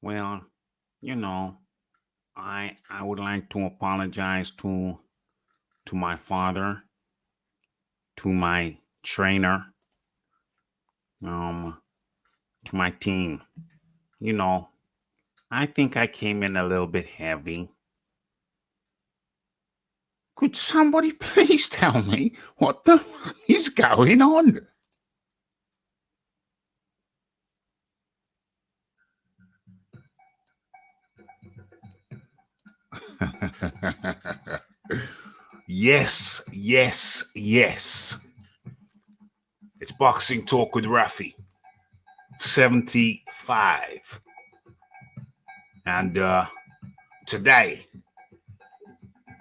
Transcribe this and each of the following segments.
Well, you know, I would like to apologize to my father, to my trainer, um, to my team. You know, I think I came in a little bit heavy. Could somebody please tell me what the fuck is going on? Yes, yes, yes. It's Boxing Talk with Rafi. 75. And today,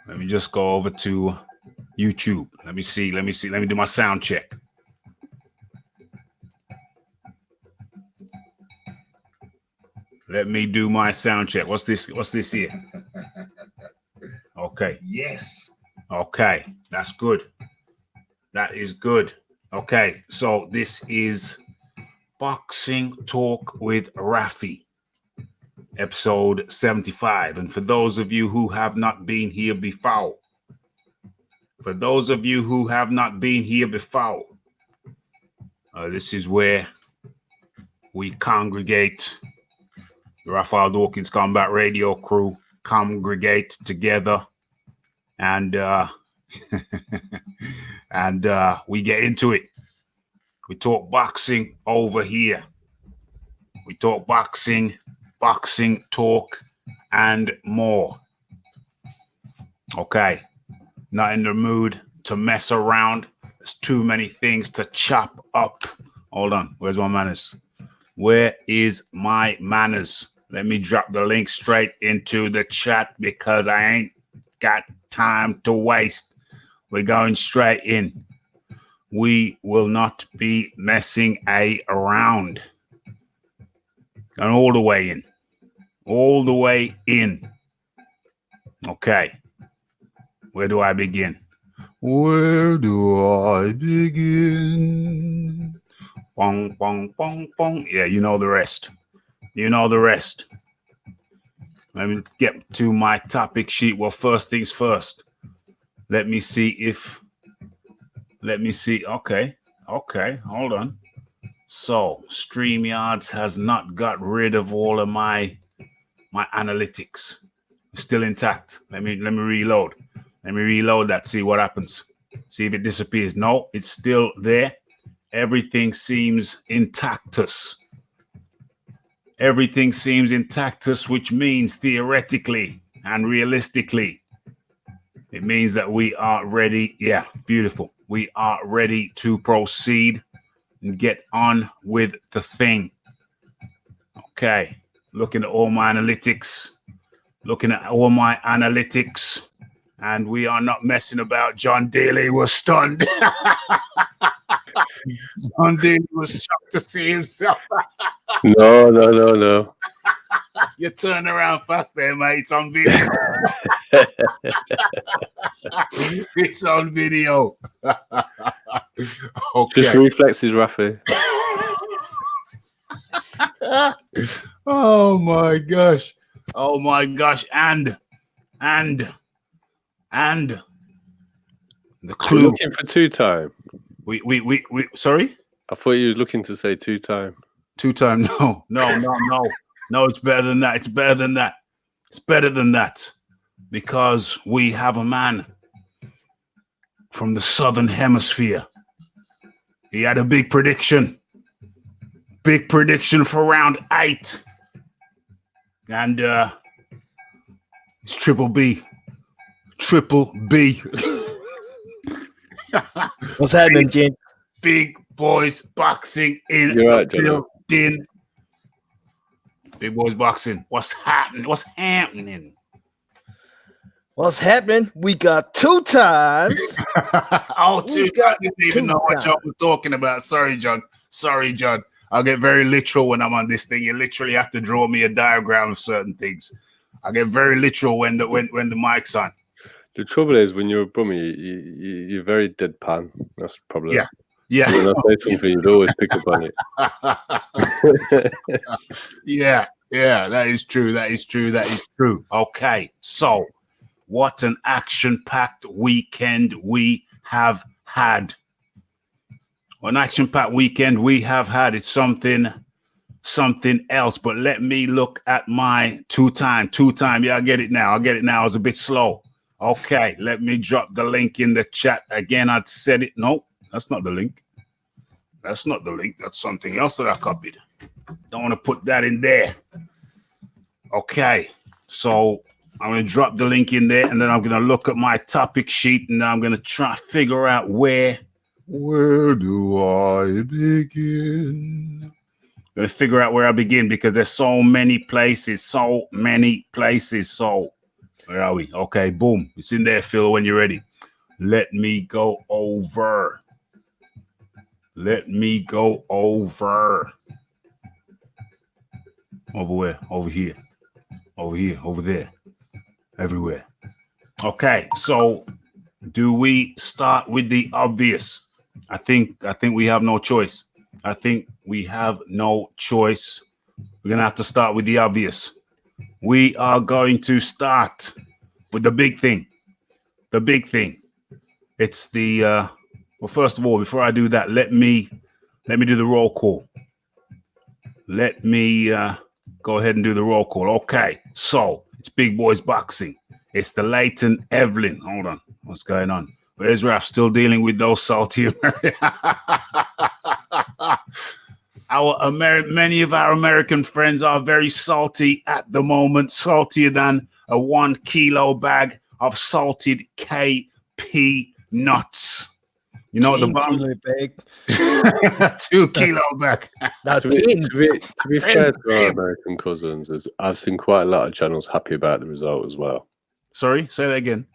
let me just go over to YouTube. Let me do my sound check. Let me do my sound check. What's this here? Okay. Yes. Okay. That's good. That is good. Okay. So this is Boxing Talk with Rafi, episode 75. And for those of you who have not been here before, this is where we congregate. The Raphael Dawkins Combat Radio crew congregate together, and we get into it. We talk boxing over here. We talk boxing talk, and more. Okay, not in the mood to mess around. There's too many things to chop up. Hold on, where's my manners? Where is my manners? Let me drop the link straight into the chat because I ain't got time to waste. We're going straight in. We will not be messing around. And all the way in. All the way in. Okay. Where do I begin? Where do I begin? Bong, bong, bong, bong. Yeah, you know the rest. You know the rest. Let me get to my topic sheet. Well, first things first. Let me see. Okay. Hold on. So, StreamYards has not got rid of all of my analytics. Still intact. Let me reload. Let me reload that. See what happens. See if it disappears. No, it's still there. Everything seems intactus. Everything seems intactus, which means theoretically and realistically, it means that we are ready. Yeah, beautiful. We are ready to proceed and get on with the thing. Okay, looking at all my analytics. And we are not messing about. John Daly was stunned. John Daly was shocked to see himself. No. You turn around fast there, mate. It's on video. It's on video. Okay. Just reflexes, Rafi. Oh my gosh. And the clue. You're looking for two-time. We sorry? I thought you was looking to say two-time. Two-time. No, it's better than that. It's better than that. Because we have a man from the Southern Hemisphere. He had a big prediction for round 8. And it's Triple B. What's happening, gents? Big boys boxing in You're right, the building. Big boys boxing. What's happening? What's happening? We got 2 times. Oh, 2 times. I didn't even know what John was talking about. Sorry, John. I'll get very literal when I'm on this thing. You literally have to draw me a diagram of certain things. I get very literal when the mic's on. The trouble is, when you're a bummy, you're very deadpan. That's the problem. Yeah. When I say something, you'd always pick up on it. Yeah. Yeah, that is true. That is true. That is true. Okay, so what an action-packed weekend we have had. An action-packed weekend we have had. It's something else. But let me look at my two-time. Yeah, I get it now. I was a bit slow. Okay, let me drop the link in the chat again. I'd said it. No, that's not the link. That's not the link. That's something else that I copied. Don't want to put that in there. Okay, so I'm going to drop the link in there, and then I'm going to look at my topic sheet, and then I'm going to try to figure out where do I begin? I'm going to figure out where I begin because there's so many places. So where are we? Okay, boom. It's in there, Phil, when you're ready. Let me go over. Over where? Over here. Over there. Everywhere. Okay, so do we start with the obvious? I think we have no choice. We're gonna have to start with the obvious. We are going to start with the big thing. It's the well, first of all, before I do that, let me do the roll call. Let me go ahead and do the roll call. Okay, so it's Big Boys Boxing. It's the Leighton Evelyn. Hold on, what's going on? Where's Raf? Still dealing with those salty many of our American friends are very salty at the moment, saltier than a 1 kilo bag of salted KP nuts. You know the bomb? Bag. 2 kilo bag. To be fair to our American cousins, I've seen quite a lot of channels happy about the result as well. Sorry, say that again.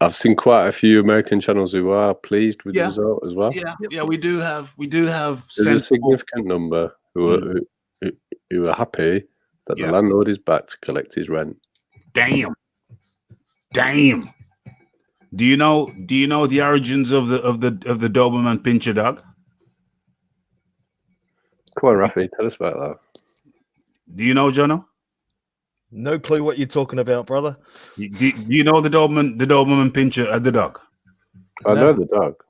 I've seen quite a few American channels who are pleased with the result as well. Yeah, we do have. There's a significant number who are happy that the landlord is back to collect his rent. Damn. Do you know the origins of the Doberman Pinscher dog? Come on, Rafi, tell us about that. Do you know, Jono? No clue what you're talking about, brother. Do you know the Doberman Pinscher the dog? I know the dog.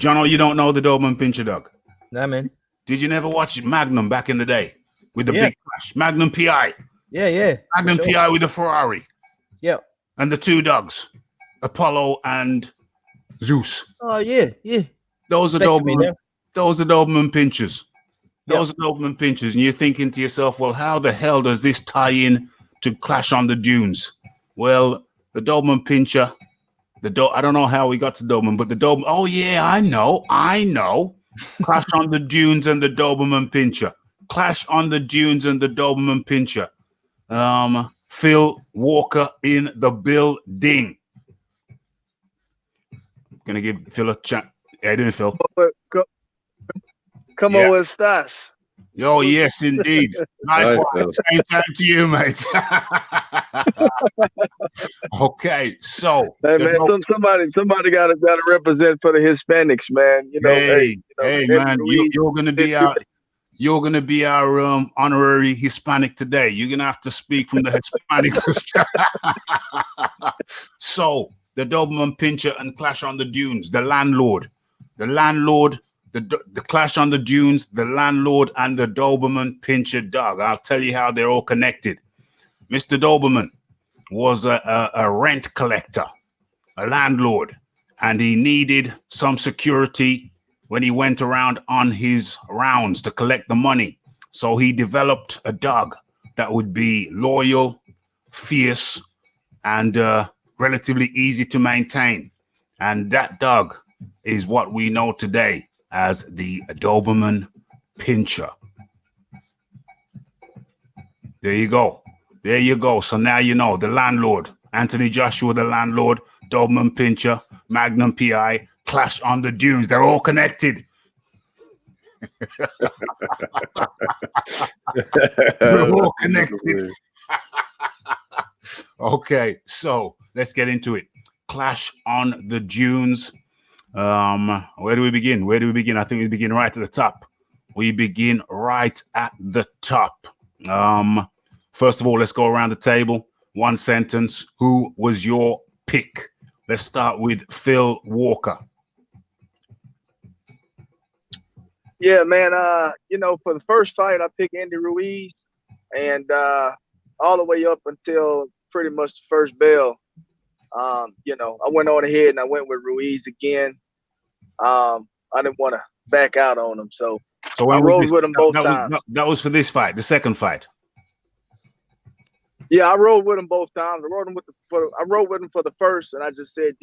Jono, you don't know the Doberman Pinscher dog? Nah, man. Did you never watch Magnum back in the day with the big crash? Magnum PI. Yeah. Magnum PI with the Ferrari. Yeah. And the 2 dogs, Apollo and Zeus. Oh yeah. Those are Doberman Pinschers. Those are Doberman Pinschers. And you're thinking to yourself, well, how the hell does this tie in to Clash on the Dunes? Well, the Doberman Pinscher, I don't know how we got to Doberman, but the Doberman, oh yeah, I know. Clash on the Dunes and the Doberman Pinscher. Clash on the Dunes and the Doberman Pinscher. Phil Walker in the building. Gonna give Phil a chat. How you doing, Phil? Come on, with Stas. Oh, yes, indeed. Likewise, same time to you, mate. Okay, so hey man, somebody got to represent for the Hispanics, man. You know, hey man, you're gonna be our. You're going to be our honorary Hispanic today. You're going to have to speak from the Hispanic perspective. So, the Doberman Pinscher and Clash on the Dunes, the landlord, the Clash on the Dunes, the landlord, and the Doberman Pinscher dog. I'll tell you how they're all connected. Mr. Doberman was a rent collector, a landlord, and he needed some security when he went around on his rounds to collect the money. So he developed a dog that would be loyal, fierce, and relatively easy to maintain. And that dog is what we know today as the Doberman Pinscher. There you go. So now you know the landlord, Anthony Joshua, the landlord, Doberman Pinscher, Magnum PI, Clash on the Dunes. They're all connected. They're all connected. Okay, so let's get into it. Clash on the Dunes. Where do we begin? I think we begin right at the top. We begin right at the top. First of all, let's go around the table. One sentence. Who was your pick? Let's start with Phil Walker. Yeah, man. For the first fight, I picked Andy Ruiz, and all the way up until pretty much the first bell, I went on ahead and I went with Ruiz again. I didn't want to back out on him, so I rode with him both times. That was for this fight, the second fight. Yeah, I rode with him both times. I rode with him for the first, and I just said,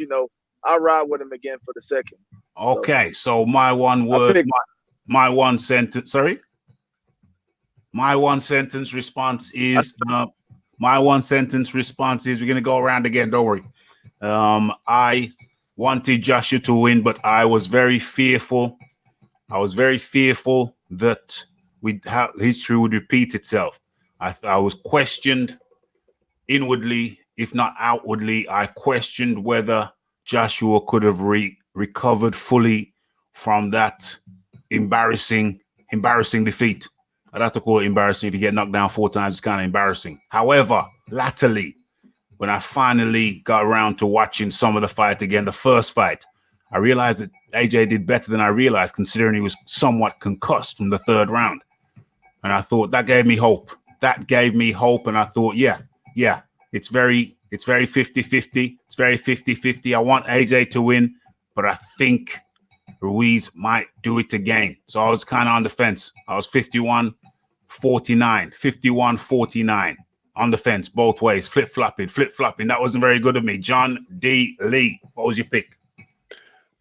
I'll ride with him again for the second. Okay, so my one word, my one sentence. Sorry, my one sentence response is we're gonna go around again. Don't worry. I wanted Joshua to win, but I was very fearful. I was very fearful that history would repeat itself. I was questioned inwardly, if not outwardly. I questioned whether Joshua could have recovered fully from that embarrassing defeat. I'd have to call it embarrassing. If you get knocked down 4 times, it's kind of embarrassing. However, latterly, when I finally got around to watching some of the fight again, the first fight, I realized that AJ did better than I realized, considering he was somewhat concussed from the 3rd round. And I thought that gave me hope. And I thought, yeah, it's very 50-50. It's very 50-50. I want AJ to win, but I think Ruiz might do it again. So I was kind of on the fence. I was 51-49 on the fence, both ways, flip-flopping. That wasn't very good of me. John D. Lee, what was your pick?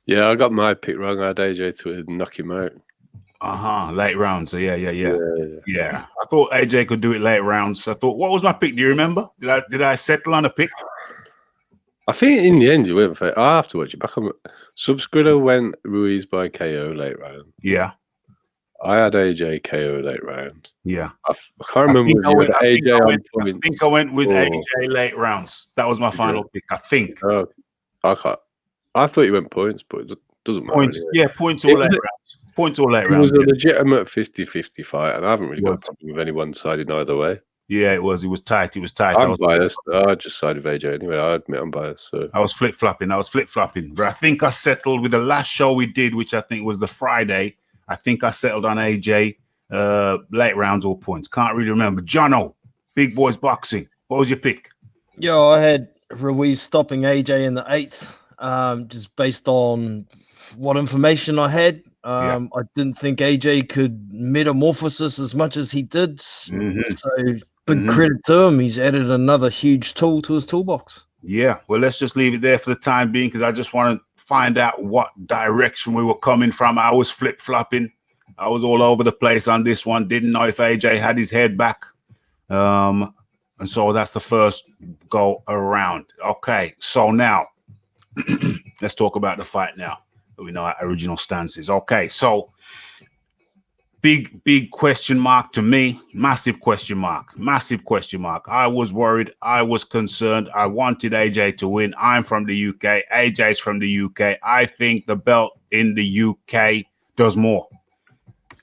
Yeah, I got my pick wrong. I had AJ to knock him out. Late rounds. So yeah. I thought AJ could do it late rounds. I thought, what was my pick? Do you remember? Did I settle on a pick? I think in the end you went for it. I have to watch it back on. Subscriber went Ruiz by KO late round. Yeah. I had AJ KO late round. Yeah. I can't remember if you had AJ on point. I think I went with AJ late rounds. That was my final pick, I think. Oh, I thought you went points, but it doesn't matter. Points, anyway. Yeah, points or late rounds. Points or late rounds. It was a legitimate 50-50 fight, and I haven't really got a problem with any one side in either way. Yeah, it was. It was tight. I'm biased. I just sided with AJ anyway. I admit I'm biased. So I was flip-flopping. But I think I settled with the last show we did, which I think was the Friday. I think I settled on AJ late rounds or points. Can't really remember. Jono, Big Boys Boxing. What was your pick? Yo, I had Ruiz stopping AJ in the 8th, just based on what information I had. I didn't think AJ could metamorphosis as much as he did. Mm-hmm. So big credit to him. He's added another huge tool to his toolbox. Yeah, well, let's just leave it there for the time being, because I just want to find out what direction we were coming from. I was flip-flopping. I was all over the place on this one. Didn't know if AJ had his head back. And so that's the first go around. Okay, so now let's talk about the fight now. We know our original stances. Okay, so big question mark to me. Massive question mark. I was worried. I was concerned. I wanted AJ to win. I'm from the UK. AJ's from the UK. I think the belt in the UK does more.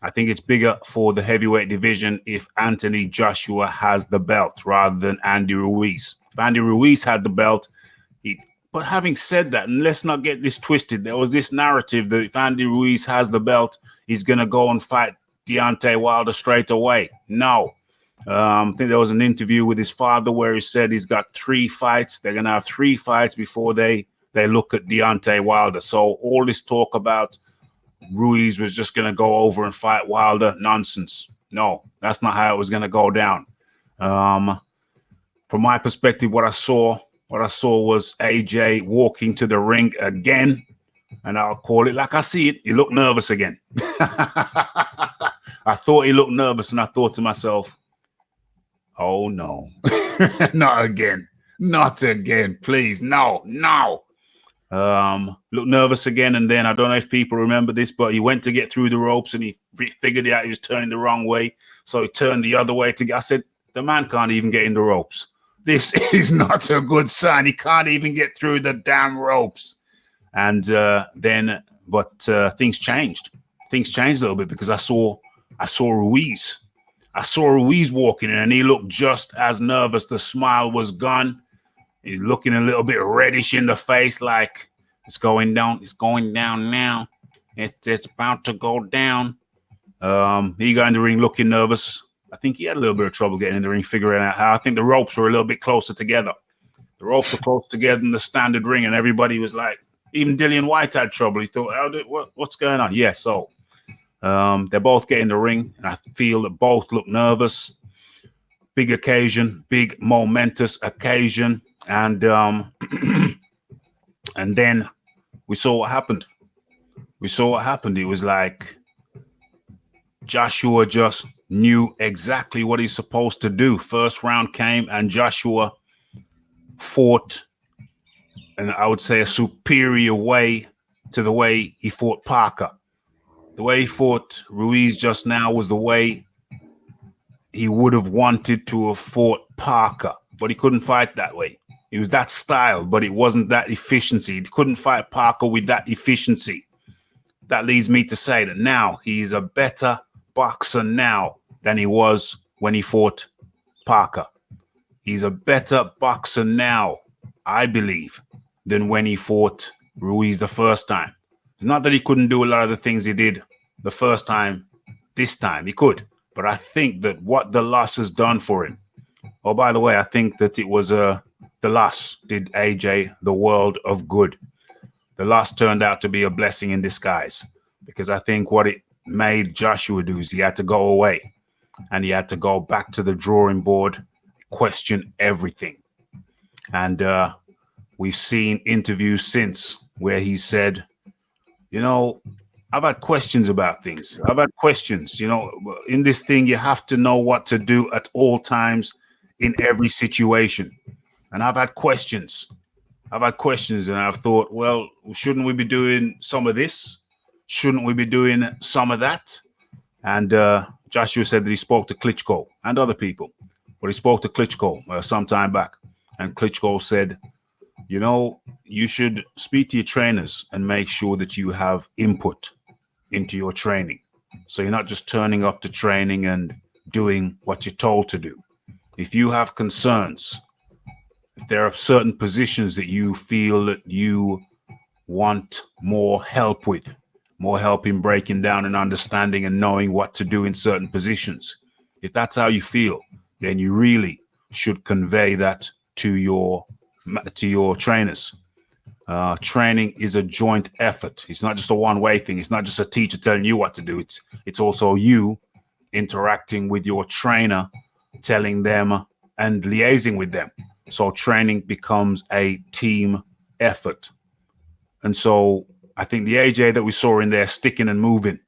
I think it's bigger for the heavyweight division if Anthony Joshua has the belt rather than Andy Ruiz. If Andy Ruiz had the belt, but having said that, and let's not get this twisted, there was this narrative that if Andy Ruiz has the belt, he's going to go and fight Deontay Wilder straight away. No. I think there was an interview with his father where he said he's got 3 fights. They're going to have 3 fights before they look at Deontay Wilder. So all this talk about Ruiz was just going to go over and fight Wilder, nonsense. No, that's not how it was going to go down. From my perspective, what I saw was AJ walking to the ring again, and I'll call it like I see it. He looked nervous again. I thought he looked nervous, and I thought to myself, oh, no. Not again. Please, no. Looked nervous again, and then I don't know if people remember this, but he went to get through the ropes, and he figured out he was turning the wrong way, so he turned the other way. I said, the man can't even get in the ropes. This is not a good sign. He can't even get through the damn ropes. And things changed. Things changed a little bit because I saw Ruiz. I saw Ruiz walking in, and he looked just as nervous. The smile was gone. He's looking a little bit reddish in the face, like it's going down. It's going down now. It's about to go down. He got in the ring looking nervous. I think he had a little bit of trouble getting in the ring, figuring out how. I think the ropes were a little bit closer together. The ropes were close together in the standard ring, and everybody was like, even Dillian Whyte had trouble. He thought, what's going on? Yeah, so they're both getting in the ring, and I feel that both look nervous. Big occasion, big momentous occasion, and and then we saw what happened. It was like Joshua just knew exactly what he's supposed to do. First round came, and Joshua fought, and I would say a superior way to the way he fought Parker. The way he fought Ruiz just now was the way he would have wanted to have fought Parker, but he couldn't fight that way. It was that style, but it wasn't that efficiency. He couldn't fight Parker with that efficiency. That leads me to say that now he's a better boxer now than he was when he fought Parker. He's a better boxer now, I believe, than when he fought Ruiz the first time. It's not that he couldn't do a lot of the things he did the first time. This time he could, but I think that what the loss has done for him. Oh, by the way, I think that it was the loss did AJ the world of good. The loss turned out to be a blessing in disguise, because I think what it made Joshua do is he had to go away, and he had to go back to the drawing board, question everything. And we've seen interviews since where he said, you know, I've had questions about things. I've had questions, you know, in this thing, you have to know what to do at all times in every situation. And I've had questions. And I've thought, well, shouldn't we be doing some of this? Shouldn't we be doing some of that? And Joshua said that he spoke to Klitschko and other people, but he spoke to Klitschko some time back. And Klitschko said, you know, you should speak to your trainers and make sure that you have input into your training. So you're not just turning up to training and doing what you're told to do. If you have concerns, if there are certain positions that you feel that you want more help with, more help in breaking down and understanding and knowing what to do in certain positions, if that's how you feel, then you really should convey that to your trainers. Training is a joint effort. It's not just a one-way thing. It's not just a teacher telling you what to do. It's also you interacting with your trainer, telling them and liaising with them. So training becomes a team effort. And so I think the AJ that we saw in there sticking and moving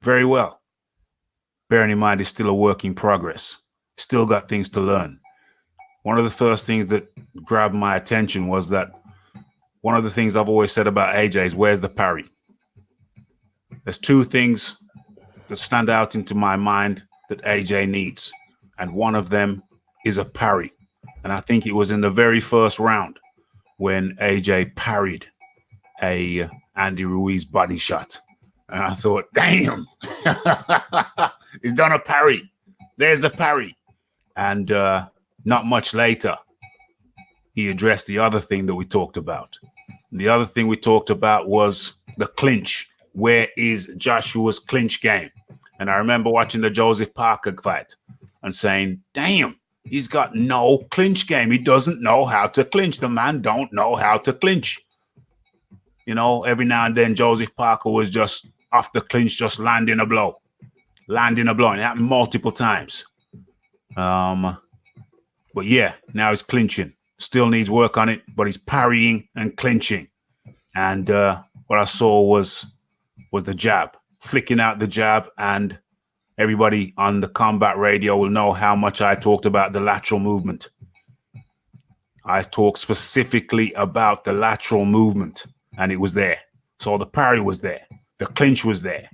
very well. Bearing in mind, it's still a work in progress. Still got things to learn. One of the first things that grabbed my attention was that one of the things I've always said about AJ is, where's the parry? There's two things that stand out into my mind that AJ needs, and one of them is a parry. And I think it was in the very first round when AJ parried a Andy Ruiz body shot. And I thought, damn, he's done a parry. There's the parry. And not much later, he addressed the other thing that we talked about. The other thing we talked about was the clinch. Where is Joshua's clinch game? And I remember watching the Joseph Parker fight and saying, damn, he's got no clinch game. He doesn't know how to clinch. The man don't know how to clinch. You know, every now and then Joseph Parker was just off the clinch, just landing a blow. And it happened multiple times. But yeah, now he's clinching. Still needs work on it, but he's parrying and clinching. And what I saw was the jab, flicking out the jab. And everybody on the combat radio will know how much I talked about the lateral movement. I talked specifically about the lateral movement, and it was there. So the parry was there. The clinch was there.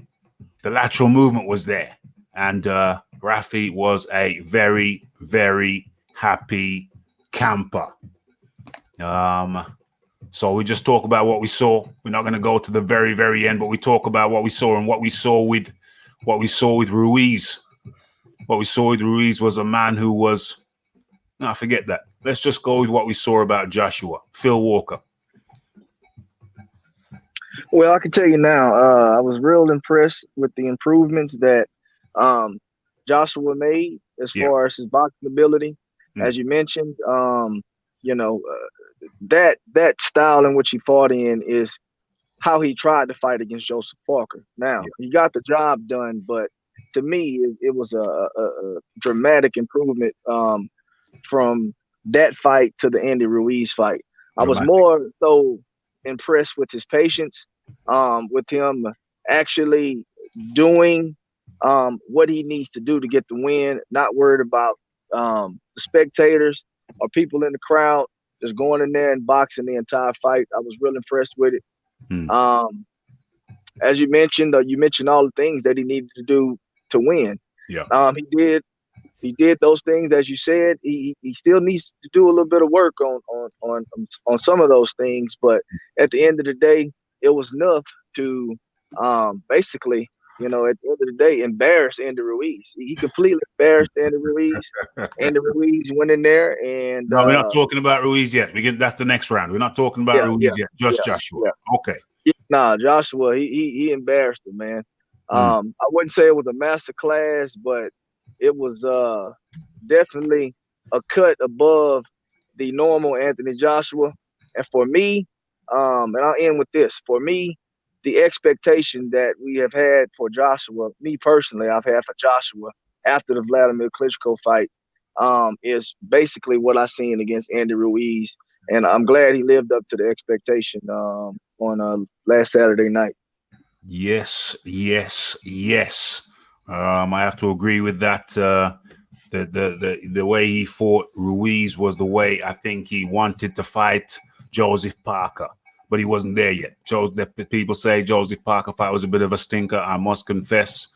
The lateral movement was there. And Rafi was a very, very happy camper. So we just talk about what we saw. We're not going to go to the very, very end, but we talk about what we saw, and what we saw with what we saw with Ruiz. What we saw with Ruiz was a man who was, no, forget that. Let's just go with what we saw about Joshua. Phil Walker. Well, I can tell you now, I was real impressed with the improvements that Joshua made as far as his boxing ability. As you mentioned, that style in which he fought in is how he tried to fight against Joseph Parker. Now, he got the job done, but to me, it was a dramatic improvement from that fight to the Andy Ruiz fight. I was more so impressed with his patience, with him actually doing what he needs to do to get the win, not worried about the spectators or people in the crowd, just going in there and boxing the entire fight. I was real impressed with it. As you mentioned all the things that he needed to do to win. He did those things, as you said. He still needs to do a little bit of work on some of those things, but at the end of the day, it was enough to basically, at the end of the day, embarrass Andy Ruiz. He completely embarrassed Andy Ruiz. Andy Ruiz went in there and no, we're not talking about Ruiz yet. That's the next round. We're not talking about Ruiz yet. Just Joshua. Okay. Nah, Joshua, he embarrassed him, man. I wouldn't say it was a master class, but it was definitely a cut above the normal Anthony Joshua. And for me, and I'll end with this, for me, the expectation that we have had for Joshua, me personally, I've had for Joshua after the Vladimir Klitschko fight, is basically what I seen against Andy Ruiz. And I'm glad he lived up to the expectation on last Saturday night. Yes. I have to agree with that. The way he fought Ruiz was the way I think he wanted to fight Joseph Parker, but he wasn't there yet. The people say Joseph Parker fight was a bit of a stinker. I must confess,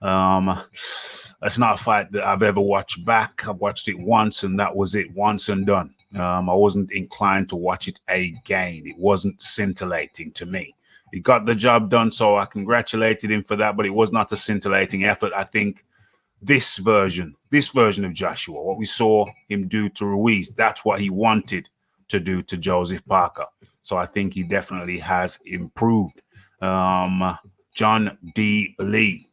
it's not a fight that I've ever watched back. I've watched it once, and that was it, once and done. I wasn't inclined to watch it again. It wasn't scintillating to me. He got the job done, so I congratulated him for that, but it was not a scintillating effort. I think this version of Joshua, what we saw him do to Ruiz, that's what he wanted to do to Joseph Parker. So I think he definitely has improved. John D. Lee.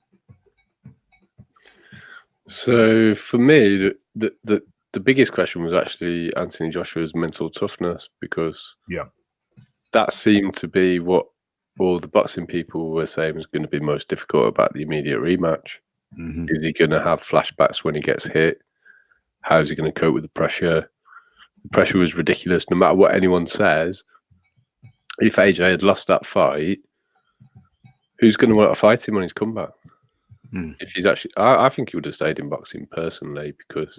So for me, the biggest question was actually Anthony Joshua's mental toughness, because that seemed to be what all the boxing people were saying was going to be most difficult about the immediate rematch. Is he going to have flashbacks when he gets hit? How is he going to cope with the pressure? The pressure was ridiculous. No matter what anyone says, if AJ had lost that fight, who's going to want to fight him when he's come back? If he's actually, I think he would have stayed in boxing personally, because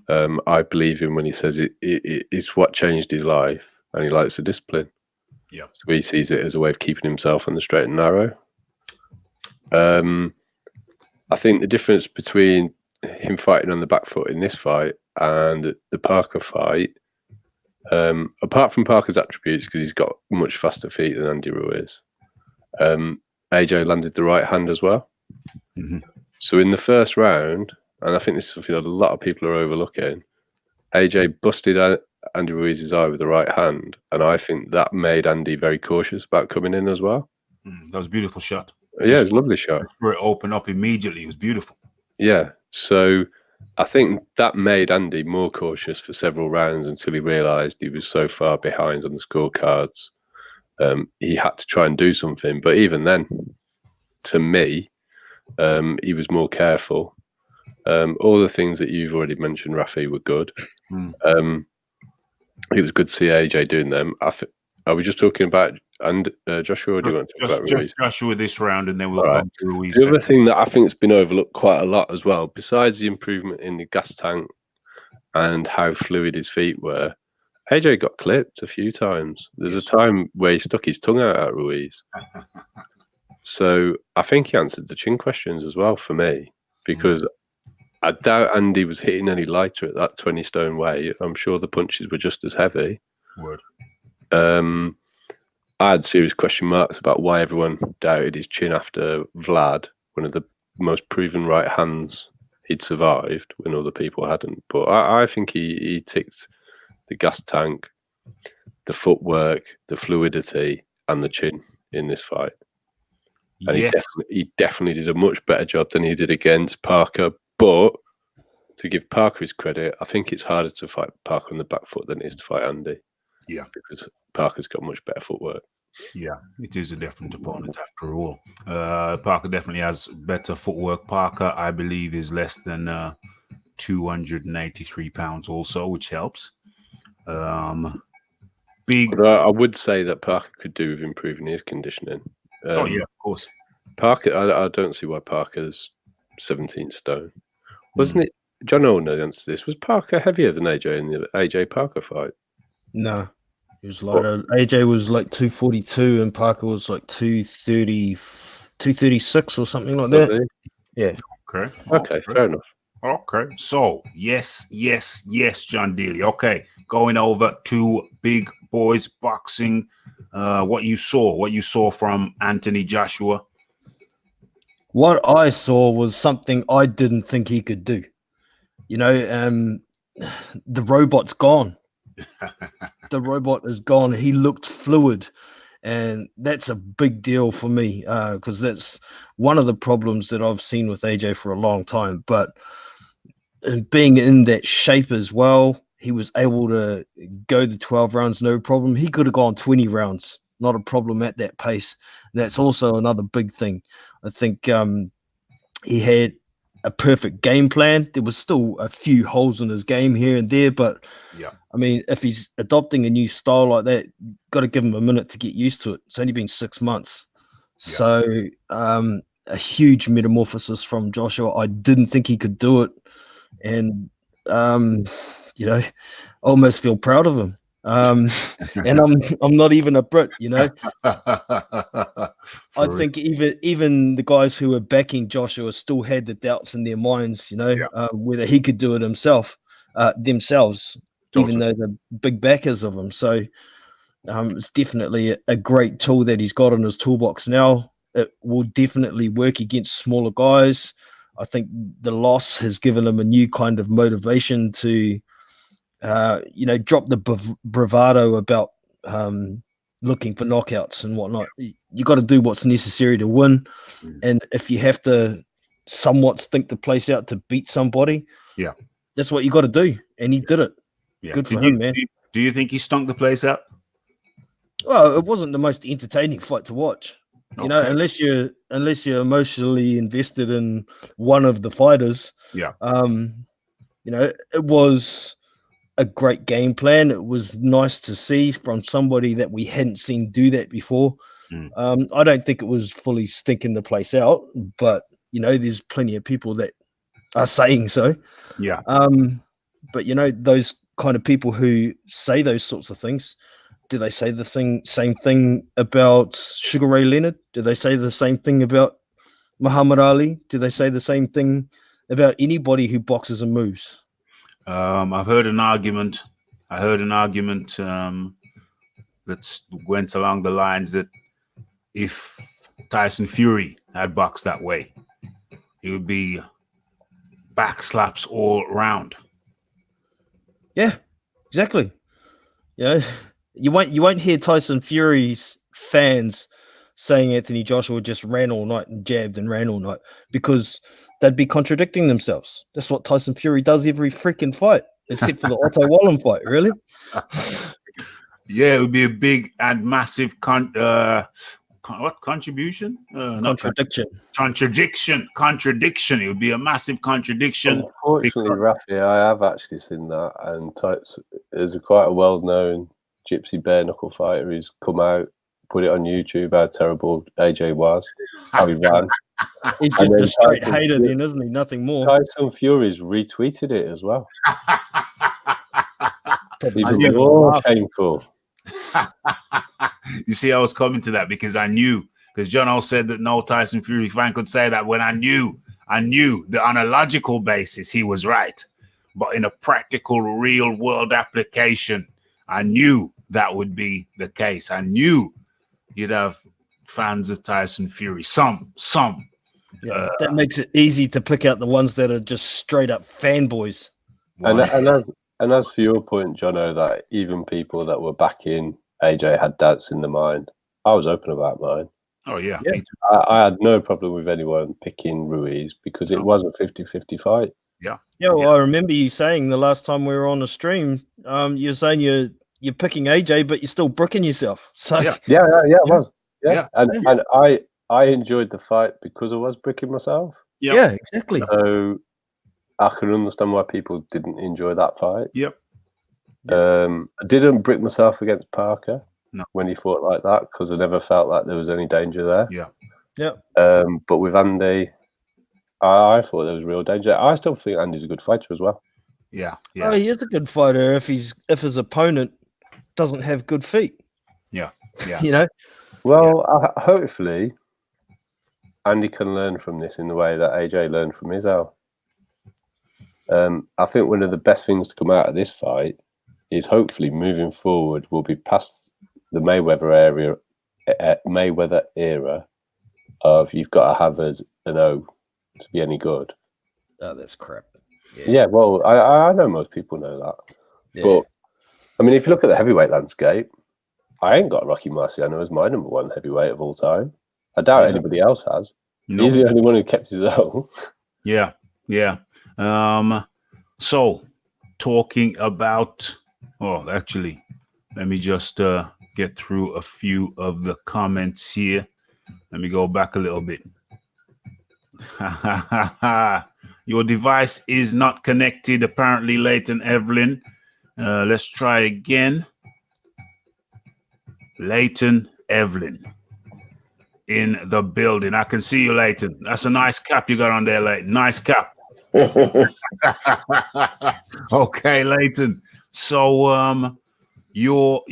I believe him when he says it's what changed his life, and he likes the discipline. So he sees it as a way of keeping himself on the straight and narrow. I think the difference between him fighting on the back foot in this fight and the Parker fight, apart from Parker's attributes, because he's got much faster feet than Andy Ruiz, AJ landed the right hand as well. So in the first round, and I think this is something that a lot of people are overlooking, AJ busted Andy Ruiz's eye with the right hand, and I think that made Andy very cautious about coming in as well. That was a beautiful shot. Yeah, it was a lovely shot. It opened up immediately. It was beautiful. Yeah. So I think that made Andy more cautious for several rounds until he realised he was so far behind on the scorecards. He had to try and do something. But even then, to me, he was more careful. All the things that you've already mentioned, Rafi, were good. It was good to see AJ doing them. Are we just talking about Joshua, or do you want to talk about Ruiz? Joshua this round, and then we'll come to Ruiz. The other thing that I think has been overlooked quite a lot as well, besides the improvement in the gas tank and how fluid his feet were, AJ got clipped a few times. There's a time where he stuck his tongue out at Ruiz. So I think he answered the chin questions as well for me, because I doubt Andy was hitting any lighter at that 20-stone weight. I'm sure the punches were just as heavy. I had serious question marks about why everyone doubted his chin after Vlad, one of the most proven right hands he'd survived when other people hadn't. But I think he ticked the gas tank, the footwork, the fluidity, and the chin in this fight. And he definitely did a much better job than he did against Parker. But to give Parker his credit, I think it's harder to fight Parker on the back foot than it is to fight Andy. Yeah. Because Parker's got much better footwork. Yeah, it is a different opponent after all. Parker definitely has better footwork. Parker, I believe, is less than 283 pounds also, which helps. Big. But I would say that Parker could do with improving his conditioning. Oh, yeah, of course. Parker, I don't see why Parker's 17 stone. Wasn't it? John Owen answered this. Was Parker heavier than AJ in the AJ Parker fight? No. He was lighter. AJ was like 242 and Parker was like 236 or something like that. Yeah. Okay, fair enough. Okay. So, yes, John Dillian. Okay. Going over to Big Boys Boxing. What you saw from Anthony Joshua. What I saw was something I didn't think he could do. You know, the robot's gone. The robot is gone. He looked fluid, and that's a big deal for me because that's one of the problems that I've seen with AJ for a long time. But being in that shape as well, he was able to go the 12 rounds no problem. He could have gone 20 rounds, not a problem at that pace. That's also another big thing. I think he had a perfect game plan. There was still a few holes in his game here and there, but I mean, if he's adopting a new style like that, got to give him a minute to get used to it. It's only been 6 months. So a huge metamorphosis from Joshua. I didn't think he could do it. And, you know, I almost feel proud of him. And I'm not even a Brit, you know. I think even the guys who were backing Joshua still had the doubts in their minds, you know, whether he could do it themselves, even though they're big backers of him. So it's definitely a great tool that he's got in his toolbox now. It will definitely work against smaller guys. I think the loss has given him a new kind of motivation to, you know, drop the bravado about looking for knockouts and whatnot. You got to do what's necessary to win. And if you have to somewhat stink the place out to beat somebody, that's what you got to do. And he did it. Good for him, man. Do you think he stunk the place out? Well, it wasn't the most entertaining fight to watch. You know, unless you're emotionally invested in one of the fighters. Yeah. You know, it was a great game plan. It was nice to see from somebody that we hadn't seen do that before. I don't think it was fully stinking the place out, but you know, there's plenty of people that are saying so. Yeah. But you know, those kind of people who say those sorts of things, do they say the same thing about Sugar Ray Leonard? Do they say the same thing about Muhammad Ali? Do they say the same thing about anybody who boxes and moves? I've heard an argument. That went along the lines that if Tyson Fury had boxed that way, it would be back slaps all round. Yeah, exactly. Yeah. You won't hear Tyson Fury's fans saying Anthony Joshua just ran all night and jabbed and ran all night, because they'd be contradicting themselves. That's what Tyson Fury does every freaking fight, except for the Otto Wallen fight, really. Yeah, it would be a big and massive contribution? Contradiction. It would be a massive contradiction. Unfortunately, Rafi, I have actually seen that, and there's quite a well-known Gypsy bare knuckle fighter who's come out, put it on YouTube how terrible AJ was, how he ran. He's just a straight hater then, isn't he? Nothing more. Tyson Fury's retweeted it as well. Even more shameful. You see, I was coming to that because I knew, because John O said that no Tyson Fury fan could say that, when I knew that on a logical basis he was right, but in a practical, real world application, I knew that would be the case. I knew you'd have fans of Tyson Fury, some Yeah, that makes it easy to pick out the ones that are just straight up fanboys. And as for your point, Jono, that even people that were backing AJ had doubts in their mind, I was open about mine. Oh, yeah. I had no problem with anyone picking Ruiz because it was a 50-50 fight. Yeah. Yeah, well, I remember you saying the last time we were on the stream, you're saying you're picking AJ, but you're still bricking yourself. So yeah, it was. Yeah. And I enjoyed the fight because I was bricking myself. Yeah, exactly. So I can understand why people didn't enjoy that fight. Yep. I didn't brick myself against Parker when he fought like that because I never felt like there was any danger there. Yeah. But with Andy, I thought there was real danger. I still think Andy's a good fighter as well. Yeah. Oh, he is a good fighter if his opponent doesn't have good feet. Yeah. Well, hopefully Andy can learn from this in the way that AJ learned from Izzo. I think one of the best things to come out of this fight is hopefully moving forward we'll be past the Mayweather era of you've got to have an O to be any good. Oh, that's crap. Yeah, well, I know most people know that. Yeah. But, I mean, if you look at the heavyweight landscape, I ain't got Rocky Marciano as my number one heavyweight of all time. I doubt anybody else has. Nope. He's the only one who kept his own. Yeah. So, talking about... Oh, actually, let me just get through a few of the comments here. Let me go back a little bit. Your device is not connected, apparently, Leighton Evelyn. Let's try again. Leighton Evelyn in the building. I can see you, Leighton. That's a nice cap you got on there, Leighton. Nice cap. Okay, Leighton. So, your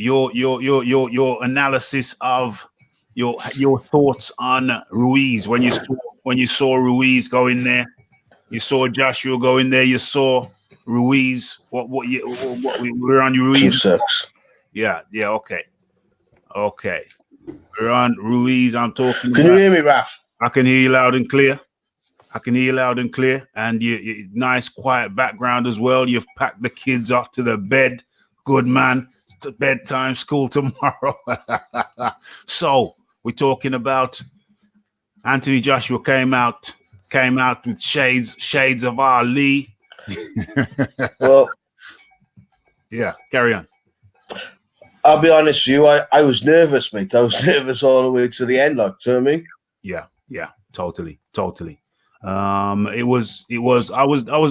analysis of your thoughts on Ruiz when you saw Ruiz go in there, you saw Joshua go in there, you saw Ruiz. What we're on Ruiz? 2-6. Yeah. Okay. We're on Ruiz. I'm talking. Can you hear me, Raf? I can hear you loud and clear. And you nice quiet background as well. You've packed the kids off to the bed. Good man. It's bedtime, school tomorrow. So we're talking about Anthony Joshua came out with shades of Ali. Well, yeah, carry on. I'll be honest with you, I was nervous, mate. I was nervous all the way to the end, like, do you know what I mean? Yeah, totally. I was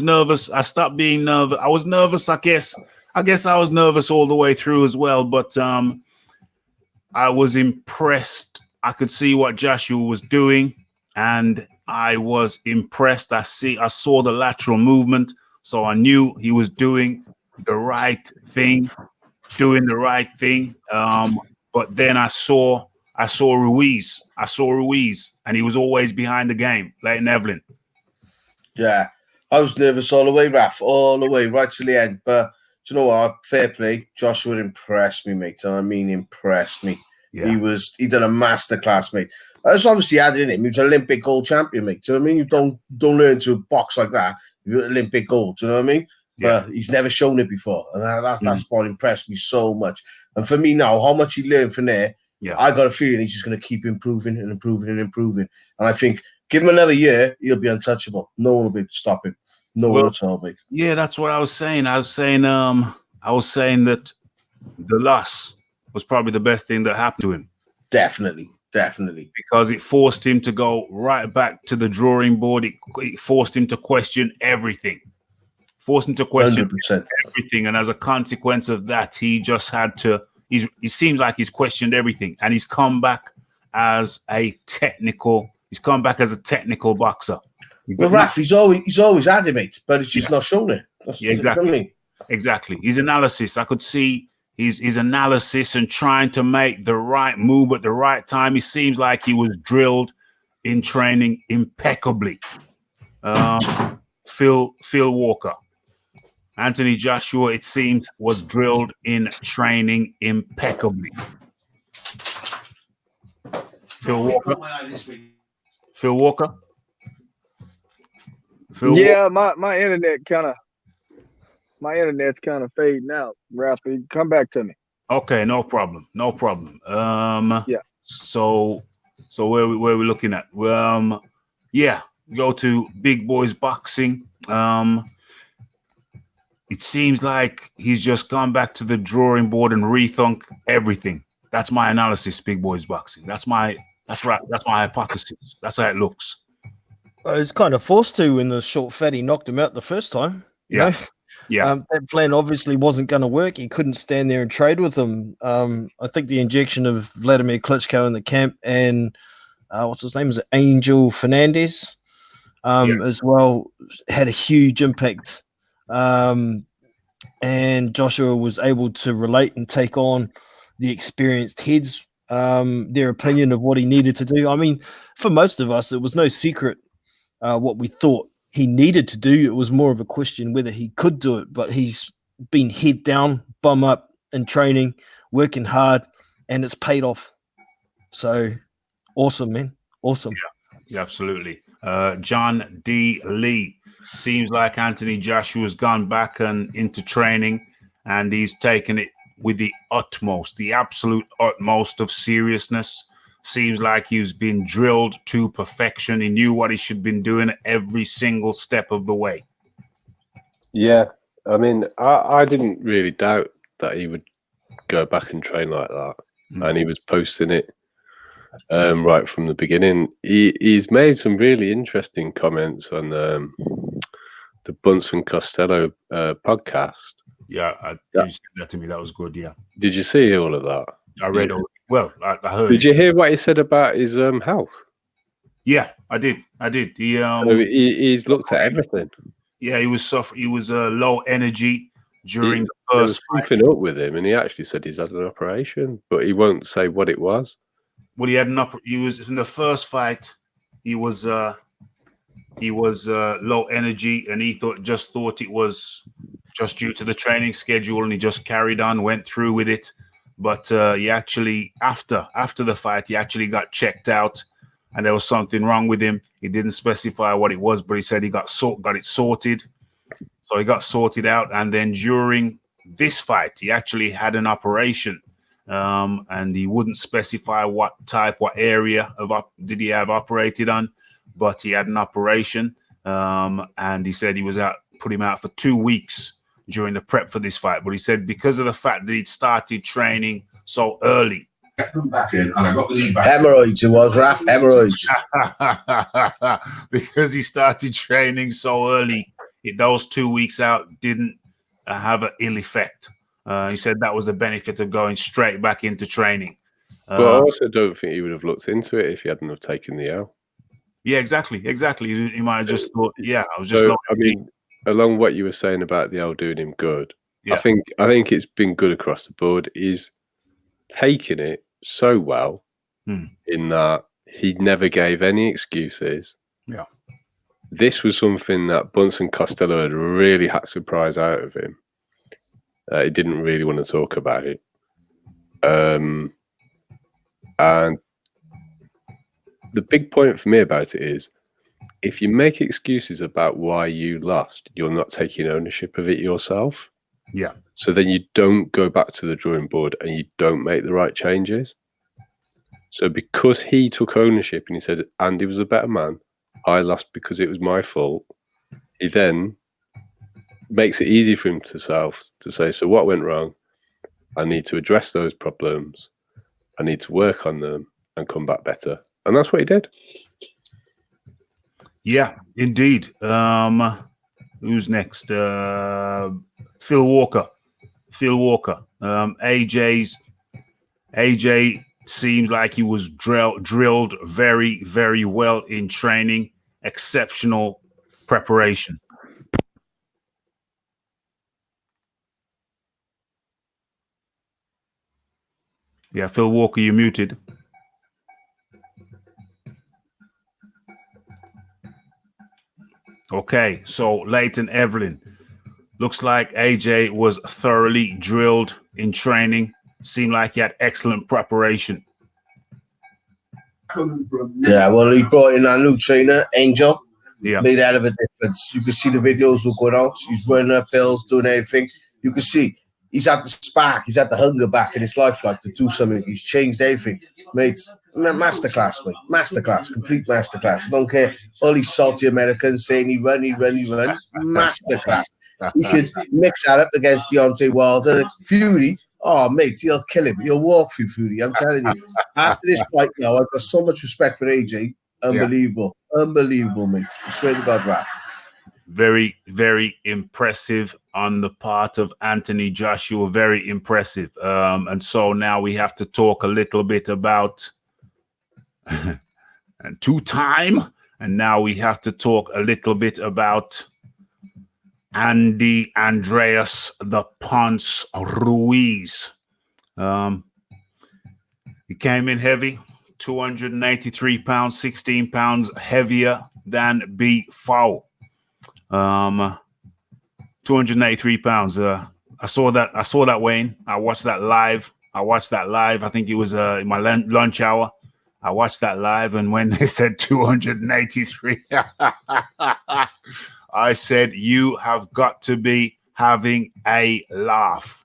nervous. I stopped being nervous. I was nervous, I guess I was nervous all the way through as well, but I was impressed. I could see what Joshua was doing, and I was impressed. I saw the lateral movement, so I knew he was doing the right thing. But then I saw Ruiz. And he was always behind the game, Leighton Evelyn. Yeah, I was nervous all the way, Raf, all the way, right to the end. But do you know what? Fair play. Joshua impressed me, mate. I mean, impressed me. Yeah. He done a masterclass, mate. That's obviously added in him. He was an Olympic gold champion, mate. Do you know what I mean? You don't learn to box like that. You're Olympic gold. Do you know what I mean? Yeah. But he's never shown it before, and that's what impressed me so much. And for me now, how much he learned from there. Yeah. I got a feeling he's just going to keep improving. And I think give him another year, he'll be untouchable. No one will be able to stop him. No one at all, mate. Yeah, that's what I was saying. I was saying that the loss was probably the best thing that happened to him. Definitely. Because it forced him to go right back to the drawing board. It forced him to question everything. 100%. Everything. And as a consequence of that, he just had to. He seems like he's questioned everything, and he's come back as a technical. He's come back as a technical boxer. Well, Raf, he's always had it, mate, but it's just not shown it. Exactly. His analysis, I could see his analysis and trying to make the right move at the right time. He seems like he was drilled in training impeccably. Phil Walker. Anthony Joshua, it seemed, was drilled in training impeccably. Phil Walker. Phil? Yeah, my internet's kind of fading out. Ralphie, come back to me. Okay, no problem. Yeah. So where we looking at? Yeah, go to Big Boys Boxing. It seems like he's just gone back to the drawing board and rethunk everything. That's my analysis. Big Boys Boxing. That's my hypothesis. That's how it looks. It's kind of forced to in the short fat. He knocked him out the first time. You know? Yeah. That plan obviously wasn't going to work. He couldn't stand there and trade with him. I think the injection of Vladimir Klitschko in the camp and what's his name? Is it Angel Fernandez? As well, had a huge impact. And Joshua was able to relate and take on the experienced heads, their opinion of what he needed to do. I mean, for most of us, it was no secret what we thought he needed to do. It was more of a question whether he could do it, but he's been head down, bum up in training, working hard, and it's paid off. So awesome, man. Awesome. Yeah, absolutely. John D. Lee. Seems like Anthony Joshua's gone back and into training, and he's taken it with the absolute utmost of seriousness. Seems like he's been drilled to perfection. He knew what he should have been doing every single step of the way. Yeah, I mean, I didn't really doubt that he would go back and train like that, and he was posting it right from the beginning. He's made some really interesting comments on the Bunsen Costello podcast. Yeah, you said that to me. That was good. Yeah. Did you see all of that? I read all. Well, I heard. Did you hear what he said about his health? Yeah, I did. He's looked at everything. Yeah, he was suffering. He was low energy during the first. There was something up with him, and he actually said he's had an operation, but he won't say what it was. Well, he was in the first fight. He was low energy, and he thought it was just due to the training schedule, and he just carried on, went through with it. But he actually, after the fight, he actually got checked out, and there was something wrong with him. He didn't specify what it was, but he said he got it sorted. So he got sorted out, and then during this fight, he actually had an operation, and he wouldn't specify what area did he have operated on, but he had an operation, and he said he was put him out for 2 weeks during the prep for this fight. But he said because of the fact that he'd started training so early. Back in, and I got the hemorrhoids. It was Raph, hemorrhoids. Because he started training so early, those 2 weeks out didn't have an ill effect. He said that was the benefit of going straight back into training. But I also don't think he would have looked into it if he hadn't have taken the L. Yeah, exactly. He might have just thought, I was just. So, I mean, along what you were saying about the L doing him good, I think it's been good across the board. He's taken it so well in that he never gave any excuses. Yeah. This was something that Bunsen Costello had really had to prize out of him. He didn't really want to talk about it. And the big point for me about it is, if you make excuses about why you lost, you're not taking ownership of it yourself. Yeah. So then you don't go back to the drawing board and you don't make the right changes. So because he took ownership and he said, Andy was a better man, I lost because it was my fault, he then makes it easy for himself to say, so what went wrong? I need to address those problems. I need to work on them and come back better. And that's what he did. Yeah, indeed. Who's next? Phil Walker. AJ seems like he was drilled very, very well in training. Exceptional preparation. Yeah, Phil Walker, you're muted. Okay, so Leighton Evelyn. Looks like AJ was thoroughly drilled in training. Seemed like he had excellent preparation. Yeah, well, he brought in our new trainer, Angel. made a hell of a difference. You can see the videos were going out. He's running up hills, doing everything. You can see he's had the spark, he's had the hunger back in his life, like, to do something. He's changed everything, mate. Masterclass, mate. Masterclass, complete masterclass. I don't care all these salty Americans saying he run. Masterclass. He could mix that up against Deontay Wilder. Fury, oh, mate, he'll kill him. He'll walk through Fury. I'm telling you. After this fight now, I've got so much respect for AJ. Unbelievable. Unbelievable, mate. I swear to God, Raf. Very, very impressive on the part of Anthony Joshua. Very impressive. And so now we have to talk a little bit about and two-time. And now we have to talk a little bit about Andy Andreas the Ponce Ruiz. He came in heavy, 283 pounds, 16 pounds heavier than B-Fowl. 283 pounds. I saw that, Wayne. I watched that live. I think it was in my lunch hour. I watched that live, and when they said 283, I said, you have got to be having a laugh.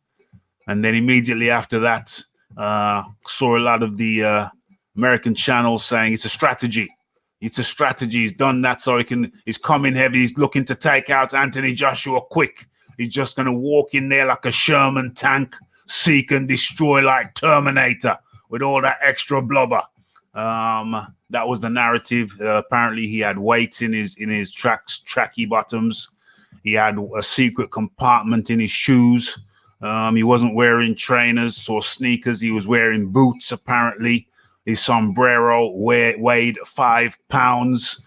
And then immediately after that, saw a lot of the American channels saying it's a strategy. It's a strategy. He's done that so he's coming heavy. He's looking to take out Anthony Joshua quick. He's just going to walk in there like a Sherman tank, seek and destroy like Terminator with all that extra blubber. That was the narrative. Apparently, he had weights in his tracky bottoms. He had a secret compartment in his shoes. He wasn't wearing trainers or sneakers. He was wearing boots, apparently. His sombrero weighed 5 pounds.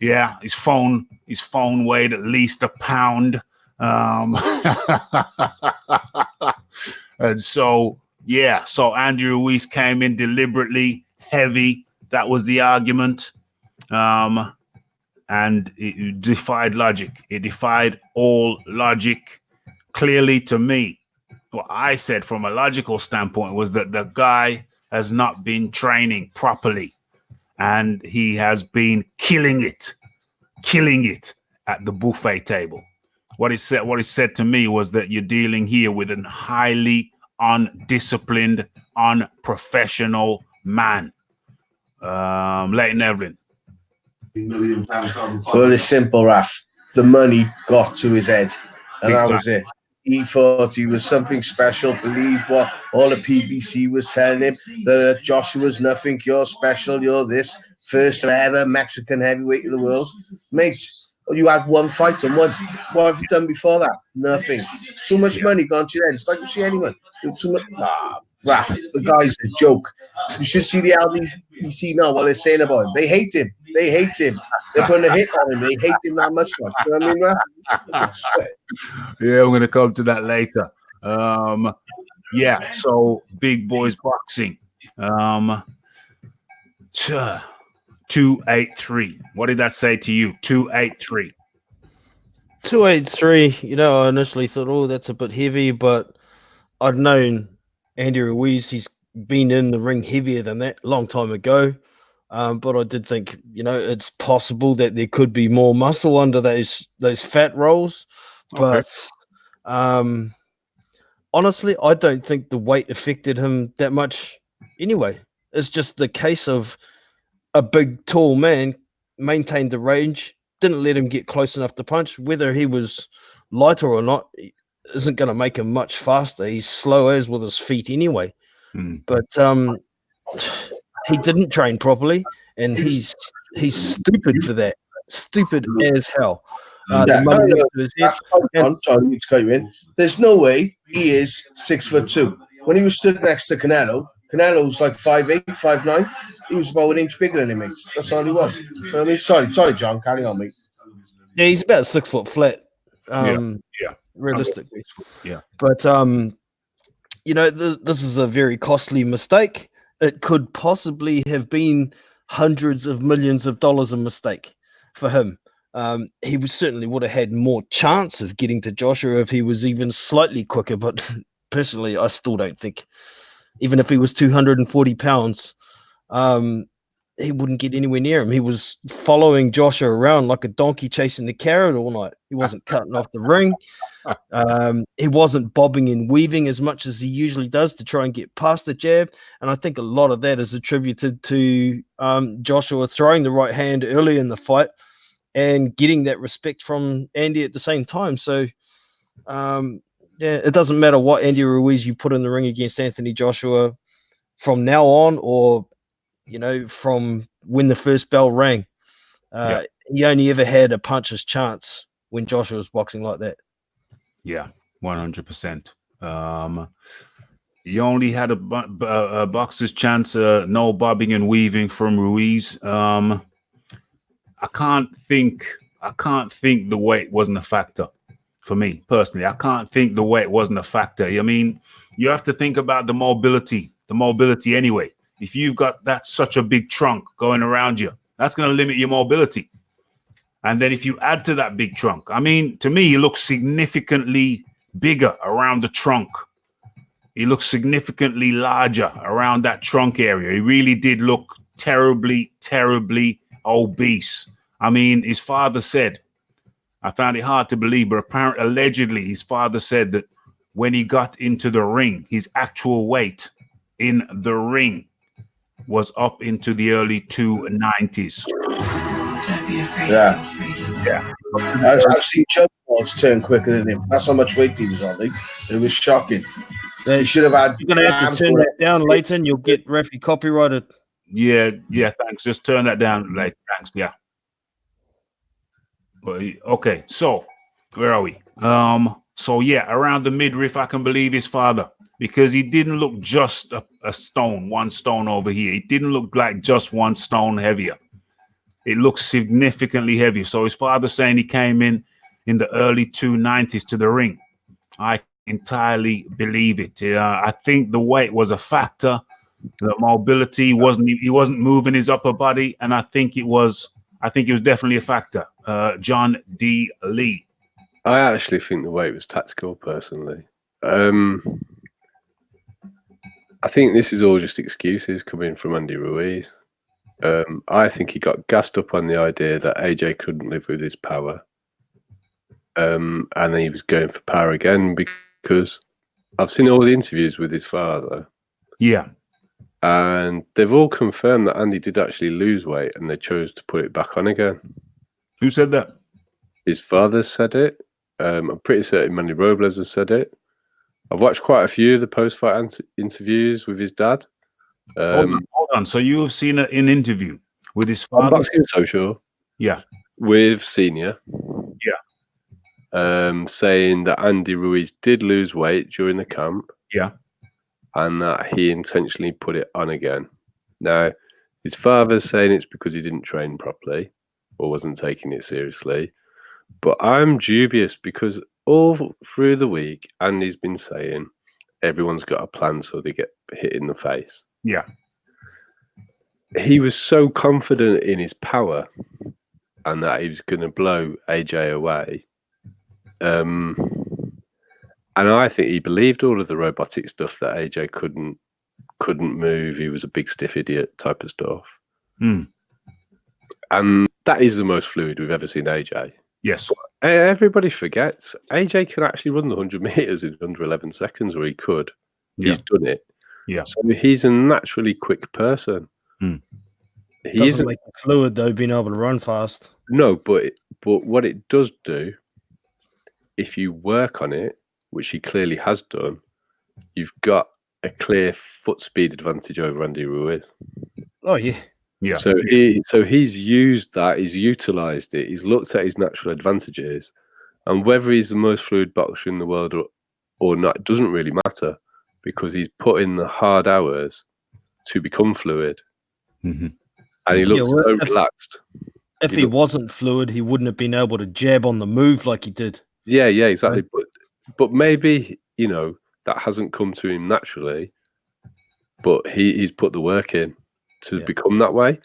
His phone weighed at least a pound. And so Andy Ruiz came in deliberately heavy. That was the argument. And it defied logic. It defied all logic. Clearly, to me, what I said from a logical standpoint was that the guy has not been training properly, and he has been killing it at the buffet table. What he said to me was that you're dealing here with a highly undisciplined, unprofessional man. Leighton Evelyn. Well, it's simple, Raf. The money got to his head, and that was it. He thought he was something special, believed what all the PBC was telling him, that Joshua's nothing, you're special, you're this, first ever Mexican heavyweight in the world. Mate, you had one fight and what have you done before that? Nothing. Too much money gone to your head. It's like you see anyone. Too much. Raf, the guy's a joke. You should see the LDC now, what they're saying about him. They hate him. They're putting a hit on him. They hate him that much. Like, you know what I mean, Raf? Yeah, I'm going to come to that later. So big boys boxing. 283. What did that say to you? 283. 283. I initially thought, that's a bit heavy, but I'd known Andy Ruiz. He's been in the ring heavier than that a long time ago. But I did think, it's possible that there could be more muscle under those fat rolls. Okay. But honestly, I don't think the weight affected him that much anyway. It's just the case of a big, tall man maintained the range, didn't let him get close enough to punch. Whether he was lighter or not isn't going to make him much faster. He's slow as with his feet anyway. But he didn't train properly, and he's stupid for that. Stupid as hell. The money to his head. Sorry, need to cut you in. There's no way he is 6'2". When he was stood next to Canelo's like 5'8", 5'9". He was about an inch bigger than him, mate. That's all he was. I mean, sorry, John. Carry on, mate. Yeah, he's about 6 foot flat. Realistically. Yeah. But this is a very costly mistake. It could possibly have been hundreds of millions of dollars a mistake for him. He certainly would have had more chance of getting to Joshua if he was even slightly quicker. But personally, I still don't think, even if he was 240 pounds, he wouldn't get anywhere near him. He was following Joshua around like a donkey chasing the carrot all night. He wasn't cutting off the ring. He wasn't bobbing and weaving as much as he usually does to try and get past the jab. And I think a lot of that is attributed to Joshua throwing the right hand early in the fight and getting that respect from Andy at the same time. So, it doesn't matter what Andy Ruiz you put in the ring against Anthony Joshua from now on, or from when the first bell rang. He only ever had a puncher's chance when Joshua was boxing like that. Yeah, 100%. He only had a boxer's chance, no bobbing and weaving from Ruiz. I can't think the weight wasn't a factor for me personally. I can't think the weight wasn't a factor. I mean, you have to think about the mobility anyway. If you've got such a big trunk going around you, that's going to limit your mobility. And then if you add to that big trunk, I mean, to me, he looks significantly bigger around the trunk. He looks significantly larger around that trunk area. He really did look terribly, terribly obese. I mean, his father said, I found it hard to believe, but allegedly his father said that when he got into the ring, his actual weight in the ring was up into the early 290s. Don't be afraid. Yeah. I've seen jump turn quicker than him. That's how much weight he was on. It was shocking. You should have had. You're gonna have to turn that down, Leighton. You'll get referee copyrighted. Yeah. Thanks. Just turn that down, Leighton. Thanks. Yeah. Okay. So where are we? So yeah, around the midriff, I can believe his father, because he didn't look just a stone, 1 stone over here. He didn't look like just 1 stone heavier. It looks significantly heavier. So his father saying he came in the early 290s to the ring. I entirely believe it. I think the weight was a factor. The mobility he wasn't moving his upper body, and I think it was definitely a factor. John D. Lee. I actually think the weight was tactical, personally. I think this is all just excuses coming from Andy Ruiz. I think he got gassed up on the idea that AJ couldn't live with his power. And then he was going for power again, because I've seen all the interviews with his father. Yeah. And they've all confirmed that Andy did actually lose weight, and they chose to put it back on again. Who said that? His father said it. I'm pretty certain Manny Robles has said it. I've watched quite a few of the post-fight interviews with his dad. Hold on. So you have seen an interview with his father? On Boxing Social. Yeah. With Senior. Yeah. Saying that Andy Ruiz did lose weight during the camp. Yeah. And that he intentionally put it on again. Now, his father's saying it's because he didn't train properly or wasn't taking it seriously. But I'm dubious, because all through the week, Andy's been saying everyone's got a plan so they get hit in the face. Yeah. He was so confident in his power and that he was going to blow AJ away. And I think he believed all of the robotic stuff that AJ couldn't move. He was a big stiff idiot type of stuff. Mm. And that is the most fluid we've ever seen AJ. Yes. But everybody forgets AJ can actually run the 100 meters in under 11 seconds, or he could. Yeah. He's done it. Yeah. So he's a naturally quick person. Mm. He doesn't make it fluid though, being able to run fast. No, but what it does do, if you work on it, which he clearly has done, you've got a clear foot speed advantage over Andy Ruiz. Oh yeah. Yeah. So he's used that, he's utilized it, he's looked at his natural advantages, and whether he's the most fluid boxer in the world or not, it doesn't really matter, because he's put in the hard hours to become fluid. Mm-hmm. And he looks so relaxed. If he wasn't fluid, he wouldn't have been able to jab on the move like he did. Yeah, exactly. Right? But maybe, that hasn't come to him naturally, but he's put the work in to become that way.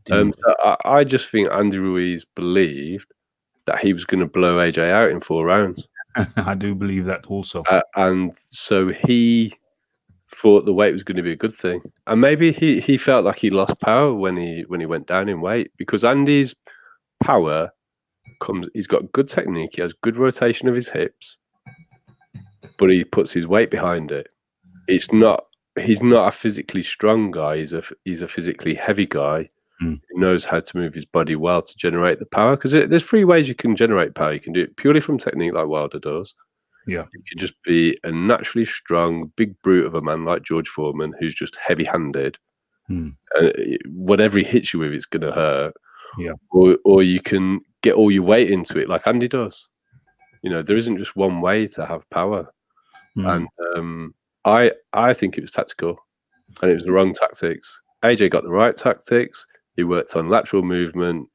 So I just think Andy Ruiz believed that he was going to blow AJ out in 4 rounds. I do believe that also. And so he thought the weight was going to be a good thing, and maybe he felt like he lost power when he went down in weight, because Andy's power comes. He's got good technique. He has good rotation of his hips, but he puts his weight behind it. He's not a physically strong guy. He's a physically heavy guy who knows how to move his body well to generate the power. Because there's 3 ways you can generate power. You can do it purely from technique, like Wilder does. Yeah, you can just be a naturally strong, big brute of a man like George Foreman, who's just heavy-handed. Whatever he hits you with, it's going to hurt. Yeah. Or you can get all your weight into it, like Andy does. You know, there isn't just one way to have power. And I think it was tactical, and it was the wrong tactics. AJ got the right tactics. He worked on lateral movement,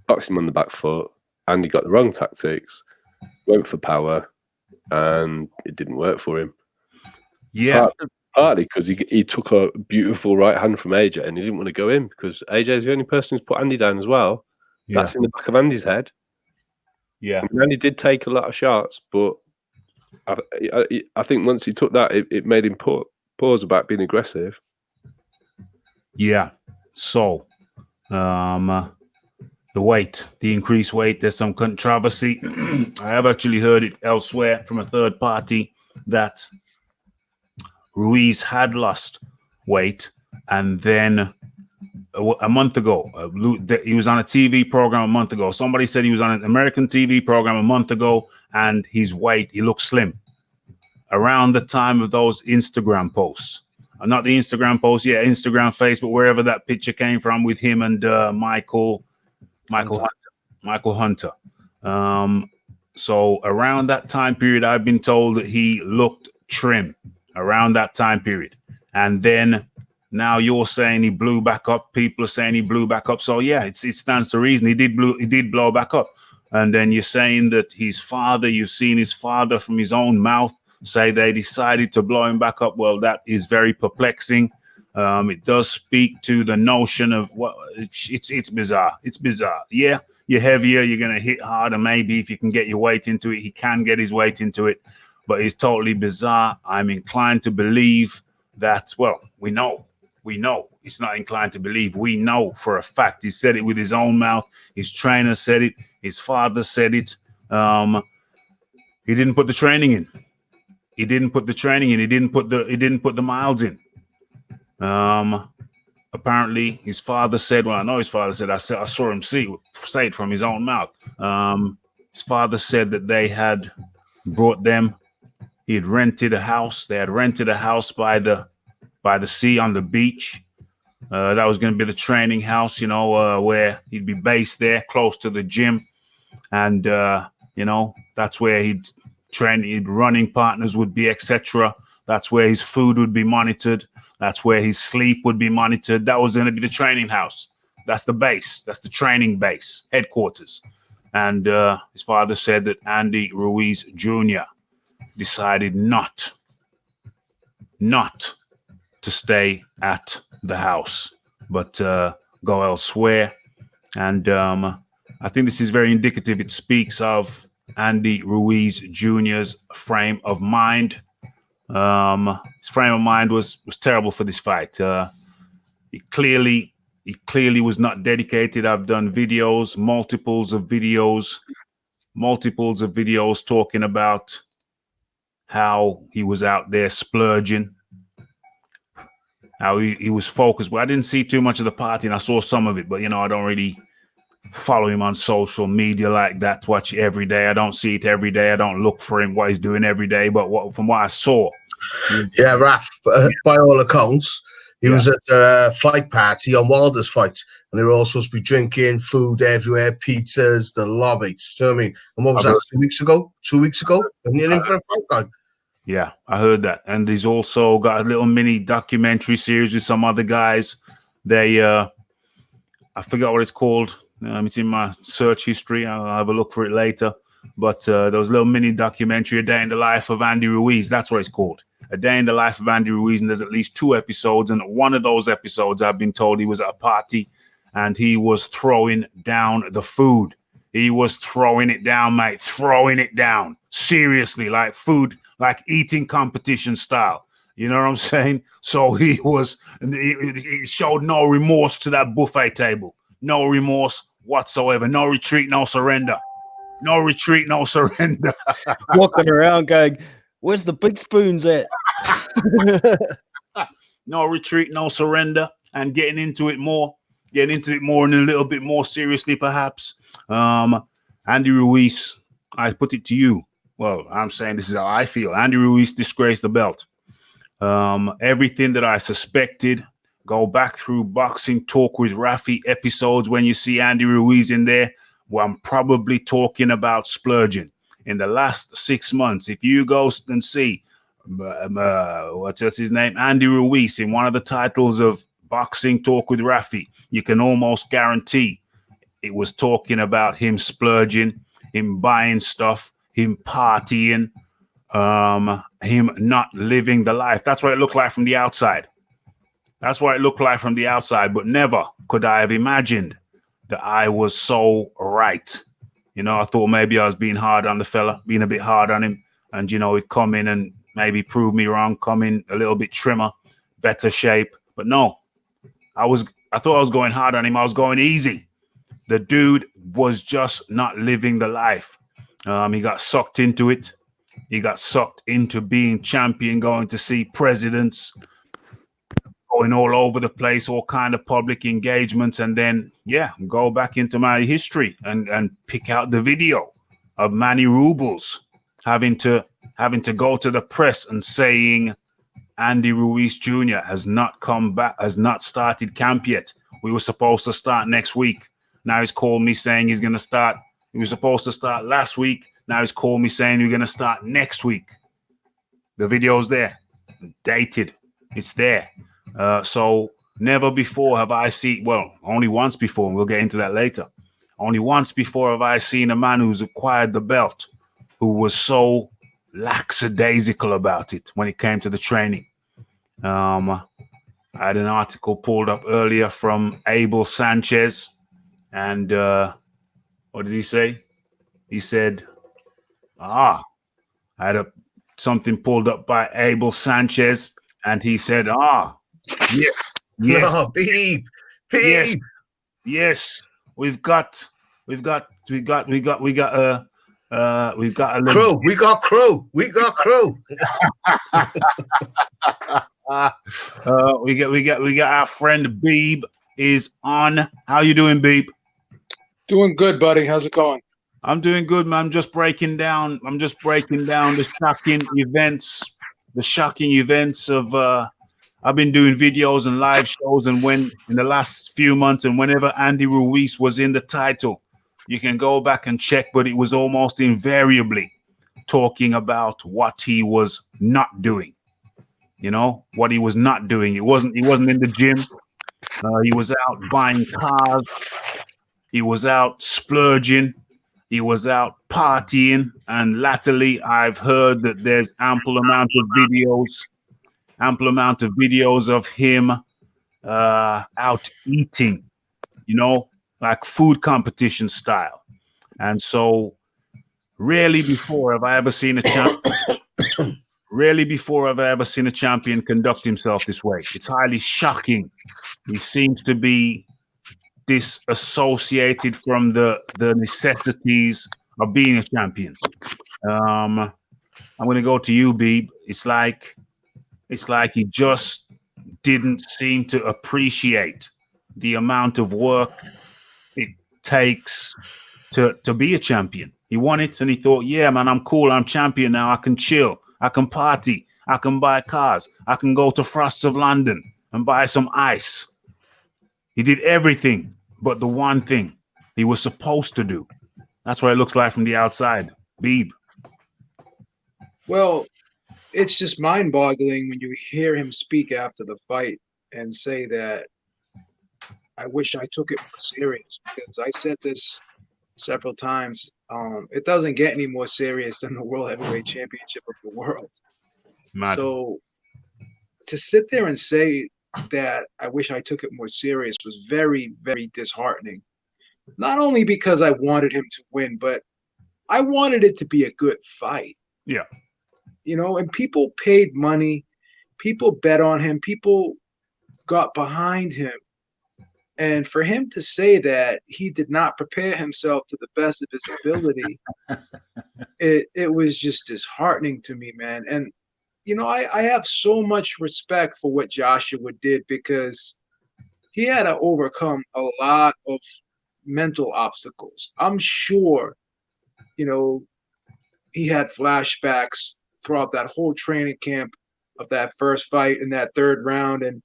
boxed him on the back foot. Andy got the wrong tactics, went for power, and it didn't work for him. Yeah. Partly because he took a beautiful right hand from AJ, and he didn't want to go in, because AJ is the only person who's put Andy down as well. Yeah. That's in the back of Andy's head. Yeah. And Andy did take a lot of shots, but I think once he took that, it made him pause about being aggressive. Yeah. So, the weight, the increased weight, there's some controversy. I have actually heard it elsewhere from a third party that Ruiz had lost weight, and then a month ago, he was on a TV program a month ago. Somebody said he was on an American TV program a month ago, and his weight, he looked slim. Around the time of those Instagram posts, not the Instagram post, Instagram, Facebook, wherever that picture came from with him and Michael Hunter. So around that time period, I've been told that he looked trim around that time period. And then now you're saying he blew back up. People are saying he blew back up. So yeah, it stands to reason he did blow back up. And then you're saying that his father, you've seen his father from his own mouth say they decided to blow him back up. Well, that is very perplexing. It does speak to the notion of what it's bizarre. It's bizarre. Yeah, you're heavier, you're going to hit harder. Maybe if you can get your weight into it, he can get his weight into it. But it's totally bizarre. I'm inclined to believe that, well, we know. It's not inclined to believe. We know for a fact. He said it with his own mouth. His trainer said it. His father said it. He didn't put the training in. He didn't put the miles in. Apparently his father said, well, I know his father said, I saw him say it from his own mouth. His father said that they had brought them. He had rented a house. They had rented a house by the sea on the beach. That was going to be the training house, where he'd be based there, close to the gym. And, that's where he'd train. His running partners would be, etc. That's where his food would be monitored. That's where his sleep would be monitored. That was going to be the training house. That's the base. That's the training base, headquarters. And his father said that Andy Ruiz Jr. decided not to stay at the house, but go elsewhere. And I think this is very indicative. It speaks of Andy Ruiz Jr.'s frame of mind. His frame of mind was terrible for this fight. He clearly was not dedicated. I've done videos, multiples of videos talking about how he was out there splurging, how he was focused. Well, I didn't see too much of the party, and I saw some of it, but I don't really follow him on social media like that, watch it every day. I don't see it every day. I don't look for him, what he's doing every day. But from what I saw. Yeah, Raf, by all accounts, he was at a fight party on Wilder's fight, and they were all supposed to be drinking, food everywhere, pizzas, the lobby. Do you know what I mean? And what was that, 2 weeks ago? 2 weeks ago? And you're in for a fight night. Yeah, I heard that. And he's also got a little mini documentary series with some other guys. They, I forgot what it's called. It's in my search history. I'll have a look for it later. But there was a little mini documentary, A Day in the Life of Andy Ruiz. That's what it's called. A Day in the Life of Andy Ruiz. And there's at least 2 episodes. And one of those episodes, I've been told, he was at a party and he was throwing down the food. He was throwing it down, mate. Throwing it down. Seriously, like food, like eating competition style. You know what I'm saying? So he showed no remorse to that buffet table. No remorse whatsoever. No retreat, no surrender. No retreat, no surrender. Walking around going, where's the big spoons at? No retreat, no surrender, and getting into it more and a little bit more seriously, perhaps. Andy Ruiz, I put it to you. Well, I'm saying this is how I feel. Andy Ruiz disgraced the belt. Everything that I suspected. Go back through Boxing Talk with Rafi episodes when you see Andy Ruiz in there. Well, I'm probably talking about splurging. In the last 6 months, if you go and see what's his name, Andy Ruiz, in one of the titles of Boxing Talk with Rafi, you can almost guarantee it was talking about him splurging, him buying stuff, him partying, him not living the life. That's what it looked like from the outside. But never could I have imagined that I was so right. You know, I thought maybe I was being hard on the fella, being a bit hard on him, and, you know, he'd come in and maybe prove me wrong, come in a little bit trimmer, better shape. But no, I thought I was going hard on him. I was going easy. The dude was just not living the life. He got sucked into it. He got sucked into being champion, going to see presidents, going all over the place, all kind of public engagements, and then, go back into my history and pick out the video of Manny Rubles having to go to the press and saying Andy Ruiz Jr. has not come back, has not started camp yet. We were supposed to start next week. Now he's called me saying he's going to start. He was supposed to start last week. Now he's called me saying we're going to start next week. The video's there, dated. It's there. So never before have I seen, well, only once before, and we'll get into that later. Only once before have I seen a man who's acquired the belt who was so lackadaisical about it when it came to the training. I had an article pulled up earlier from Abel Sanchez, and what did he say? He said, I had something pulled up by Abel Sanchez, and he said, yes. No, beep. Yes, we've got a crew. We got crew. we got our friend Beeb is on. How you doing, Beeb? Doing good, buddy. How's it going? I'm doing good, man. I'm just breaking down the shocking events of I've been doing videos and live shows, and when in the last few months, and whenever Andy Ruiz was in the title, you can go back and check, but it was almost invariably talking about what he was not doing. You know, what he was not doing. He wasn't in the gym. He was out buying cars. He was out splurging. He was out partying. And latterly, I've heard that there's ample amount of videos of him out eating, you know, like food competition style. And so rarely before have I ever seen a champion conduct himself this way. It's highly shocking. He seems to be disassociated from the necessities of being a champion. I'm going to go to you, Beeb. It's like he just didn't seem to appreciate the amount of work it takes to be a champion. He won it and he thought, yeah, man, I'm cool. I'm champion now. I can chill. I can party. I can buy cars. I can go to Frosts of London and buy some ice. He did everything but the one thing he was supposed to do. That's what it looks like from the outside. Beeb. Well, it's just mind-boggling when you hear him speak after the fight and say that I wish I took it more serious, because I said this several times. It doesn't get any more serious than the World Heavyweight Championship of the world. Imagine. So to sit there and say that I wish I took it more serious was very, very disheartening. Not only because I wanted him to win, but I wanted it to be a good fight. Yeah. You know, and people paid money. people bet on him. People got behind him. And for him to say that he did not prepare himself to the best of his ability, it was just disheartening to me, man. And, you know, I have so much respect for what Joshua did, because he had to overcome a lot of mental obstacles. I'm sure, you know, he had flashbacks throughout that whole training camp of that first fight in that third round and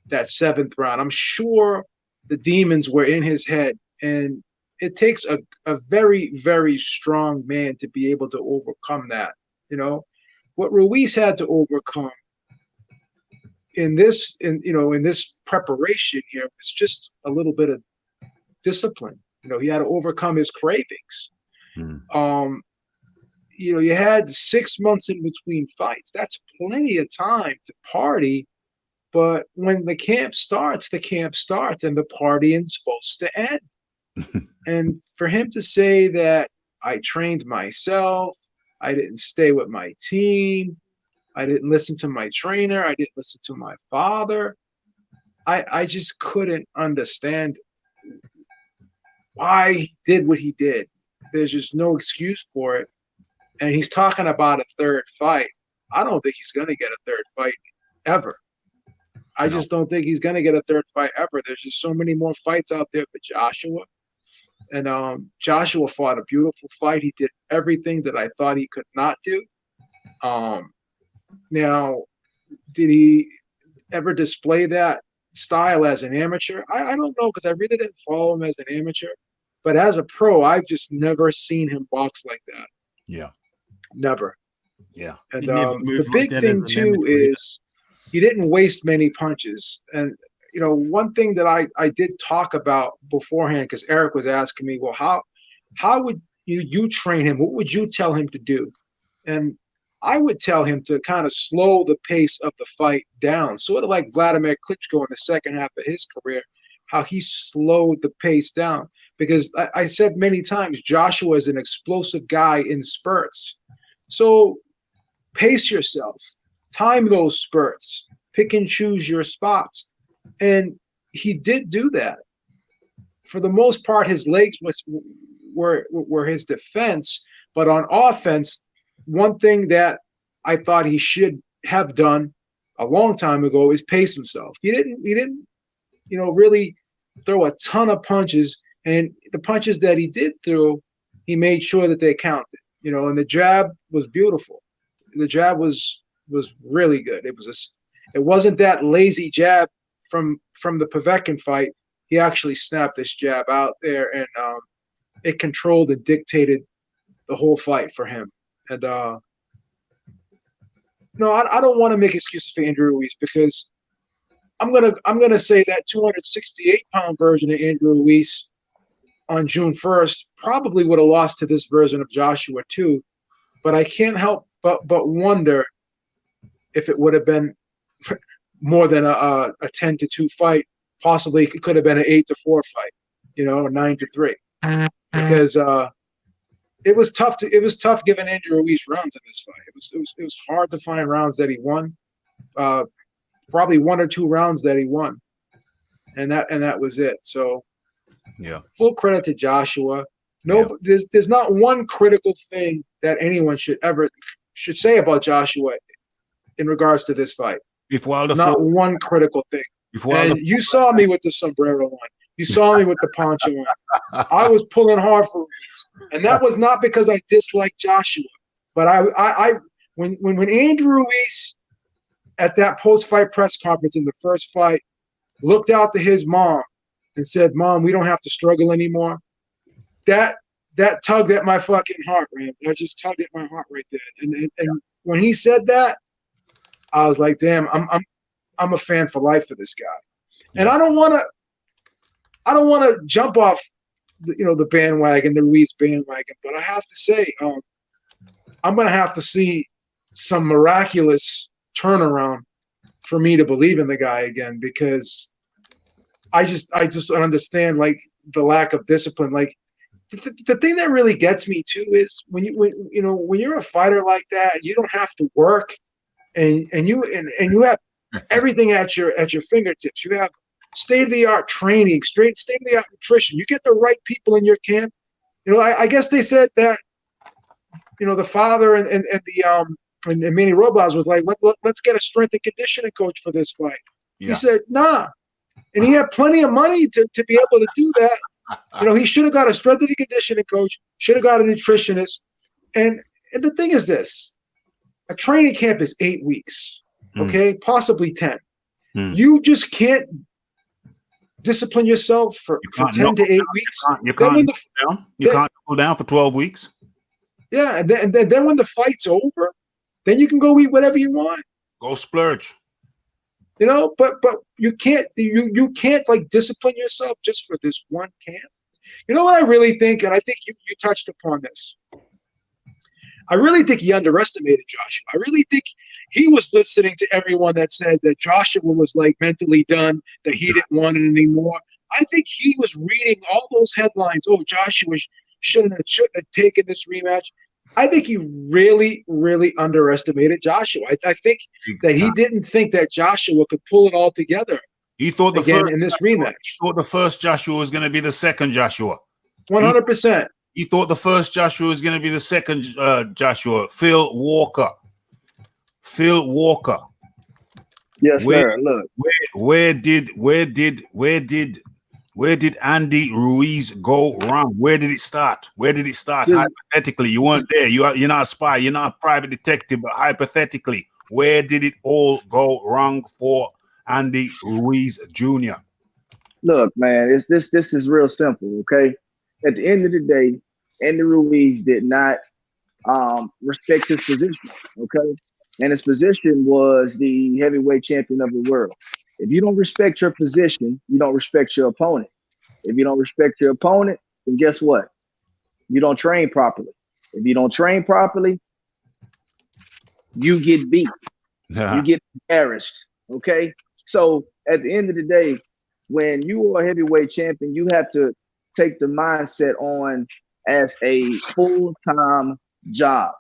that seventh round. I'm sure the demons were in his head, and it takes a very, very strong man to be able to overcome that. You know, what Ruiz had to overcome in this preparation here was just a little bit of discipline. You know, he had to overcome his cravings. You know, you had 6 months in between fights. That's plenty of time to party. But when the camp starts, and the partying's supposed to end. And for him to say that I trained myself, I didn't stay with my team, I didn't listen to my trainer, I didn't listen to my father, I just couldn't understand why he did what he did. There's just no excuse for it. And he's talking about a third fight. I don't think he's going to get a third fight ever. I just don't think he's going to get a third fight ever. There's just so many more fights out there for Joshua. And Joshua fought a beautiful fight. He did everything that I thought he could not do. Now, did he ever display that style as an amateur? I don't know, because I really didn't follow him as an amateur. But as a pro, I've just never seen him box like that. Yeah. Never. Yeah. And the big thing, too, is he didn't waste many punches. And, you know, one thing that I did talk about beforehand, because Eric was asking me, well, how would you train him? What would you tell him to do? And I would tell him to kind of slow the pace of the fight down, sort of like Vladimir Klitschko in the second half of his career, how he slowed the pace down. Because I said many times, Joshua is an explosive guy in spurts. So pace yourself. Time those spurts, pick and choose your spots. And he did do that. For the most part, his legs were his defense. But on offense, one thing that I thought he should have done a long time ago is pace himself. He didn't, really throw a ton of punches. And the punches that he did throw, he made sure that they counted. And the jab was beautiful. The jab was really good. It wasn't that lazy jab from the Povetkin fight. He actually snapped this jab out there, and it controlled and dictated the whole fight for him. And no, I don't want to make excuses for Andrew Ruiz, because I'm gonna say that 268-pound version of Andrew Ruiz on June 1st probably would have lost to this version of Joshua too. But I can't help but wonder if it would have been more than a 10-2 fight. Possibly it could have been an 8-4 fight, or 9-3, because it was tough giving Andrew Ruiz rounds in this fight. It was hard to find rounds that he won. Probably 1 or 2 rounds that he won, and that was it. So, yeah, full credit to Joshua. There's not one critical thing that anyone should say about Joshua in regards to this fight. One critical thing. And you saw me with the sombrero on. You saw me with the poncho on. I was pulling hard for Ruiz, and that was not because I disliked Joshua, but when Andrew Ruiz at that post-fight press conference in the first fight looked out to his mom and said, "Mom, we don't have to struggle anymore," that tugged at my fucking heart, man. That just tugged at my heart right there. And when he said that, I was like, damn, I'm a fan for life for this guy. Yeah. And I don't want to jump off the bandwagon, the Ruiz bandwagon, but I have to say, I'm going to have to see some miraculous turnaround for me to believe in the guy again, because I just don't understand, like, the lack of discipline. Like, the thing that really gets me too is when you're a fighter like that, you don't have to work and you have everything at your fingertips. You have state-of-the-art training, state-of-the-art nutrition. You get the right people in your camp. You know, I guess they said that, you know, the father and Manny Robles was like, let's get a strength and conditioning coach for this fight. Yeah. He said, nah. And he had plenty of money to be able to do that. You know, he should have got a strength and conditioning coach, should have got a nutritionist. And the thing is this, a training camp is 8 weeks, okay? Possibly 10. You just can't discipline yourself for 10 to 8 weeks. You can't go down for 12 weeks. Yeah, and then when the fight's over, then you can go eat whatever you want. Go splurge. You know, but you can't like discipline yourself just for this one camp. You know what I really think, and I think you touched upon this. I really think he underestimated Joshua. I really think he was listening to everyone that said that Joshua was like mentally done, that he didn't want it anymore. I think he was reading all those headlines. Oh, Joshua shouldn't have taken this rematch. I think he really, really underestimated Joshua. I think that he didn't think that Joshua could pull it all together. He thought in this rematch. He thought the first Joshua was going to be the second Joshua. 100%. He thought the first Joshua was going to be the second Joshua. Phil Walker. Yes, sir. Look, where did Andy Ruiz go wrong? Where did it start? Hypothetically, you weren't there. You're not a spy. You're not a private detective. But hypothetically, where did it all go wrong for Andy Ruiz Jr.? Look, man, this is real simple. Okay, at the end of the day, Andy Ruiz did not respect his position. Okay, and his position was the heavyweight champion of the world. If you don't respect your position, you don't respect your opponent. If you don't respect your opponent, then guess what? You don't train properly. If you don't train properly, you get beat. You get embarrassed. Okay? So at the end of the day, when you are a heavyweight champion, you have to take the mindset on as a full-time job.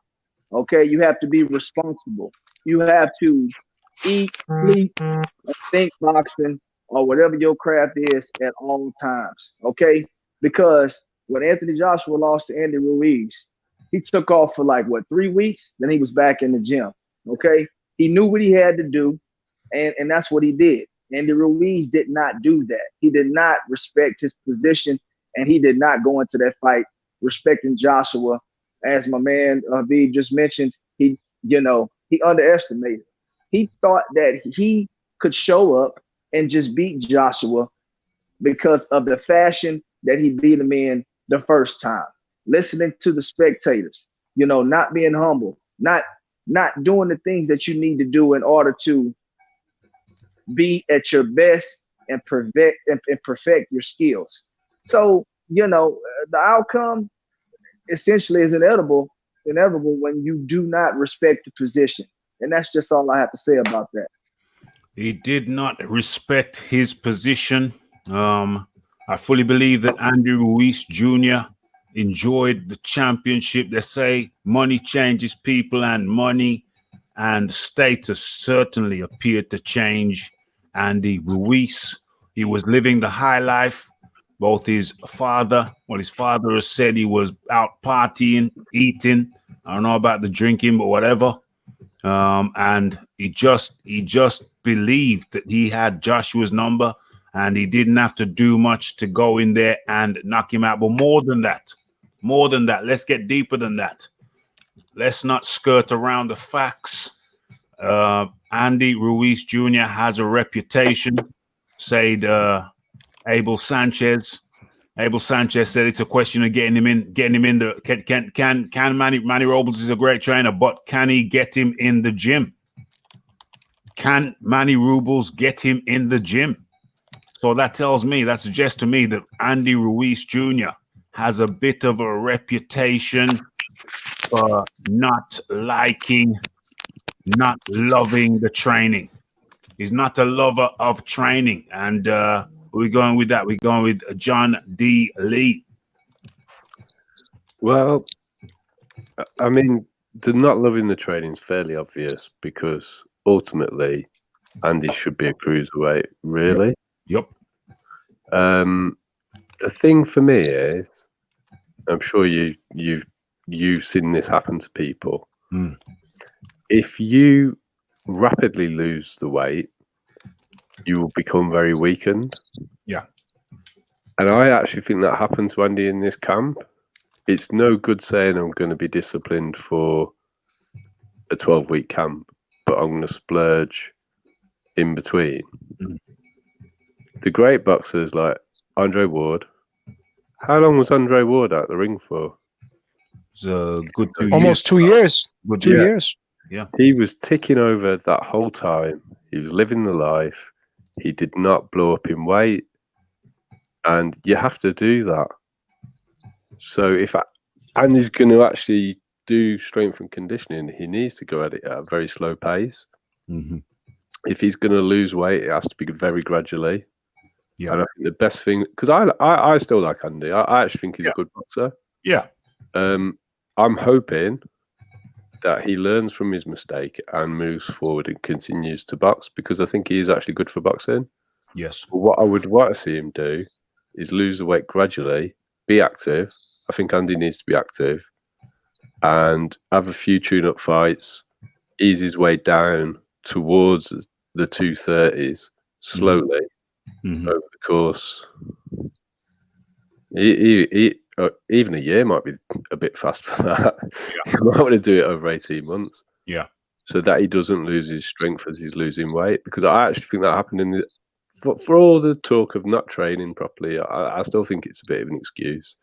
Okay? You have to be responsible. You have to eat, sleep, think boxing, or whatever your craft is at all times, okay? Because when Anthony Joshua lost to Andy Ruiz, he took off for 3 weeks, then he was back in the gym, okay? He knew what he had to do, and that's what he did. Andy Ruiz did not do that. He did not respect his position, and he did not go into that fight respecting Joshua. As my man V just mentioned, he underestimated. He thought that he could show up and just beat Joshua because of the fashion that he beat him in the first time. Listening to the spectators, not being humble, not doing the things that you need to do in order to be at your best and perfect your skills. So, the outcome essentially is inevitable when you do not respect the position. And that's just all I have to say about that. He did not respect his position. I fully believe that Andy Ruiz Jr. enjoyed the championship. They say money changes people, and money and status certainly appeared to change Andy Ruiz. He was living the high life. Both his father has said he was out partying, eating. I don't know about the drinking, but whatever. And he just believed that he had Joshua's number, and he didn't have to do much to go in there and knock him out. But more than that, let's get deeper than that. Let's not skirt around the facts. Andy Ruiz Jr. has a reputation, said Abel Sanchez. Abel Sanchez said it's a question of getting him in the can Manny Robles is a great trainer, but can he get him in the gym? Can Manny Robles get him in the gym? So that suggests to me that Andy Ruiz Jr. has a bit of a reputation for not loving the training. He's not a lover of training. And we're going with that. We're going with John D. Lee. Well, I mean, the not loving the training is fairly obvious because ultimately Andy should be a cruiserweight, really. Yep. The thing for me is, I'm sure you've seen this happen to people. If you rapidly lose the weight, you will become very weakened. Yeah. And I actually think that happened to Andy in this camp. It's no good saying I'm going to be disciplined for a 12-week camp, but I'm going to splurge in between. The great boxers like Andre Ward. How long was Andre Ward out the ring for? It's a good 2 years. Almost 2 years. Good 2 years. Yeah. He was ticking over that whole time. He was living the life. He did not blow up in weight. And you have to do that. So if Andy's going to actually do strength and conditioning, he needs to go at it at a very slow pace. If he's going to lose weight, it has to be very gradually. Yeah. And I think the best thing, because I still like Andy. I actually think he's a good boxer. Yeah. I'm hoping that he learns from his mistake and moves forward and continues to box, because I think he is actually good for boxing. Yes. But what I would want to see him do is lose the weight gradually, be active. I think Andy needs to be active and have a few tune-up fights, ease his way down towards the 230s slowly over the course. Even a year might be a bit fast for that. Yeah. You might want to do it over 18 months. Yeah. So that he doesn't lose his strength as he's losing weight. Because I actually think that happened for all the talk of not training properly, I still think it's a bit of an excuse.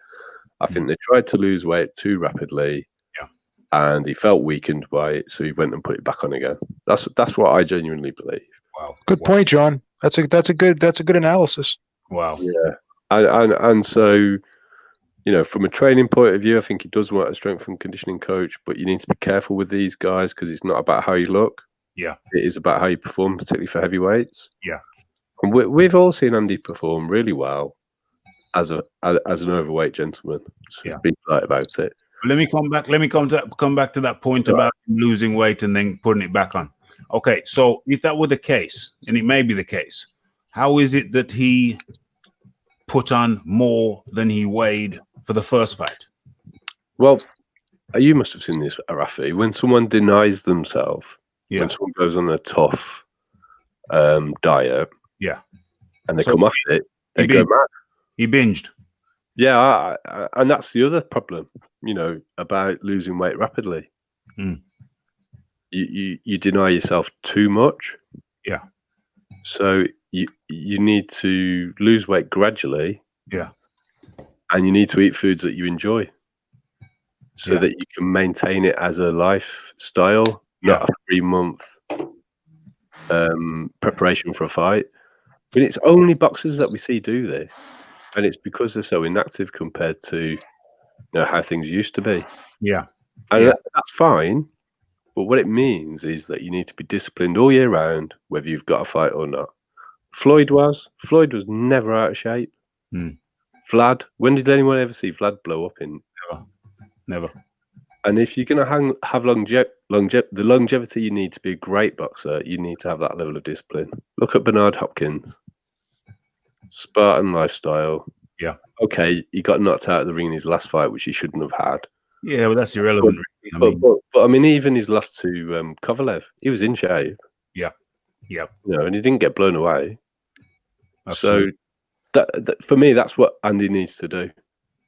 I think they tried to lose weight too rapidly. Yeah. And he felt weakened by it, so he went and put it back on again. That's what I genuinely believe. Wow. Good point, John. That's a good analysis. Wow. Yeah. And so, you know, from a training point of view, I think he does want a strength and conditioning coach, but you need to be careful with these guys because it's not about how you look. Yeah. It is about how you perform, particularly for heavyweights. Yeah. And we've all seen Andy perform really well as an overweight gentleman. So be polite about it. Let me come back to that point about losing weight and then putting it back on. Okay, so if that were the case, and it may be the case, how is it that he put on more than he weighed for the first fight? Well, you must have seen this, Rafi. When someone denies themselves, when someone goes on a tough diet, and they come off it, they go mad. He binged. Yeah, and that's the other problem, you know, about losing weight rapidly. You deny yourself too much. Yeah. So you need to lose weight gradually. Yeah. And you need to eat foods that you enjoy so that you can maintain it as a lifestyle, not a 3-month preparation for a fight. But it's only boxers that we see do this. And it's because they're so inactive compared to how things used to be. Yeah. And that's fine. But what it means is that you need to be disciplined all year round, whether you've got a fight or not. Floyd was never out of shape. Vlad, when did anyone ever see Vlad blow up in? Never. And if you're going to have the longevity you need to be a great boxer, you need to have that level of discipline. Look at Bernard Hopkins. Spartan lifestyle. Yeah. Okay, he got knocked out of the ring in his last fight, which he shouldn't have had. Yeah, but that's irrelevant. But I mean, even his loss to Kovalev, he was in shape. Yeah. Yeah. You know, and he didn't get blown away. Absolutely. So that for me, that's what Andy needs to do.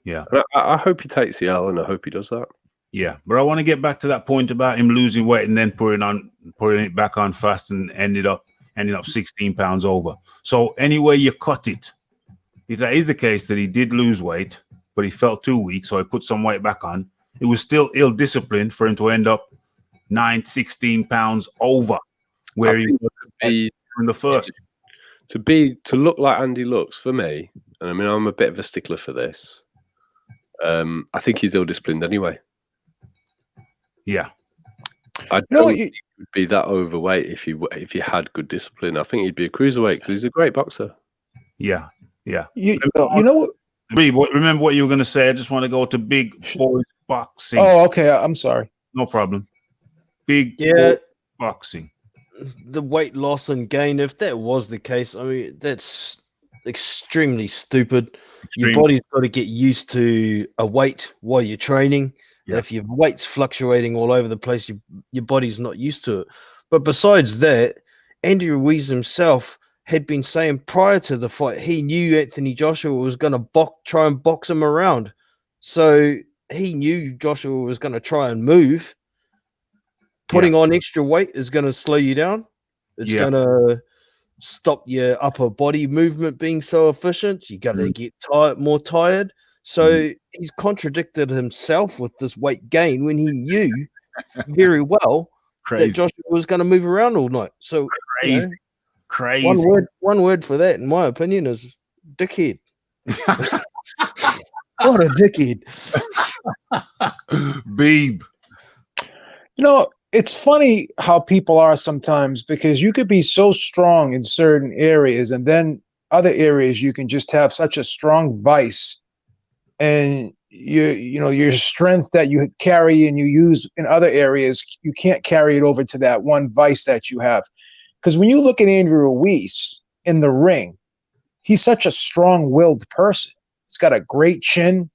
Yeah. And I hope he takes the L, and I hope he does that. Yeah, but I want to get back to that point about him losing weight and then putting it back on fast and ending up 16 pounds over. So anyway you cut it, if that is the case that he did lose weight, but he felt too weak, so he put some weight back on, it was still ill-disciplined for him to end up 16 pounds over where he was in the first. To look like Andy looks, for me, and I mean, I'm a bit of a stickler for this, I think he's ill-disciplined anyway. Yeah. I don't think he would be that overweight if he had good discipline. I think he'd be a cruiserweight because he's a great boxer. Yeah. Yeah. Remember what you were going to say? I just want to go to big boys boxing. Oh, okay. I'm sorry. No problem. Big boxing. The weight loss and gain, if that was the case, I mean, that's extremely stupid. Your body's got to get used to a weight while you're training. Yeah. If your weight's fluctuating all over the place, your body's not used to it. But besides that, Andy Ruiz himself had been saying prior to the fight, he knew Anthony Joshua was going to try and box him around. So he knew Joshua was going to try and move. Putting on extra weight is going to slow you down. It's going to stop your upper body movement being so efficient. You're going to get more tired. So he's contradicted himself with this weight gain when he knew very well that Joshua was going to move around all night. So crazy. One word for that, in my opinion, is dickhead. What a dickhead. Beeb. You know, it's funny how people are sometimes, because you could be so strong in certain areas, and then other areas you can just have such a strong vice, and your strength that you carry and you use in other areas, you can't carry it over to that one vice that you have. Because when you look at Andrew Ruiz in the ring, he's such a strong-willed person. He's got a great chin.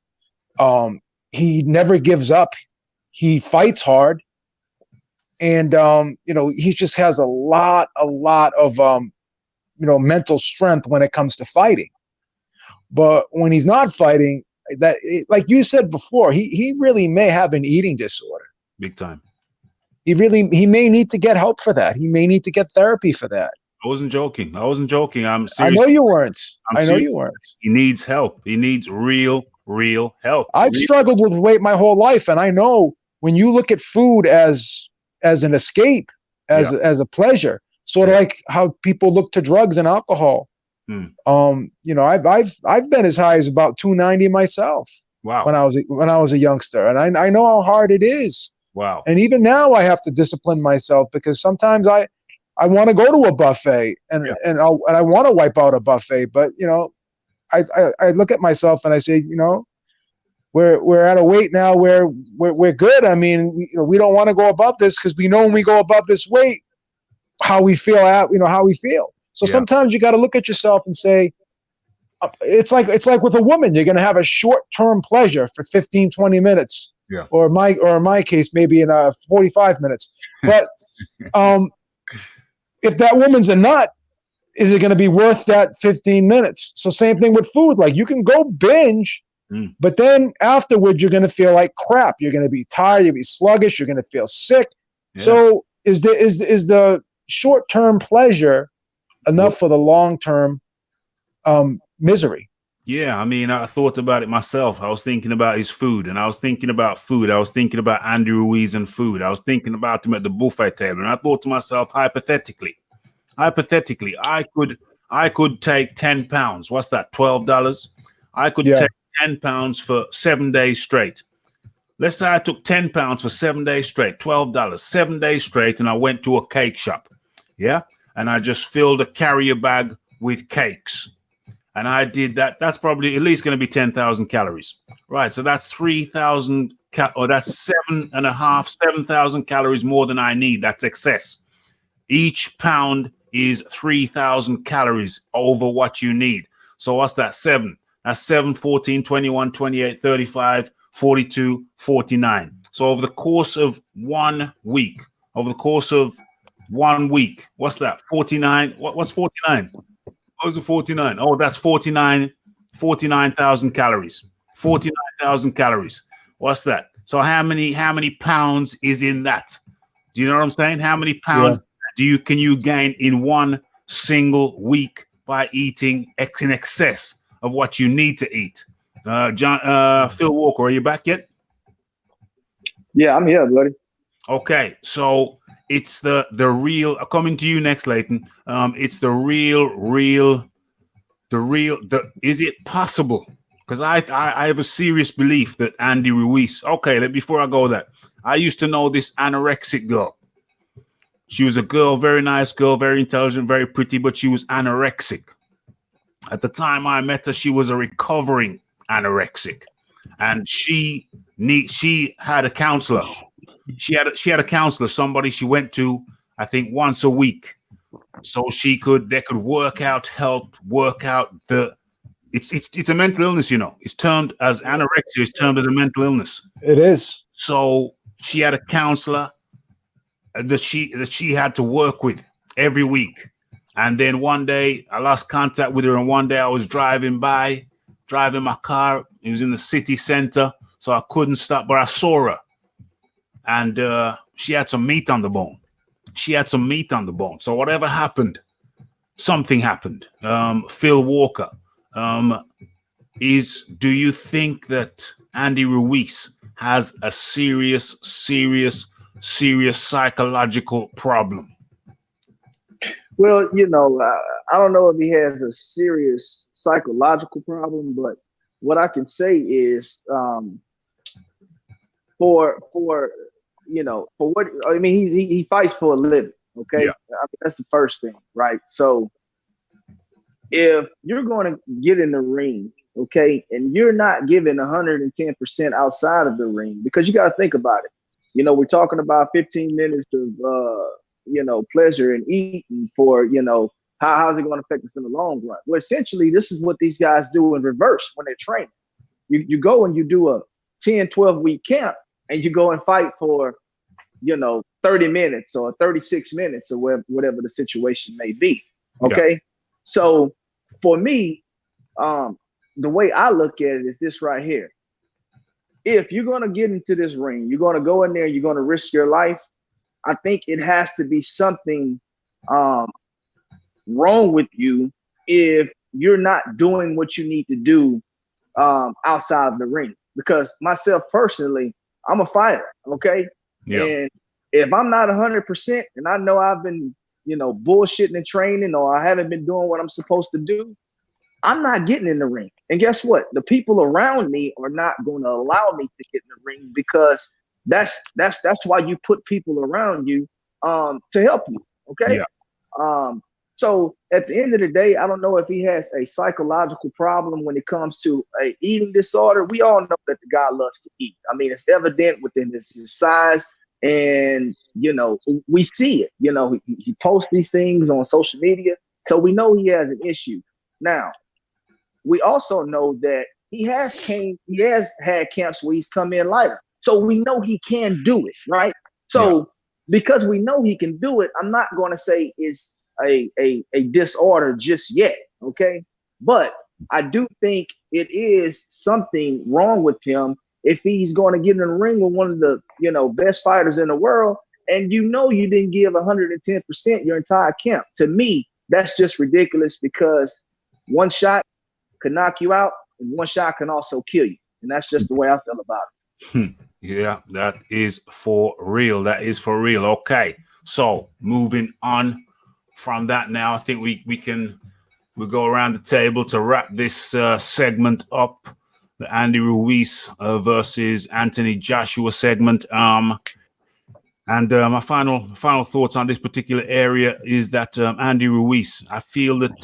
He never gives up. He fights hard. And, he just has a lot of, mental strength when it comes to fighting. But when he's not fighting, like you said before, he really may have an eating disorder. Big time. He may need to get help for that. He may need to get therapy for that. I wasn't joking. I'm serious. I know you weren't. I know you weren't. He needs help. He needs real help. I've struggled with weight my whole life, and I know when you look at food as an escape, as a pleasure, sort of like how people look to drugs and alcohol. I've been as high as about 290 myself. Wow. When I was a youngster, and I know how hard it is. Wow. And even now I have to discipline myself, because sometimes I want to go to a buffet and I want to wipe out a buffet, but I look at myself and I say, we're at a weight now where we're good. I mean, we don't want to go above this, because we know when we go above this weight, how we feel how we feel. So sometimes you got to look at yourself and say, it's like with a woman, you're going to have a short-term pleasure for 15, 20 minutes. Yeah. Or in my case, maybe in 45 minutes. But if that woman's a nut, is it going to be worth that 15 minutes? So same thing with food. Like, you can go binge, but then afterwards you're going to feel like crap. You're going to be tired. You'll be sluggish. You're going to feel sick. Yeah. So is the short-term pleasure enough for the long-term misery? Yeah, I mean, I thought about it myself. I was thinking about his food, and I was thinking about food. I was thinking about Andy Ruiz and food. I was thinking about him at the buffet table, and I thought to myself, hypothetically, I could take 10 pounds. What's that? $12. I could take 10 pounds for 7 days straight. Let's say I took 10 pounds for 7 days straight, $12, 7 days straight, and I went to a cake shop. Yeah, and I just filled a carrier bag with cakes. And I did that. That's probably at least going to be 10,000 calories. Right. So that's 3,000 or that's 7,000 calories more than I need. That's excess. Each pound is 3,000 calories over what you need. So what's that? 7. That's 7, 14, 21, 28, 35, 42, 49. So over the course of 1 week, what's that? 49. What's 49? Those are 49. Oh, that's 49,000 calories. 49,000 calories. What's that? So how many pounds is in that? Do you know what I'm saying? How many pounds can you gain in one single week by eating in excess of what you need to eat? Phil Walker, are you back yet? Yeah, I'm here, buddy. Okay, so it's the real, coming to you next, Leighton. It's the real, is it possible? Because I have a serious belief that Andy Ruiz, before I go there, I used to know this anorexic girl. She was a girl, very nice girl, very intelligent, very pretty, but she was anorexic. At the time I met her, she was a recovering anorexic. And she had a counselor. she had a counselor, somebody she went to, I think, once a week, so they could help work out the. It's a mental illness, you know. It's termed as anorexia. It's termed as a mental illness. It is. So she had a counselor that she had to work with every week. And then one day I lost contact with her, and one day I was driving my car. It was in the city center, so I couldn't stop, but I saw her, and she had some meat on the bone. So whatever happened, something happened. Phil Walker, do you think that Andy Ruiz has a serious psychological problem? Well, you know, I don't know if he has a serious psychological problem, but what I can say is, for what I mean, he fights for a living. Okay, yeah. I mean, that's the first thing, right? So if you're going to get in the ring, okay, and you're not giving 110% outside of the ring, because you got to think about it. You know, we're talking about 15 minutes of pleasure and eating for, how's it going to affect us in the long run? Well, essentially, this is what these guys do in reverse when they're training. You go and you do a 10, 12-week camp, and you go and fight for, 30 minutes or 36 minutes or whatever the situation may be. Okay. Yeah. So for me, the way I look at it is this right here. If you're going to get into this ring, you're going to go in there, you're going to risk your life. I think it has to be something wrong with you if you're not doing what you need to do outside of the ring. Because myself personally, I'm a fighter, okay? Yeah. And if I'm not 100% and I know I've been, bullshitting and training, or I haven't been doing what I'm supposed to do, I'm not getting in the ring. And guess what? The people around me are not going to allow me to get in the ring, because that's why you put people around you to help you. Okay. Yeah. So at the end of the day, I don't know if he has a psychological problem when it comes to a eating disorder. We all know that the guy loves to eat. I mean, it's evident within his size, and we see it. He posts these things on social media, so we know he has an issue. Now, we also know that he has had camps where he's come in lighter. So we know he can do it, right? So because we know he can do it, I'm not going to say it's a disorder just yet, okay? But I do think it is something wrong with him if he's going to get in the ring with one of the, best fighters in the world, and you didn't give 110% your entire camp. To me, that's just ridiculous, because one shot can knock you out, and one shot can also kill you. And that's just the way I feel about it. Yeah, that is for real. Okay. So moving on from that now, I think we'll go around the table to wrap this segment up. The Andy Ruiz versus Anthony Joshua segment. And my final thoughts on this particular area is that Andy Ruiz, I feel that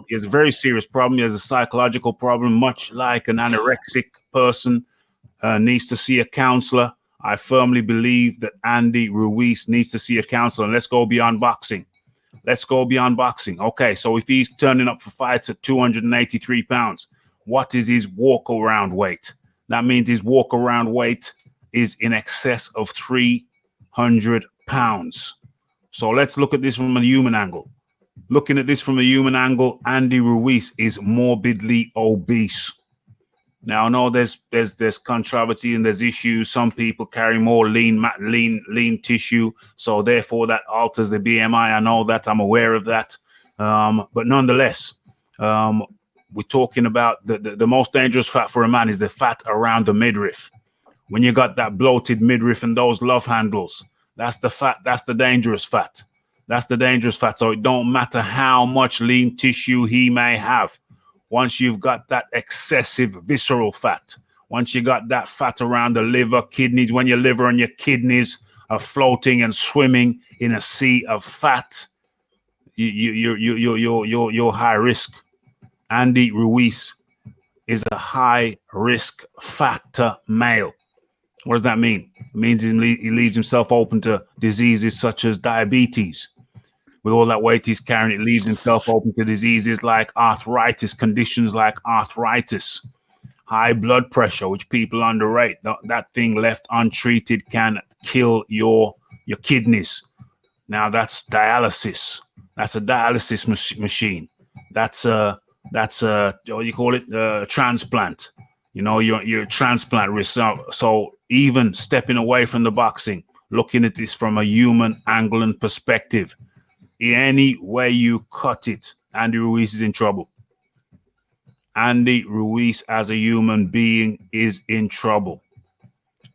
he has a very serious problem. He has a psychological problem, much like an anorexic person needs to see a counselor. I firmly believe that Andy Ruiz needs to see a counselor. And let's go beyond boxing. Okay, so if he's turning up for fights at 283 pounds, what is his walk-around weight? That means his walk-around weight is in excess of 300 pounds. So let's look at this from a human angle. Looking at this from a human angle, Andy Ruiz is morbidly obese. Now, I know there's controversy and there's issues. Some people carry more lean tissue, so therefore that alters the BMI. I know that. I'm aware of that. But nonetheless, we're talking about the most dangerous fat for a man is the fat around the midriff. When you got that bloated midriff and those love handles, that's the fat. That's the dangerous fat. So it don't matter how much lean tissue he may have. Once you've got that excessive visceral fat, once you got that fat around the liver, kidneys, when your liver and your kidneys are floating and swimming in a sea of fat, you're high risk. Andy Ruiz is a high risk fat male. What does that mean? It means he leaves himself open to diseases such as diabetes. With all that weight he's carrying, it leaves himself open to diseases like arthritis, conditions like arthritis, high blood pressure, which people underrate. That thing left untreated can kill your kidneys. Now that's dialysis. That's a dialysis machine. That's what do you call it? Transplant. You know, your transplant risk. So even stepping away from the boxing, looking at this from a human angle and perspective, any way you cut it, Andy Ruiz is in trouble. Andy Ruiz as a human being is in trouble.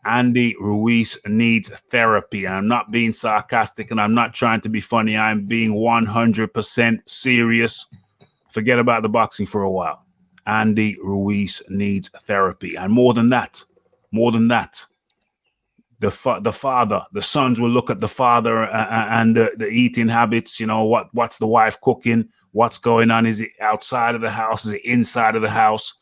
Andy Ruiz needs therapy. I'm not being sarcastic and I'm not trying to be funny. I'm being 100% serious. Forget about the boxing for a while. Andy Ruiz needs therapy. And more than that, the father, the sons will look at the father and the eating habits. You know, what's the wife cooking? What's going on? Is it outside of the house? Is it inside of the house?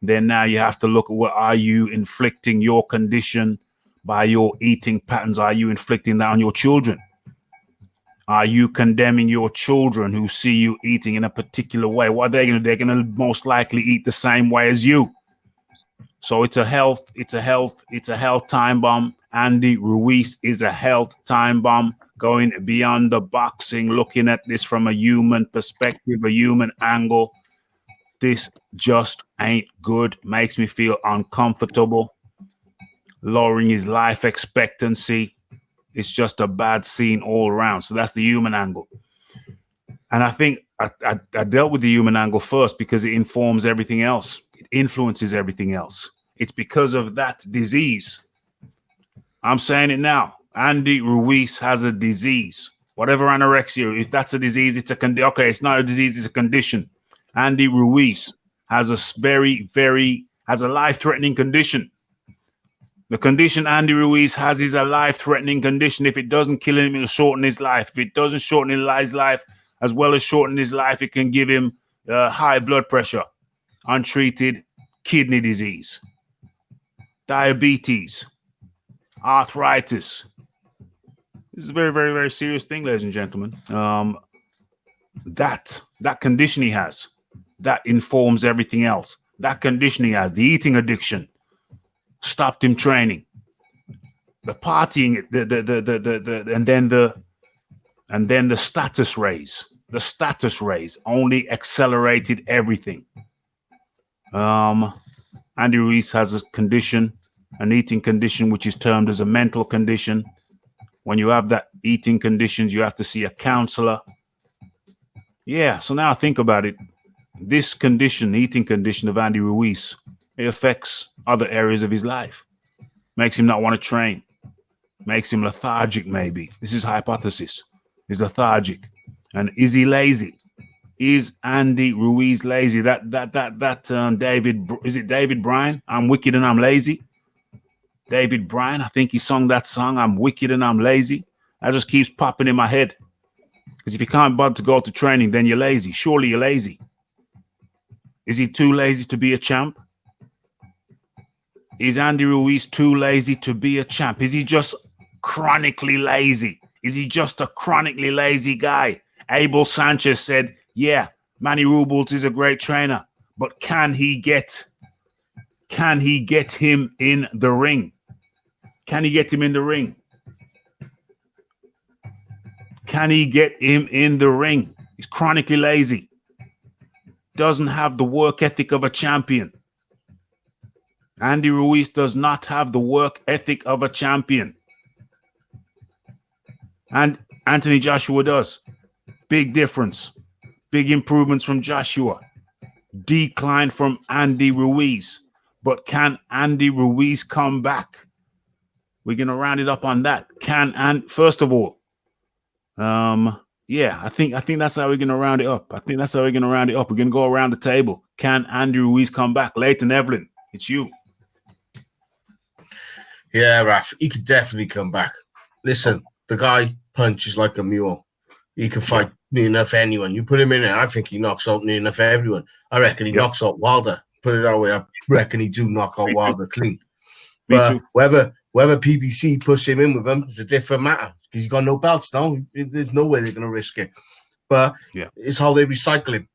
Then now you have to look at what are you inflicting your condition by your eating patterns? Are you inflicting that on your children? Are you condemning your children who see you eating in a particular way? What are they going to do? They're going to most likely eat the same way as you. So it's a health time bomb. Andy Ruiz is a health time bomb, going beyond the boxing, looking at this from a human perspective, a human angle. This just ain't good. Makes me feel uncomfortable. Lowering his life expectancy. It's just a bad scene all around. So that's the human angle. And I think I dealt with the human angle first because it informs everything else. It influences everything else. It's because of that disease. I'm saying it now. Andy Ruiz has a disease. Whatever anorexia, if that's a disease, it's a condition. Okay, it's not a disease, it's a condition. Andy Ruiz has a has a life-threatening condition. The condition Andy Ruiz has is a life-threatening condition. If it doesn't kill him, it'll shorten his life. If it doesn't shorten his life, as well as shorten his life, it can give him high blood pressure, untreated kidney disease, diabetes, arthritis. This is a very, very, very serious thing, ladies and gentlemen. That condition he has, that informs everything else. That condition he has, the eating addiction, stopped him training. The partying, and then the status raise. The status raise only accelerated everything. Andy Ruiz has a condition, an eating condition, which is termed as a mental condition. When you have that eating conditions, you have to see a counselor. Yeah, so now think about it. This condition, eating condition of Andy Ruiz, it affects other areas of his life. Makes him not want to train. Makes him lethargic, maybe. This is hypothesis. He's lethargic. And is he lazy? Is Andy Ruiz lazy? David, is it David Bryan? I'm wicked and I'm lazy. David Bryan, I think he sung that song, I'm wicked and I'm lazy. That just keeps popping in my head. Because if you can't bother to go to training, then you're lazy. Surely you're lazy. Is he too lazy to be a champ? Is Andy Ruiz too lazy to be a champ? Is he just chronically lazy? Is he just a chronically lazy guy? Abel Sanchez said, yeah, Manny Rubles is a great trainer, but can he get him in the ring? Can he get him in the ring? Can he get him in the ring? He's chronically lazy. Doesn't have the work ethic of a champion. Andy Ruiz does not have the work ethic of a champion. And Anthony Joshua does. Big difference. Big improvements from Joshua. Decline from Andy Ruiz. But can Andy Ruiz come back? We're going to round it up on that. First of all, yeah, I think that's how we're going to round it up. We're going to go around the table. Can Andy Ruiz come back? Leighton Evelyn, it's you. Yeah, Raf, he could definitely come back. Listen, the guy punches like a mule. He can fight near enough anyone. You put him in there, I think he knocks out near enough everyone. I reckon he knocks out Wilder. Put it that way, I reckon he do knock out Wilder clean. But whether PBC push him in with him is a different matter because he's got no belts now. There's no way they're going to risk it. But it's how they recycle him.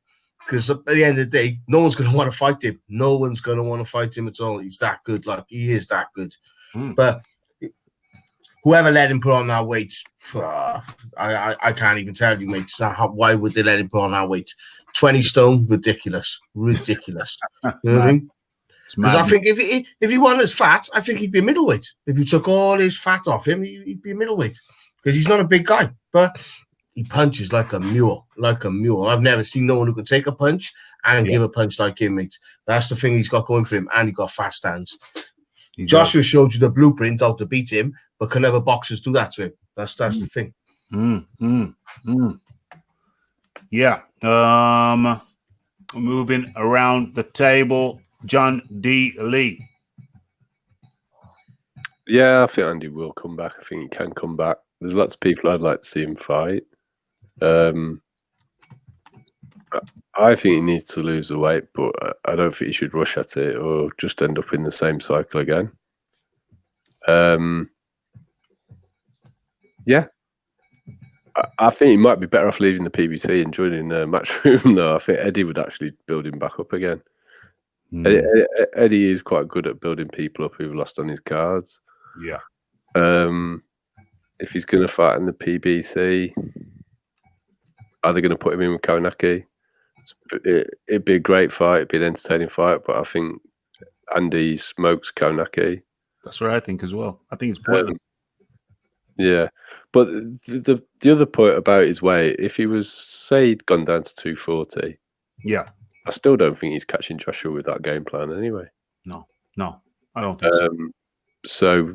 Because at the end of the day, no one's going to want to fight him. No one's going to want to fight him at all. He's that good. Like, he is that good. But whoever let him put on that weight, I can't even tell you, mate. Why would they let him put on that weight? 20 stone, ridiculous. You know what I mean? Because I think if he wasn't as fat, I think he'd be a middleweight. If you took all his fat off him, he'd be a middleweight. Because he's not a big guy, but he punches like a mule, I've never seen no one who can take a punch and give a punch like him, mate. That's the thing he's got going for him, and he got fast hands. Joshua showed you the blueprint how to beat him, but can other boxers do that to him? That's the thing. Yeah. Moving around the table, John D. Lee. Yeah, I think Andy will come back. I think he can come back. There's lots of people I'd like to see him fight. I think he needs to lose the weight, but I don't think he should rush at it or just end up in the same cycle again. Yeah. I think he might be better off leaving the PBC and joining the Matchroom, though. I think Eddie would actually build him back up again. Eddie is quite good at building people up who've lost on his cards. Yeah. If he's going to fight in the PBC, are they going to put him in with Konaki? It'd be a great fight. It'd be an entertaining fight, but I think Andy smokes Konaki. That's what I think as well. I think it's pointless. Yeah. But the other point about his weight, if he was, say, he'd gone down to 240, I still don't think he's catching Joshua with that game plan anyway. No, I don't think so.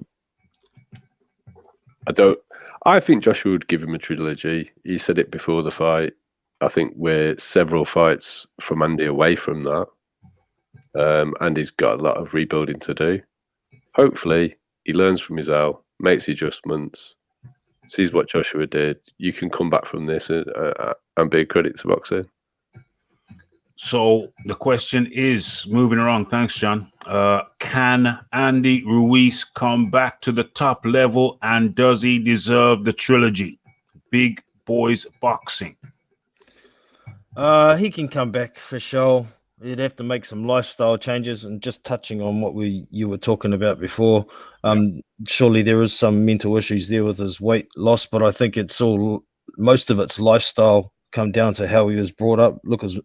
I think Joshua would give him a trilogy. He said it before the fight. I think we're several fights from Andy away from that. Andy's got a lot of rebuilding to do. Hopefully, he learns from his L, makes the adjustments, sees what Joshua did. You can come back from this and be a credit to boxing. So the question is, moving around, thanks, John. Can Andy Ruiz come back to the top level, and does he deserve the trilogy? Big Boys Boxing. He can come back for sure. He'd have to make some lifestyle changes, and just touching on what you were talking about before. Surely there is some mental issues there with his weight loss, but I think most of it's lifestyle. Come down to how he was brought up. Look, his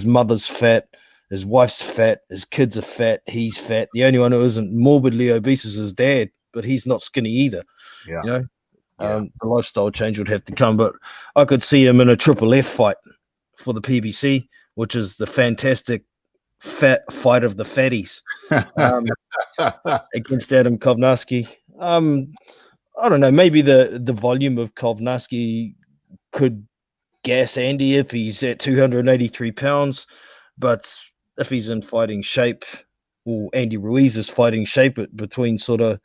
mother's fat, his wife's fat, his kids are fat, he's fat. The only one who isn't morbidly obese is his dad, but he's not skinny either. You know, the lifestyle change would have to come. But I could see him in a Triple F fight for the PBC, which is the fantastic fat fight of the fatties, against Adam Kovnarski. I don't know. Maybe the volume of Kovnarski could gas Andy if he's at 283 pounds, but if he's in fighting shape, or Andy Ruiz is fighting shape between sort of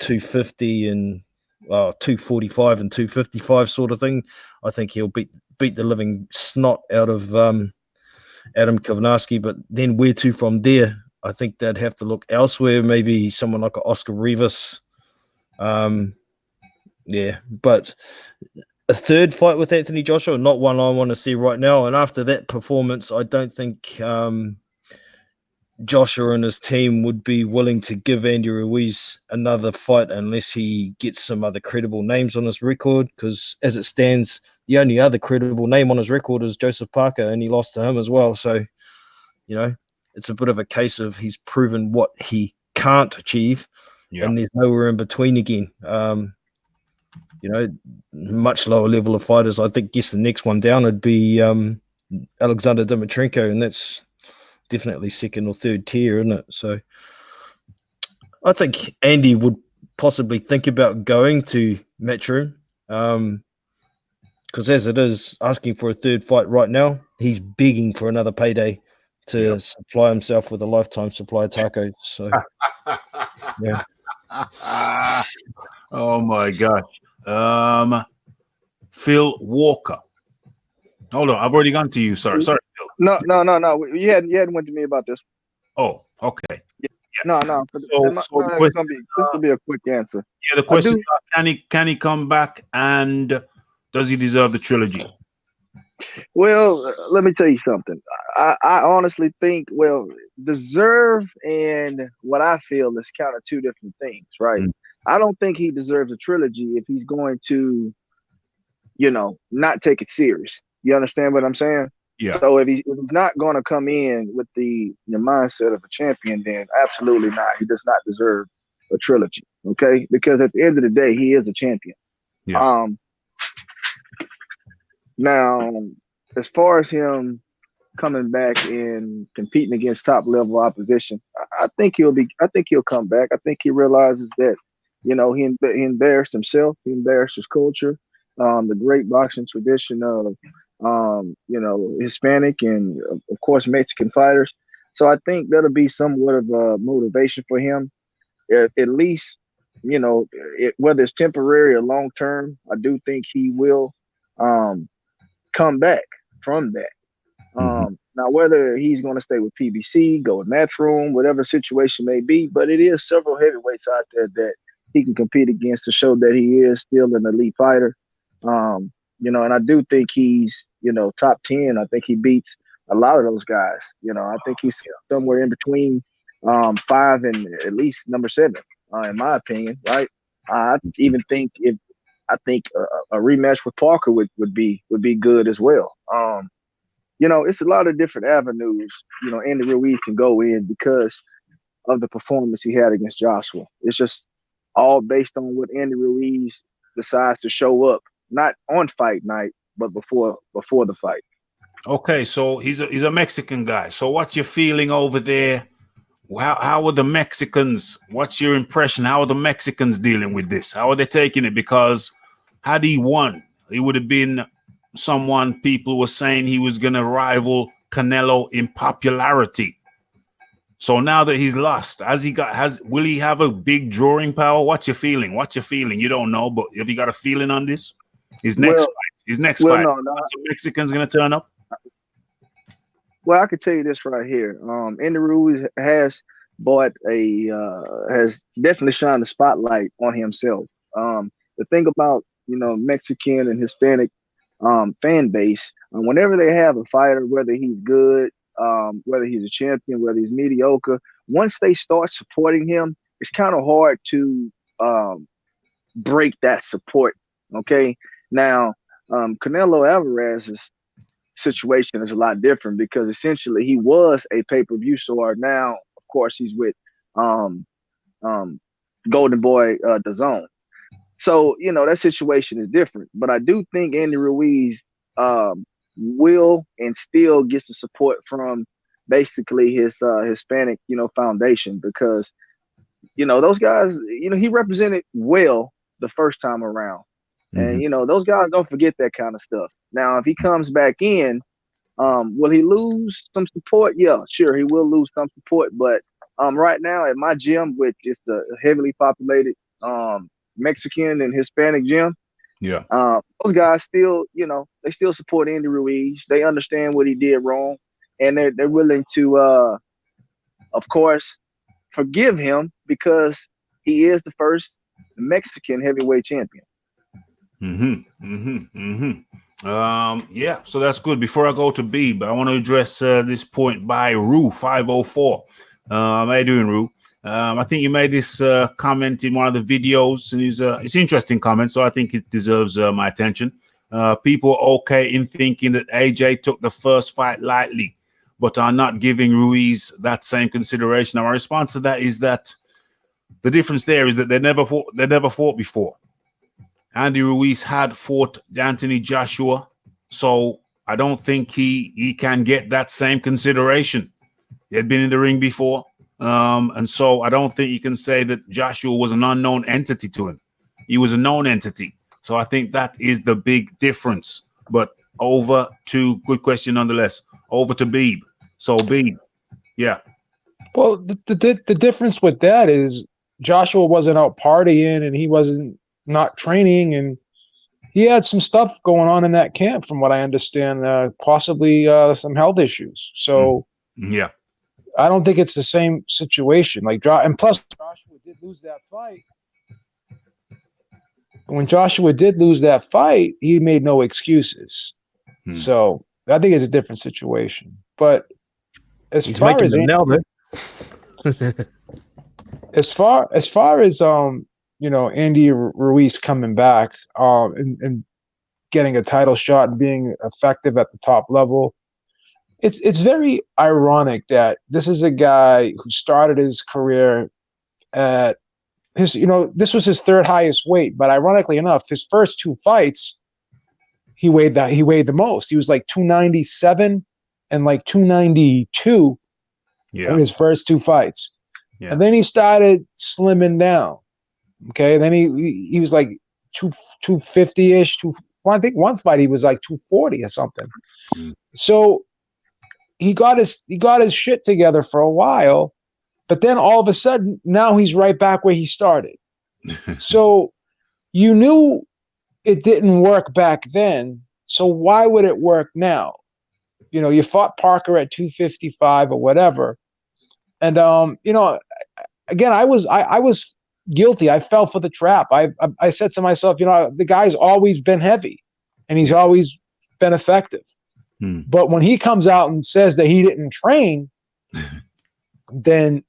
250 and 245 and 255 sort of thing, I think he'll beat the living snot out of Adam Kovnarski. But then where to from there? I think they'd have to look elsewhere, maybe someone like Oscar Rivas. But a third fight with Anthony Joshua, not one I want to see right now. And after that performance, I don't think Joshua and his team would be willing to give Andy Ruiz another fight unless he gets some other credible names on his record. Because as it stands, the only other credible name on his record is Joseph Parker, and he lost to him as well. So, you know, it's a bit of a case of he's proven what he can't achieve, and there's nowhere in between again. You know, much lower level of fighters. I guess the next one down would be Alexander Dimitrenko, and that's definitely second or third tier, isn't it? So I think Andy would possibly think about going to Matchroom, because as it is, asking for a third fight right now, he's begging for another payday to supply himself with a lifetime supply of tacos. So, yeah. Oh my gosh. Phil Walker. Hold on, I've already gone to you. Sorry, Phil. No. You hadn't went to me about this. Oh, okay. No. This will be a quick answer. Yeah, the question is, can he come back, and does he deserve the trilogy? Well, let me tell you something. I honestly think, deserve and what I feel is kind of two different things, right? I don't think he deserves a trilogy if he's going to, not take it serious. You understand what I'm saying? Yeah. So if he's not going to come in with the mindset of a champion, then absolutely not. He does not deserve a trilogy, okay? Because at the end of the day, he is a champion. Yeah. Now, as far as him coming back and competing against top level opposition, I think he'll come back. I think he realizes that, he embarrassed himself, he embarrassed his culture, the great boxing tradition of, Hispanic and of course Mexican fighters. So I think that'll be somewhat of a motivation for him, at least, whether it's temporary or long term. I do think he will come back from that. Now, whether he's going to stay with PBC, go with Matchroom, whatever the situation may be, but it is several heavyweights out there that he can compete against to show that he is still an elite fighter. And I do think he's, top 10. I think he beats a lot of those guys. I think he's somewhere in between 5 and at least number 7, in my opinion, right? I even think a rematch with Parker would be good as well. It's a lot of different avenues, Andy Ruiz can go in because of the performance he had against Joshua. It's just all based on what Andy Ruiz decides to show up, not on fight night, but before the fight. Okay, so he's a Mexican guy. So what's your feeling over there? How are the Mexicans? What's your impression? How are the Mexicans dealing with this? How are they taking it? Because had he won, he would have been someone people were saying he was going to rival Canelo in popularity. So now that he's lost, will he have a big drawing power? What's your feeling? You don't know, but have you got a feeling on this? His next fight. No. The Mexicans going to turn up? Well, I could tell you this right here. Andy Ruiz has has definitely shined the spotlight on himself. The thing about, Mexican and Hispanic fan base, whenever they have a fighter, whether he's good, whether he's a champion, whether he's mediocre, once they start supporting him, it's kind of hard to break that support. Okay. Now, Canelo Alvarez's situation is a lot different because essentially he was a pay-per-view star. Now, of course, he's with Golden Boy DAZN. So, that situation is different. But I do think Andy Ruiz will and still gets the support from basically his Hispanic, foundation because, those guys, he represented well the first time around. And, those guys don't forget that kind of stuff. Now, if he comes back in, will he lose some support? Yeah, sure, he will lose some support. But right now at my gym, which is the heavily populated Mexican and Hispanic gym, those guys still, they still support Andy Ruiz. They understand what he did wrong. And they're willing to, of course, forgive him because he is the first Mexican heavyweight champion. So that's good. Before I go to Beeb, I want to address this point by Ru 504. How are you doing, Ru? I think you made this comment in one of the videos, and it's an interesting comment, so I think it deserves my attention. People are okay in thinking that AJ took the first fight lightly, but are not giving Ruiz that same consideration. Now, my response to that is that the difference there is that they never fought before. Andy Ruiz had fought Anthony Joshua, so I don't think he can get that same consideration. He had been in the ring before, and so I don't think you can say that Joshua was an unknown entity to him. He was a known entity. So I think that is the big difference. But good question nonetheless. Over to Beeb. So Beeb, yeah. Well, the difference with that is Joshua wasn't out partying and he wasn't not training, and he had some stuff going on in that camp from what I understand, possibly some health issues. So I don't think it's the same situation. Like, and plus, Joshua did lose that fight. And when Joshua did lose that fight, he made no excuses. So I think it's a different situation. But as He's far making as them now, man. as far as Andy Ruiz coming back and getting a title shot and being effective at the top level, it's very ironic that this is a guy who started his career at his, this was his third highest weight, but ironically enough, his first two fights, he weighed the most. He was like 297 and like 292 in his first two fights. Yeah. And then he started slimming down. Okay. Then he was like 250-ish. I think one fight he was like 240 or something. So he got his shit together for a while, but then all of a sudden now he's right back where he started. So you knew it didn't work back then. So why would it work now? You fought Parker at 255 or whatever. And, again, I was guilty. I fell for the trap. I said to myself, the guy's always been heavy and he's always been effective. But when he comes out and says that he didn't train, then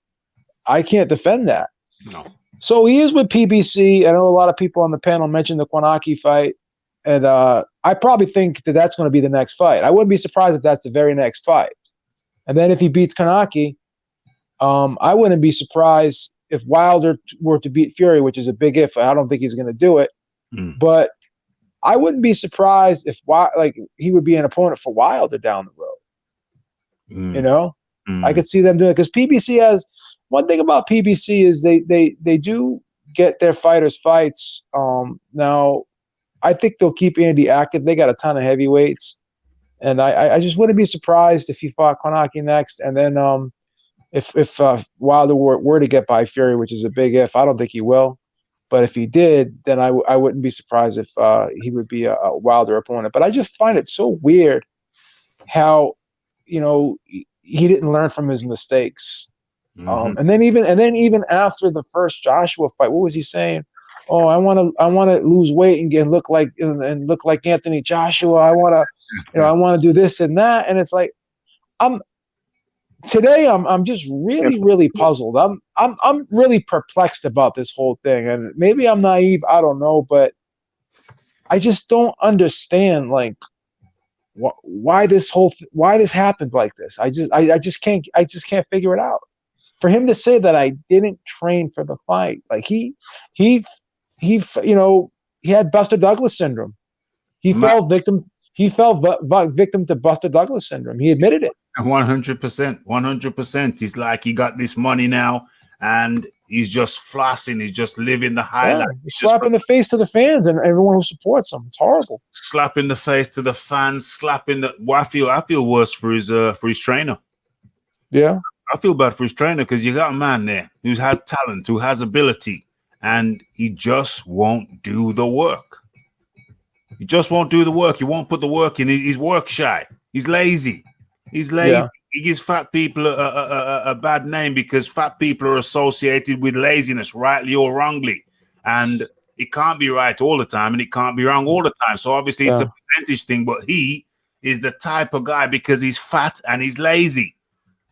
I can't defend that. No. So he is with PBC. I know a lot of people on the panel mentioned the Kwanaki fight. And I probably think that that's going to be the next fight. I wouldn't be surprised if that's the very next fight. And then if he beats Kwanaki, I wouldn't be surprised if Wilder were to beat Fury, which is a big if. I don't think he's going to do it. But I wouldn't be surprised if he would be an opponent for Wilder down the road. I could see them doing it because PBC has one thing about PBC is they do get their fighters fights. Now, I think they'll keep Andy active. They got a ton of heavyweights, and I just wouldn't be surprised if he fought Kwanaki next, and then if Wilder were to get by Fury, which is a big if. I don't think he will. But if he did, then I wouldn't be surprised if he would be a Wilder opponent. But I just find it so weird how, he didn't learn from his mistakes. And then even after the first Joshua fight, what was he saying? Oh, I want to lose weight and look like Anthony Joshua. I want to do this and that. And it's like, Today I'm just really puzzled. I'm really perplexed about this whole thing, and maybe I'm naive. I don't know, but I just don't understand why this happened like this. I just can't figure it out. For him to say that I didn't train for the fight, like he had Buster Douglas syndrome. He fell victim to Buster Douglas syndrome. He admitted it. 100%. He's like, he got this money now and he's just flossing. He's just living the high life. He's slapping the face to the fans and everyone who supports him. It's horrible. Slapping the face to the fans, I feel worse for his trainer. Yeah. I feel bad for his trainer because you got a man there who has talent, who has ability, and he just won't do the work. He just won't do the work. He won't put the work in. He's work shy. He's lazy. Yeah. He gives fat people a bad name because fat people are associated with laziness, rightly or wrongly. And it can't be right all the time and it can't be wrong all the time. So obviously it's a percentage thing, but he is the type of guy because he's fat and he's lazy.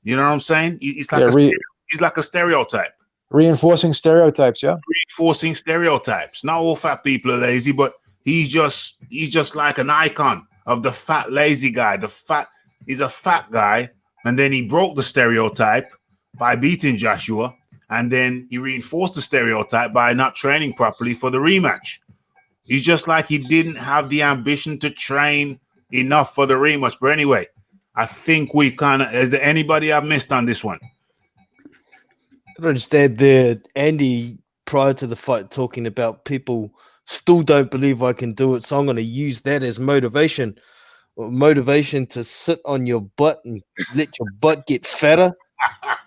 You know what I'm saying? He's like a stereotype. Reinforcing stereotypes, yeah. Reinforcing stereotypes. Not all fat people are lazy, but he's just like an icon of the fat, lazy guy. He's a fat guy, and then he broke the stereotype by beating Joshua, and then he reinforced the stereotype by not training properly for the rematch. He's just like he didn't have the ambition to train enough for the rematch. But anyway, I think we is there anybody I've missed on this one? I understand that Andy, prior to the fight, talking about people still don't believe I can do it, so I'm going to use that as motivation to sit on your butt and let your butt get fatter.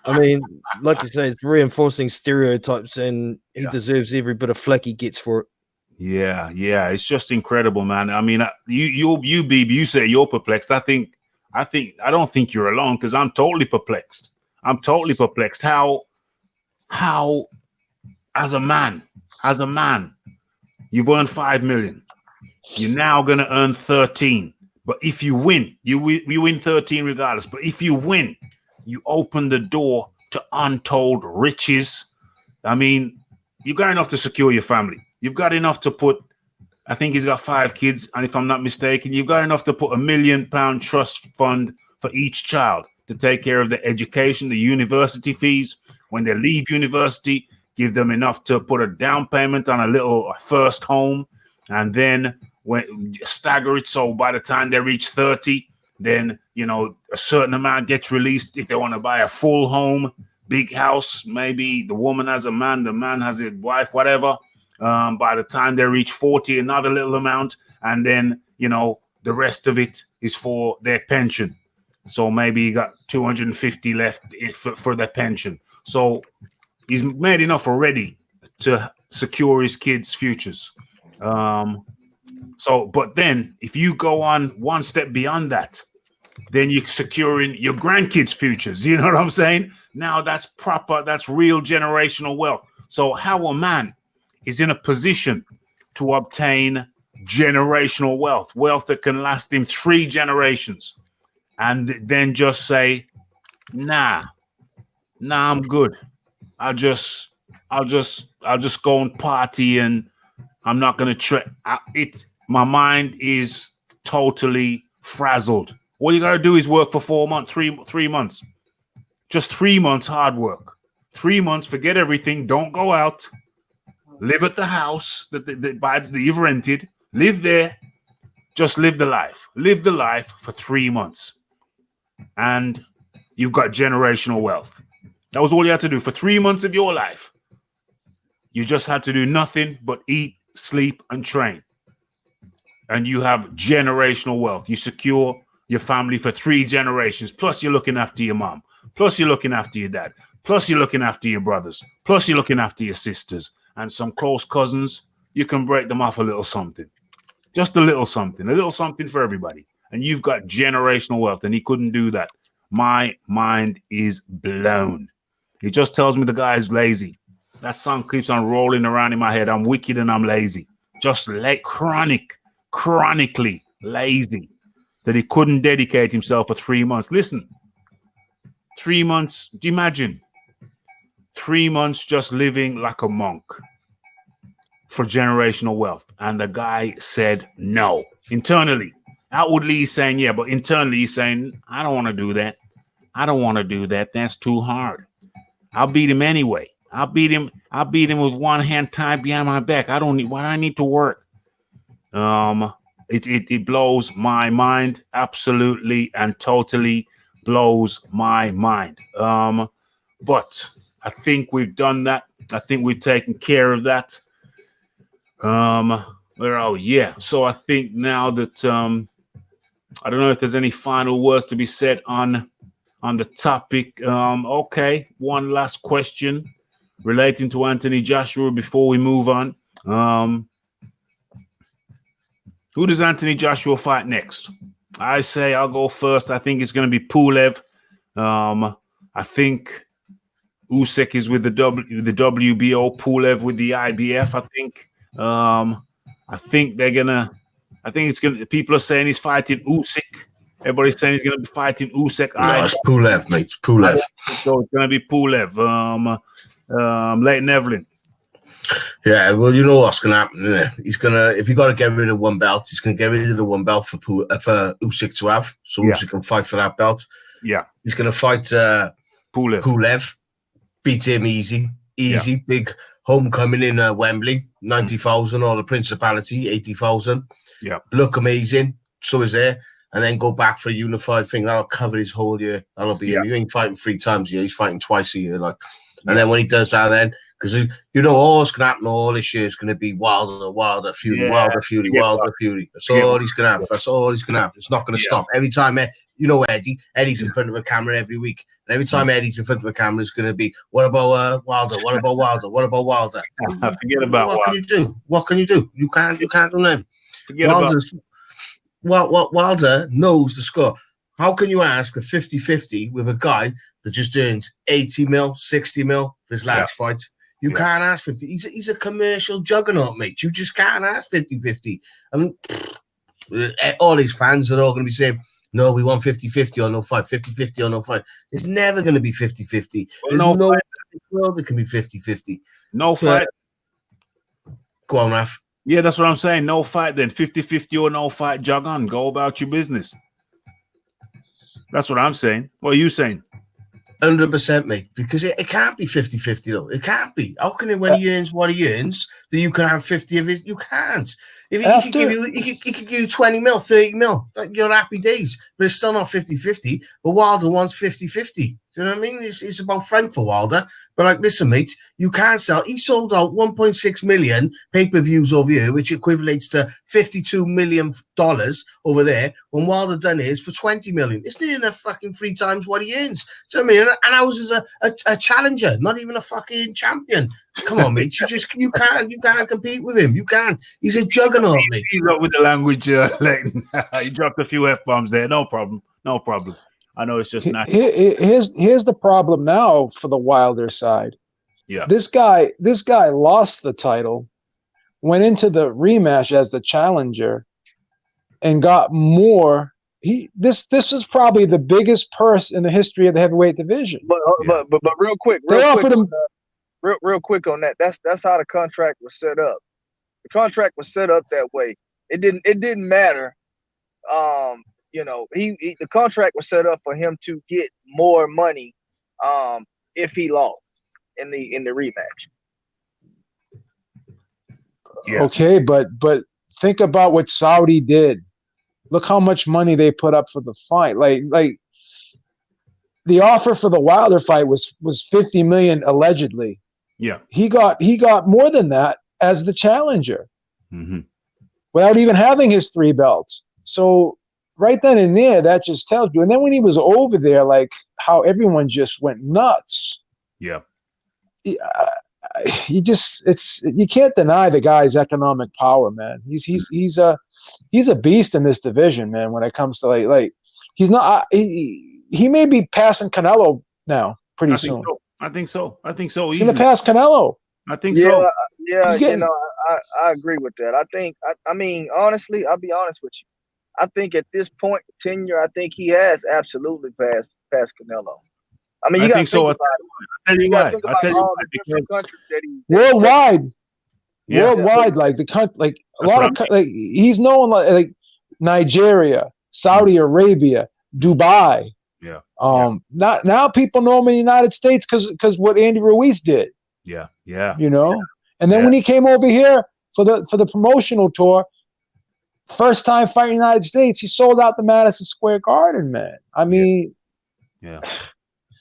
I mean, like you say, it's reinforcing stereotypes, and he deserves every bit of flack he gets for it. Yeah, it's just incredible, man. I mean, you, Beeb, you say you're perplexed. I don't think you're alone because I'm totally perplexed. I'm totally perplexed. How, as a man, you've earned 5 million. You're now gonna earn 13. But if you win, you win 13 regardless. But if you win, you open the door to untold riches. I mean, you got enough to secure your family. You've got enough to put, I think he's got 5 kids, and if I'm not mistaken, you've got enough to put £1 million trust fund for each child to take care of the education, the university fees. When they leave university, give them enough to put a down payment on a little first home, and then when stagger it so by the time they reach 30, then a certain amount gets released if they want to buy a full home, big house. Maybe the woman has a man, the man has a wife, whatever. By the time they reach 40, another little amount, and then the rest of it is for their pension. So maybe you got 250 left for their pension. So he's made enough already to secure his kids' futures. But then if you go on one step beyond that, then you're securing your grandkids' futures. You know what I'm saying? Now that's real generational wealth. So how a man is in a position to obtain generational wealth that can last him 3 generations, and then just say, nah, I'm good. I'll just go and party, and I'm not gonna my mind is totally frazzled. All you gotta do is work for 4 months, 3 months. Just 3 months hard work. 3 months, forget everything, don't go out. Live at the house that you've rented. Live there. Just live the life. Live the life for 3 months. And you've got generational wealth. That was all you had to do for 3 months of your life. You just had to do nothing but eat, sleep, and train. And you have generational wealth. You secure your family for 3 generations. Plus, you're looking after your mom. Plus, you're looking after your dad. Plus, you're looking after your brothers. Plus, you're looking after your sisters. And some close cousins, you can break them off a little something. Just a little something for everybody. And you've got generational wealth, and he couldn't do that. My mind is blown. It just tells me the guy is lazy. That song keeps on rolling around in my head. I'm wicked and I'm lazy. Just chronically lazy, that he couldn't dedicate himself for 3 months. Listen, 3 months, do you imagine? 3 months just living like a monk for generational wealth. And the guy said no. Internally, outwardly he's saying yeah, but internally he's saying, I don't want to do that. I don't want to do that. That's too hard. I'll beat him anyway. I'll beat him with one hand tied behind my back. Why do I need to work? It blows my mind, absolutely and totally blows my mind. But I think we've done that. I think we've taken care of that. So I think now that I don't know if there's any final words to be said on the topic. Okay, one last question relating to Anthony Joshua before we move on. Who does Anthony Joshua fight next? I say I'll go first. I think it's going to be Pulev. I think Usyk is with the WBO, Pulev with the IBF. I think they're gonna. I think it's gonna. People are saying he's fighting Usyk. Everybody's saying he's gonna be fighting Usyk. No, it's Pulev, mate. It's Pulev. So it's gonna be Pulev. Leighton Evelyn. Yeah, well, you know what's gonna happen. Isn't it? He's gonna, if he got to get rid of one belt, he's gonna get rid of the one belt for Usyk to have, so Usyk can fight for that belt. Yeah, he's gonna fight Pulev, beat him easy, big homecoming in Wembley, 90,000, or the Principality, 80,000. Yeah, look amazing. So is there, and then go back for a unified thing that'll cover his whole year. That'll be him. He ain't fighting 3 times a year. He's fighting twice a year, like. And then when he does that, then because you know all that's gonna happen all this year is gonna be Wilder Fury. That's all he's gonna have. That's all he's gonna have. It's not gonna stop. Every time, you know, Eddie's in front of a camera every week, and every time Eddie's in front of a camera, it's gonna be what about Wilder? What about Wilder? What about Wilder? Forget about what can you do? What can you do? You can't do nothing. Forget Wilder knows the score. How can you ask a 50-50 with a guy that just earns 80 mil, 60 mil for his last fight? You can't ask 50. He's a commercial juggernaut, mate. You just can't ask 50-50. And all these fans are all going to be saying, no, we want 50-50 or no fight, 50-50 or no fight. It's never going to be 50-50. There's no way in the world it can be 50-50. No fight. Go on, Raf. Yeah, that's what I'm saying. No fight then. 50-50 or no fight, jog on. Go about your business. That's what I'm saying. What are you saying? 100%, mate. Because it can't be 50-50, though. It can't be. How can it, when he earns what he earns, that you can have 50 of his? You can't. If he could give you 20 mil, 30 mil, you're happy days. But it's still not 50-50. But Wilder wants 50-50. Do you know what I mean? It's about Frank for Wilder. But like, listen, mate, you can't sell. He sold out 1.6 million pay-per-views over here, which equates to $52 million over there, when Wilder done his for 20 million. It's nearly enough fucking 3 times what he earns. Do you know what I mean? And I was as a challenger, not even a fucking champion. Come on, mate. You can't compete with him. You can't. He's a juggernaut, mate. He's up with the language, Leighton. He dropped a few F-bombs there. No problem. No problem. I know it's just not. Here's the problem now for the Wilder side. Yeah. This guy lost the title, went into the rematch as the challenger, and got more. This was probably the biggest purse in the history of the heavyweight division. But real quick, real quick on that. That's how the contract was set up. The contract was set up that way. It didn't matter. You know, the contract was set up for him to get more money if he lost in the rematch. Yeah. Okay, but think about what Saudi did. Look how much money they put up for the fight. Like the offer for the Wilder fight was $50 million allegedly. Yeah. He got more than that as the challenger. Mm-hmm. Without even having his 3 belts. So right then and there, that just tells you. And then when he was over there, like how everyone just went nuts. Yeah. You can't deny the guy's economic power, man. He's a beast in this division, man. When it comes to like he's not. He may be passing Canelo now pretty soon. I think so. He's gonna pass Canelo. I think so. Yeah, you know, I agree with that. I mean, honestly, I'll be honest with you. I think at this point, tenure, I think he has absolutely passed Canelo. I mean, you got to think about it. I'll tell you why. I'll tell you why. Worldwide, like the country, like a lot of, like he's known like Nigeria, Saudi Arabia, Dubai. Yeah. Now people know him in the United States because what Andy Ruiz did. Yeah. You know, and then when he came over here for the promotional tour, first time fighting in the United States, he sold out the Madison Square Garden, man. I mean, yeah.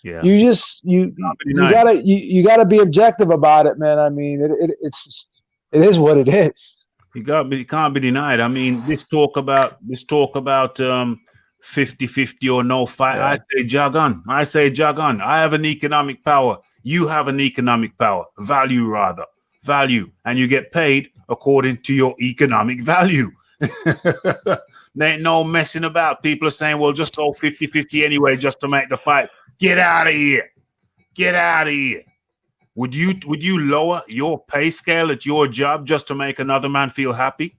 You gotta be objective about it, man. I mean, it is what it is. It can't be denied. I mean, this talk about 50-50 or no fight. Yeah. I say jog on. I have an economic power. You have an economic power, value, and you get paid according to your economic value. There ain't no messing about. People are saying, well, just go 50-50 anyway, just to make the fight. Get out of here. Get out of here. Would you lower your pay scale at your job just to make another man feel happy?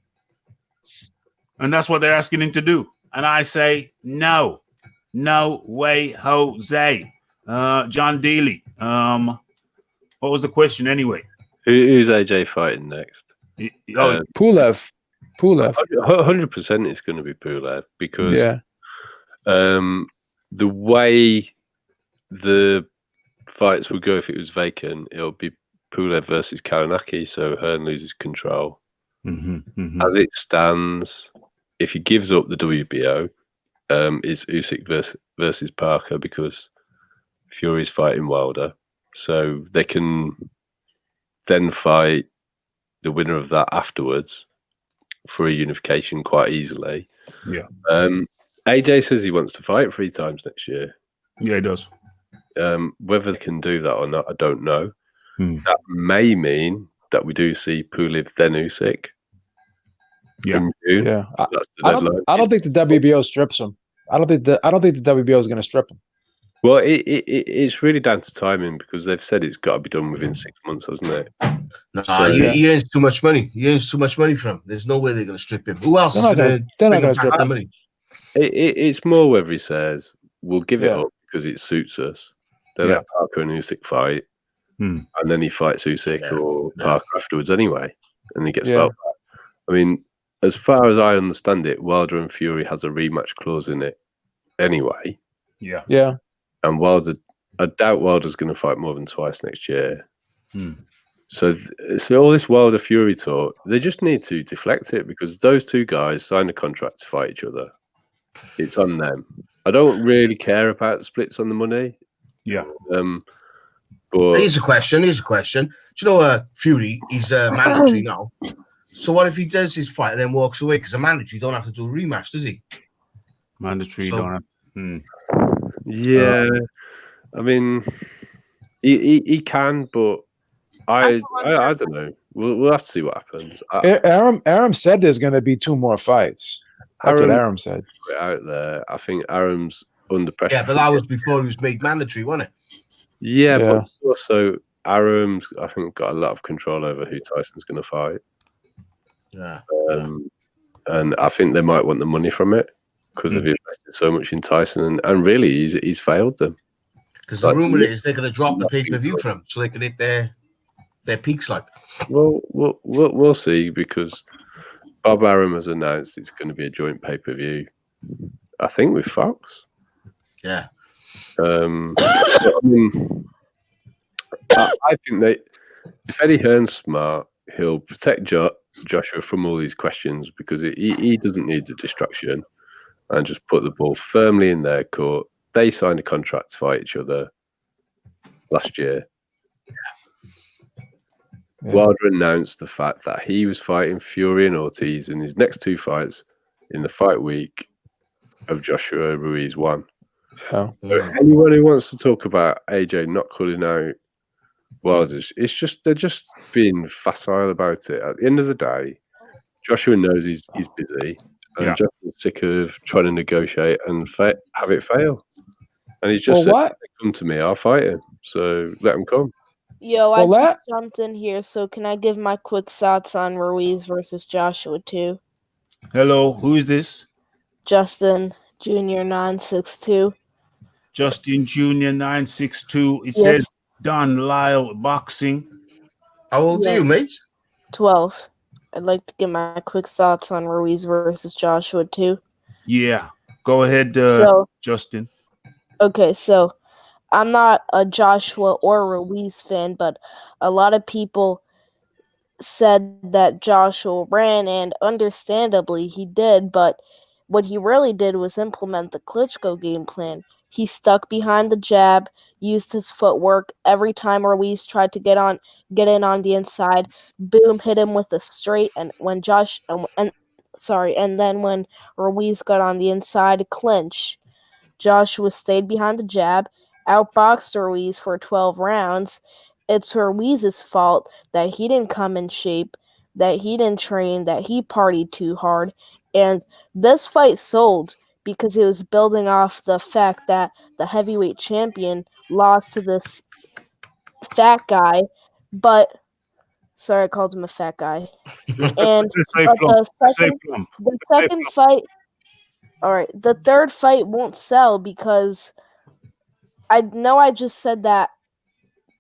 And that's what they're asking him to do. And I say, no way, Jose. John Dealey. What was the question anyway? Who's AJ fighting next? Pulev. 100% it's going to be Pulev because the way the fights will go if it was vacant, it'll be Pulev versus Kalinaki, so Hearn loses control. As it stands, if he gives up the WBO, it's Usyk versus Parker because Fury's fighting Wilder, so they can then fight the winner of that afterwards for a unification quite easily. Yeah. AJ says he wants to fight 3 times next year. Yeah, he does. Whether they can do that or not, I don't know. That may mean that we do see Pulev then Usyk. Yeah. I don't think the WBO strips him. I don't think the WBO is going to strip him. Well, it's really down to timing because they've said it's got to be done within 6 months, hasn't it? No, he earns too much money. He earns too much money from him. There's no way they're going to strip him. Who else is going to strip the money? It's more whether he says we'll give it up because it suits us. They let Parker and Usyk fight, and then he fights Usyk or Parker afterwards anyway, and he gets belt back. I mean, as far as I understand it, Wilder and Fury has a rematch clause in it anyway. Yeah. And Wilder, I doubt Wilder's going to fight more than twice next year. So all this Wilder Fury talk, they just need to deflect it because those two guys signed a contract to fight each other. It's on them. I don't really care about the splits on the money. Yeah. But here's a question. Do you know Fury? He's mandatory now. So what if he does his fight and then walks away? Because a mandatory don't have to do a rematch, does he? Mandatory don't have. Yeah, I mean, he can, but I don't know. We'll have to see what happens. Aram said there's going to be 2 more fights. That's what Aram said. Out there, I think Aram's under pressure. Yeah, but that was before he was made mandatory, wasn't it? Yeah, but also Aram's, I think, got a lot of control over who Tyson's going to fight. Yeah. And I think they might want the money from it because they've invested so much in Tyson, and really, he's failed them. Because the rumor is they're going to drop the pay-per-view for him so they can hit their peaks. Like, well, we'll see because Bob Arum has announced it's going to be a joint pay-per-view. I think with Fox. Yeah. I mean, I think if Eddie Hearn's smart, he'll protect Joshua from all these questions because he doesn't need the distraction and just put the ball firmly in their court. They signed a contract to fight each other last year. Wilder announced the fact that he was fighting Fury and Ortiz in his next 2 fights in the fight week of Joshua Ruiz 1. Yeah. So anyone who wants to talk about AJ not calling out Wilder, they're just being facile about it. At the end of the day, Joshua knows he's busy, and Joshua's sick of trying to negotiate and have it fail. And he's just said, "Come to me, I'll fight him." So let him come. Yo, I just jumped in here, so can I give my quick thoughts on Ruiz versus Joshua too? Hello, who is this? Justin Jr. 962. Justin Jr. 962. It says Don Lyle Boxing. How old are you, mate? 12. I'd like to give my quick thoughts on Ruiz versus Joshua too. Yeah, go ahead, Justin. Okay, so I'm not a Joshua or Ruiz fan, but a lot of people said that Joshua ran, and understandably he did, but what he really did was implement the Klitschko game plan. He stuck behind the jab, used his footwork every time Ruiz tried to get in on the inside. Boom, hit him with a straight, and then when Ruiz got on the inside, clinch. Joshua stayed behind the jab, outboxed Ruiz for 12 rounds. It's Ruiz's fault that he didn't come in shape, that he didn't train, that he partied too hard. And this fight sold because it was building off the fact that the heavyweight champion lost to this fat guy. But, sorry, I called him a fat guy. And the second fight, all right, the third fight won't sell because I know I just said that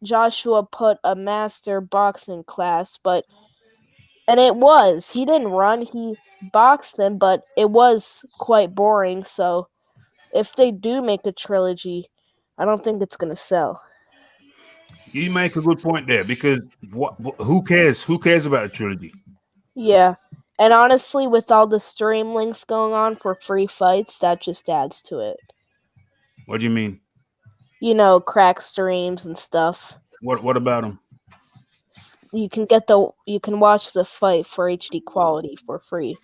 Joshua put a master boxing class, and it was. He didn't run, he boxed him, but it was quite boring. So if they do make a trilogy, I don't think it's going to sell. You make a good point there because who cares? Who cares about a trilogy? Yeah. And honestly, with all the stream links going on for free fights, that just adds to it. What do you mean? You know, crack streams and stuff. What about them? You can watch the fight for HD quality for free.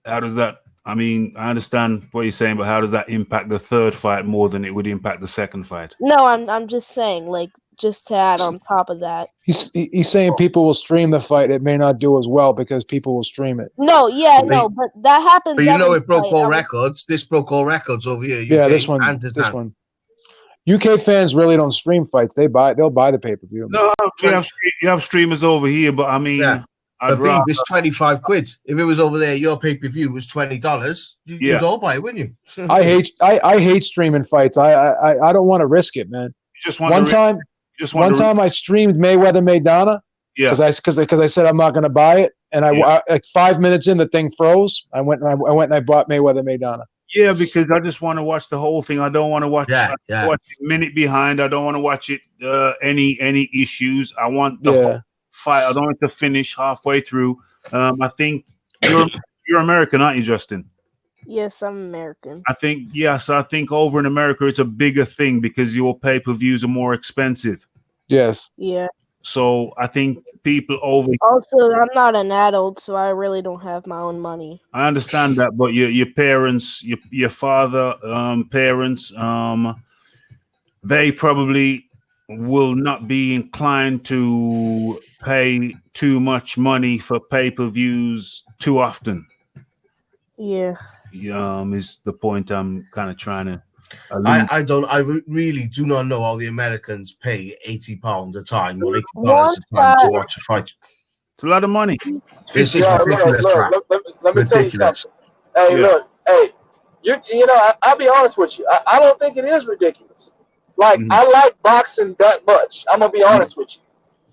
How does that? I mean, I understand what you're saying, but how does that impact the third fight more than it would impact the second fight? No, I'm just saying, like, just to add on top of that. He's saying people will stream the fight. It may not do as well because people will stream it. No, yeah, no, but that happens. But you know, every it broke fight. all records. This broke all records over here. UK, Yeah, this one. UK fans really don't stream fights. They'll buy the pay-per-view. No, you have streamers over here, but I mean, yeah. I'd rather... it's 25 quid. If it was over there, your pay-per-view was $20. You'd all buy it, wouldn't you? I hate streaming fights. I don't want to risk it, man. One time I streamed Mayweather-Maidana. Yeah. Because I said I'm not going to buy it, and I like 5 minutes in, the thing froze. I went and I bought Mayweather-Maidana. Yeah, because I just want to watch the whole thing. I don't want to watch watch a minute behind. I don't want to watch it any issues. I want the whole fight. I don't want to finish halfway through. I think you're American, aren't you, Justin? Yes, I'm American. I think over in America it's a bigger thing because your pay-per-views are more expensive. Yes. Yeah. So I think people over. Also, I'm not an adult, so I really don't have my own money. I understand that, but your parents, your father, parents, they probably will not be inclined to pay too much money for pay-per-views too often. Yeah. Is the point I'm kind of trying to. I really do not know how the Americans pay £80 a time or $80 a time to watch a fight. It's a lot of money. It's ridiculous. Let me tell you something. Hey, look, hey, you know, I'll be honest with you. I don't think it is ridiculous. Like, I like boxing that much. I'm gonna be honest with you.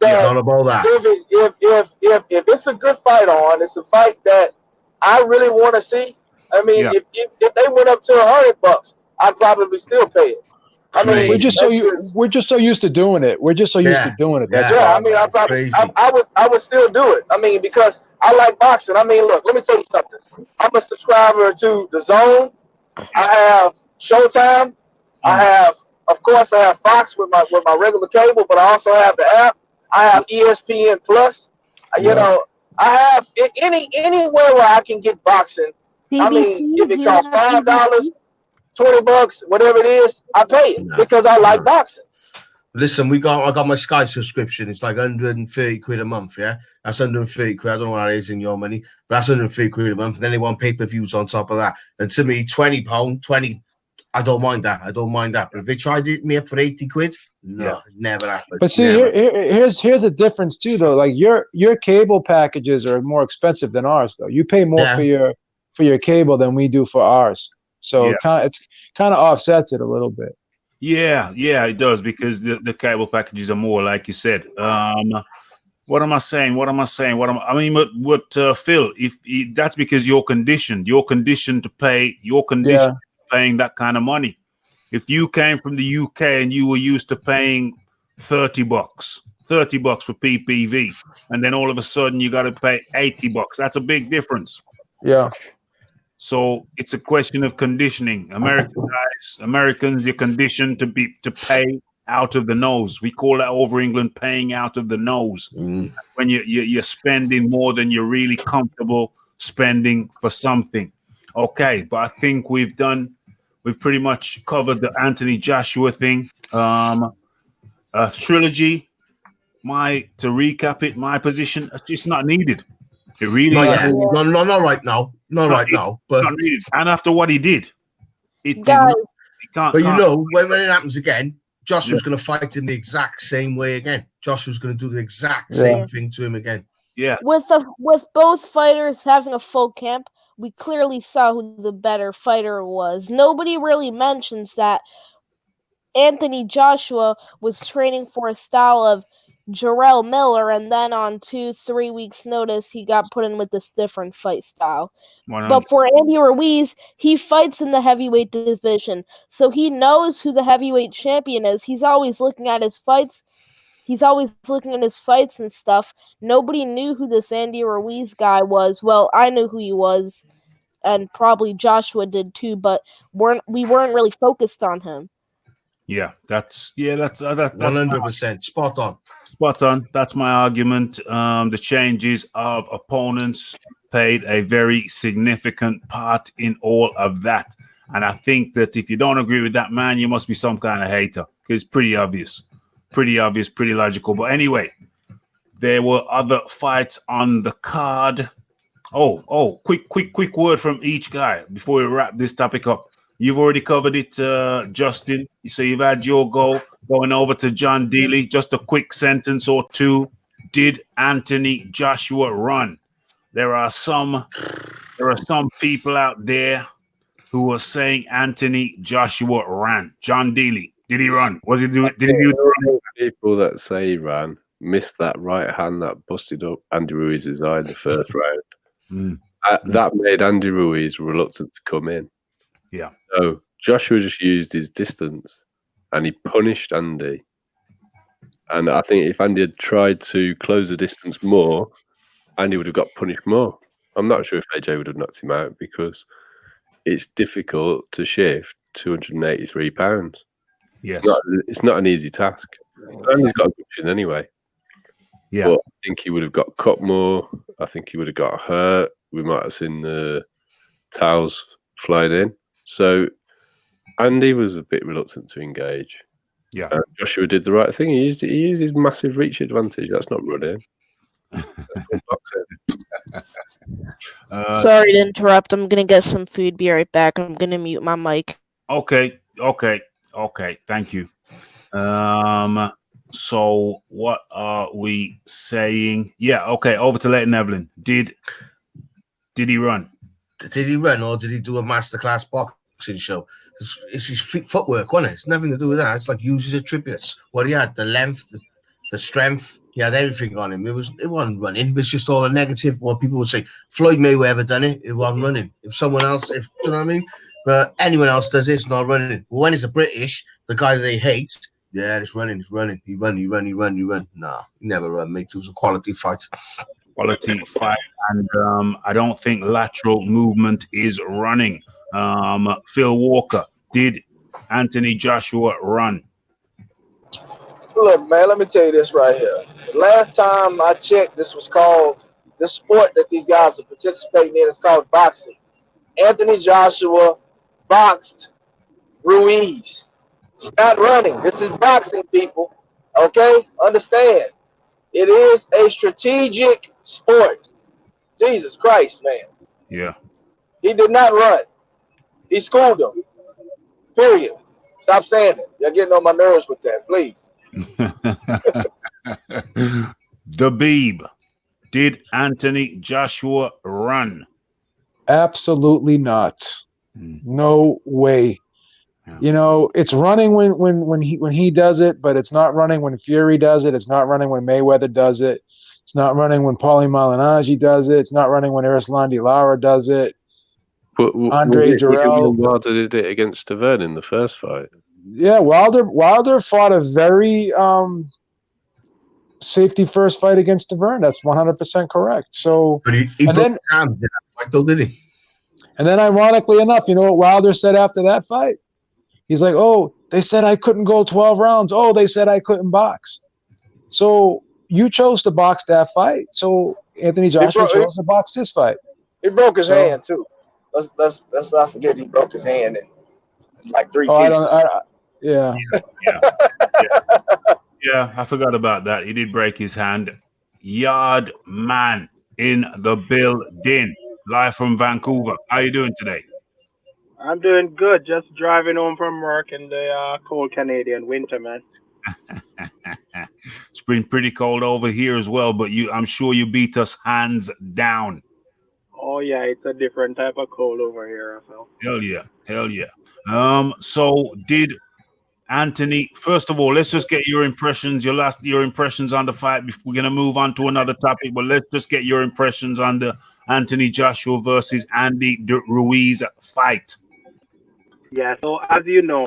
It's not about that. If it's a good fight on, it's a fight that I really want to see. I mean, if they went up to $100, I'd probably still pay it. I mean, we're just so used to doing it. We're just so used to doing it. That's I mean, I would still do it. I mean, because I like boxing. I mean, look, let me tell you something. I'm a subscriber to The Zone. I have Showtime. I have Fox with my regular cable, but I also have the app. I have ESPN Plus. You know, I have anywhere where I can get boxing. I mean, if it costs $5, $20, whatever it is, I pay it because I like boxing. Listen, I got my Sky subscription. It's like 130 quid a month. Yeah, that's 130 quid. I don't know what it is in your money, but that's 130 quid a month. And then they want pay-per-views on top of that. And to me, £20, I don't mind that. But if they tried me up for 80 quid, no, never happened. But see, here's a difference too, though. Like your cable packages are more expensive than ours, though. You pay more for your cable than we do for ours. So it's kind of offsets it a little bit. Yeah, it does because the cable packages are more, like you said. What am I saying? I mean, Phil, if that's because you're conditioned to pay. Paying that kind of money. If you came from the UK and you were used to paying $30 for PPV, and then all of a sudden you got to pay $80, that's a big difference. Yeah. So it's a question of conditioning. Americans, you're conditioned to pay out of the nose. We call that over England paying out of the nose. When you're spending more than you're really comfortable spending for something. Okay, but I think we've pretty much covered the Anthony Joshua thing. Trilogy. To recap it, my position, it's just not needed. It really is. No, not right now. But not needed. And after what he did, you know, when it happens again, Joshua's going to fight him the exact same way again. Joshua's going to do the exact same thing to him again. Yeah. With both fighters having a full camp, we clearly saw who the better fighter was. Nobody really mentions that Anthony Joshua was training for a style of Jarrell Miller, and then on 2-3 weeks' notice, he got put in with this different fight style. But for Andy Ruiz, he fights in the heavyweight division, so he knows who the heavyweight champion is. He's always looking at his fights. And stuff. Nobody knew who this Andy Ruiz guy was. Well, I knew who he was, and probably Joshua did too, but we weren't really focused on him. That's 100% spot on. That's my argument. The changes of opponents played a very significant part in all of that. And I think that if you don't agree with that, man, you must be some kind of hater, because it's pretty obvious. pretty obvious, pretty logical. But anyway, there were other fights on the card. Quick word from each guy before we wrap this topic up. You've already covered it, Justin. So you've had your go. Going over to John Dealey. Just a quick sentence or two. Did Anthony Joshua run? There are some people out there who are saying Anthony Joshua ran. John Dealey, did he run? Did he do the run? People that say he ran missed that right hand that busted up Andy Ruiz's eye in the first round. That made Andy Ruiz reluctant to come in. Yeah. So Joshua just used his distance and he punished Andy. And I think if Andy had tried to close the distance more, Andy would have got punished more. I'm not sure if AJ would have knocked him out because it's difficult to shift 283 pounds. Yes. It's not an easy task. Andy's got a good chin anyway. Yeah. But I think he would have got cut more. I think he would have got hurt. We might have seen the towels flying in. So Andy was a bit reluctant to engage. Yeah. Joshua did the right thing. He used his massive reach advantage. That's not running. Sorry to interrupt. I'm gonna get some food. Be right back. I'm gonna mute my mic. Okay. Thank you. So what are we saying? Yeah. Okay. Over to Leighton Evelyn. Did he run? Did he run or did he do a masterclass boxing show? It's his footwork, wasn't it? It's nothing to do with that. It's like use his attributes. What he had, the length, the strength, he had everything on him. It wasn't running, but it's just all a negative. What people would say, Floyd Mayweather done it, it wasn't running. If someone else, do you know what I mean? But anyone else does it, it's not running. Well, when it's a British, the guy that they hate, yeah, it's running. He run. Nah, he never run, mate. It was a quality fight. Quality fight, and I don't think lateral movement is running. Phil Walker, did Anthony Joshua run? Look, man, let me tell you this right here. The last time I checked, this sport that these guys are participating in is called boxing. Anthony Joshua boxed Ruiz. It's not running. This is boxing, people. Okay? Understand. It is a strategic sport. Jesus Christ, man. Yeah. He did not run. He schooled him. Period. Stop saying it. You're getting on my nerves with that, please. Dabib, did Anthony Joshua run? Absolutely not. No way. Yeah. You know, it's running when he does it, but it's not running when Fury does it. It's not running when Mayweather does it. It's not running when Paulie Malignaggi does it. It's not running when Erislandy Lara does it. Andre Jarrell. Wilder did it against Tavern in the first fight. Yeah, Wilder fought a very safety first fight against Tavern. That's 100% correct. So, but he broke his hand in that fight, though, did he? And then, ironically enough, you know what Wilder said after that fight? He's like, "Oh, they said I couldn't go 12 rounds. Oh, they said I couldn't box. So you chose to box that fight. So Anthony Joshua chose to box this fight. He broke his hand too. Let's not forget he broke his hand in like 3 pieces. Yeah. Yeah, I forgot about that. He did break his hand. Yard man in the building, live from Vancouver. How you doing today? I'm doing good. Just driving home from work in the cold Canadian winter, man. It's been pretty cold over here as well, but I'm sure you beat us hands down. Oh yeah, it's a different type of cold over here. So. Hell yeah. So did Anthony? First of all, let's just get your impressions. Your impressions on the fight. We're gonna move on to another topic, but let's just get your impressions on the Anthony Joshua versus Andy Ruiz fight. Yeah, so as you know,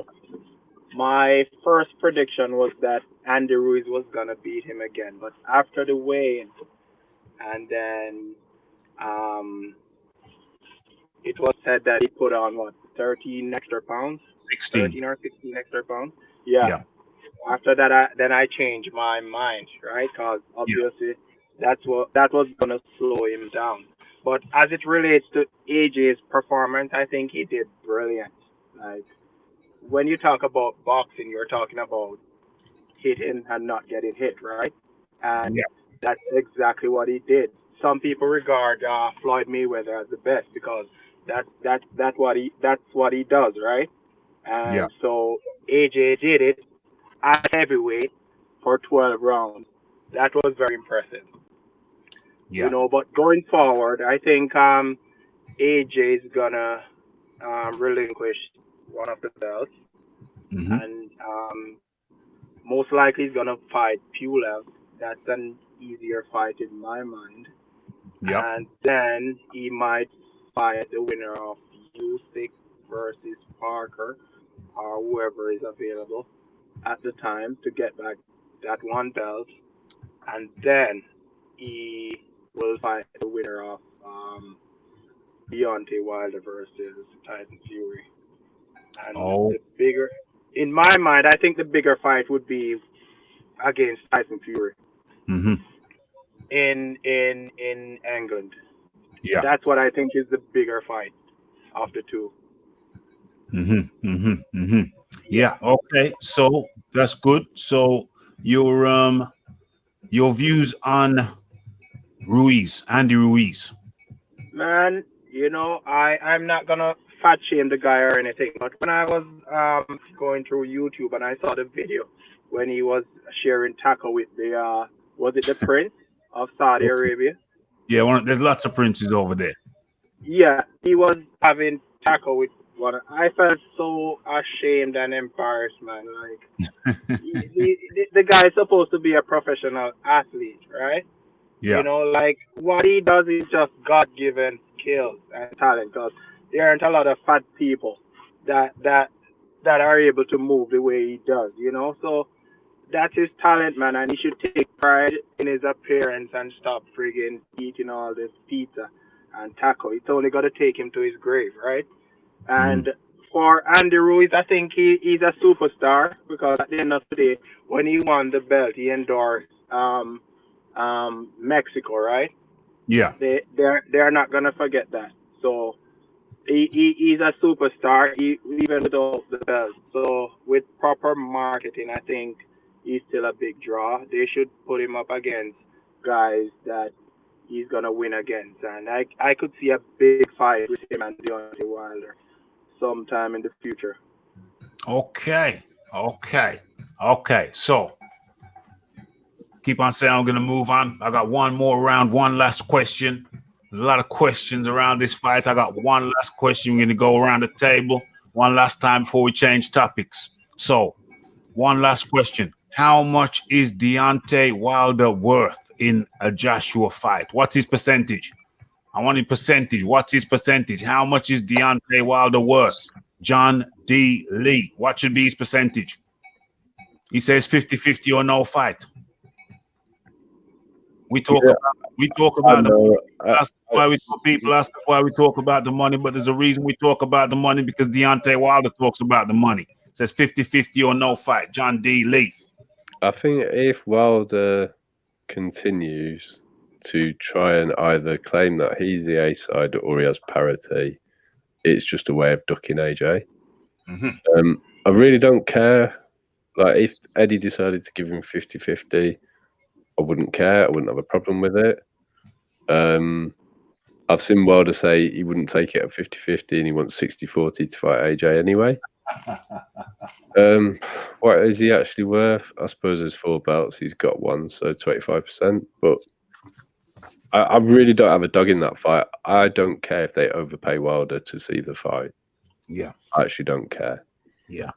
my first prediction was that Andy Ruiz was going to beat him again. But after the weigh-in, and then it was said that he put on, 13 extra pounds? 16. 13 or 16 extra pounds? Yeah. After that, I changed my mind, right? Because obviously that was going to slow him down. But as it relates to AJ's performance, I think he did brilliant. Like, when you talk about boxing, you're talking about hitting and not getting hit, right? And that's exactly what he did. Some people regard Floyd Mayweather as the best because that's what he does, right? And so AJ did it at heavyweight for 12 rounds. That was very impressive. You know, but going forward, I think AJ is gonna relinquish one of the belts, and most likely he's gonna fight Pulev. That's an easier fight in my mind. And then he might fight the winner of Usyk versus Parker or whoever is available at the time to get back that one belt, and then he will fight the winner of Deontay Wilder versus Tyson Fury. And the bigger, in my mind, I think the bigger fight would be against Tyson Fury in England. That's what I think is the bigger fight of the two. Yeah. Okay. So that's good. So your views on Andy Ruiz? Man, you know, I'm not gonna fat shame the guy or anything, but when I was going through YouTube and I saw the video when he was sharing tackle with the was it the Prince of Saudi Arabia? Yeah, there's lots of princes over there. Yeah, he was having tackle with one. I felt so ashamed and embarrassed, man. Like the guy is supposed to be a professional athlete, right? Yeah. You know, like what he does is just God-given skills and talent. Because there aren't a lot of fat people that are able to move the way he does. You know, so that's his talent, man, and he should take pride in his appearance and stop friggin' eating all this pizza and taco. It's only got to take him to his grave, right? And for Andy Ruiz, I think he's a superstar because at the end of the day, when he won the belt, he endorsed Mexico, right? Yeah. They're not gonna forget that. So he's a superstar, even without the belt. So with proper marketing, I think he's still a big draw. They should put him up against guys that he's gonna win against, and I could see a big fight with him and Deontay Wilder sometime in the future. Okay. So keep on saying I'm gonna move on. I got one more round, one last question. There's a lot of questions around this fight. I got one last question. We're gonna go around the table one last time before we change topics. So one last question. How much is Deontay Wilder worth in a Joshua fight? What's his percentage? I want his percentage. What's his percentage? How much is Deontay Wilder worth? John D. Lee. What should be his percentage? He says 50-50 or no fight. We talk about the money. That's why we talk about the money, but there's a reason we talk about the money because Deontay Wilder talks about the money. It says 50-50 or no fight. John D. Lee. I think if Wilder continues to try and either claim that he's the A side or he has parity, it's just a way of ducking AJ. I really don't care. Like if Eddie decided to give him 50-50, I wouldn't care. I wouldn't have a problem with it. I've seen Wilder say he wouldn't take it at 50-50 and he wants 60-40 to fight AJ anyway. What is he actually worth? I suppose there's 4 belts. He's got one, so 25%. But I really don't have a dog in that fight. I don't care if they overpay Wilder to see the fight. Yeah. I actually don't care. Yeah.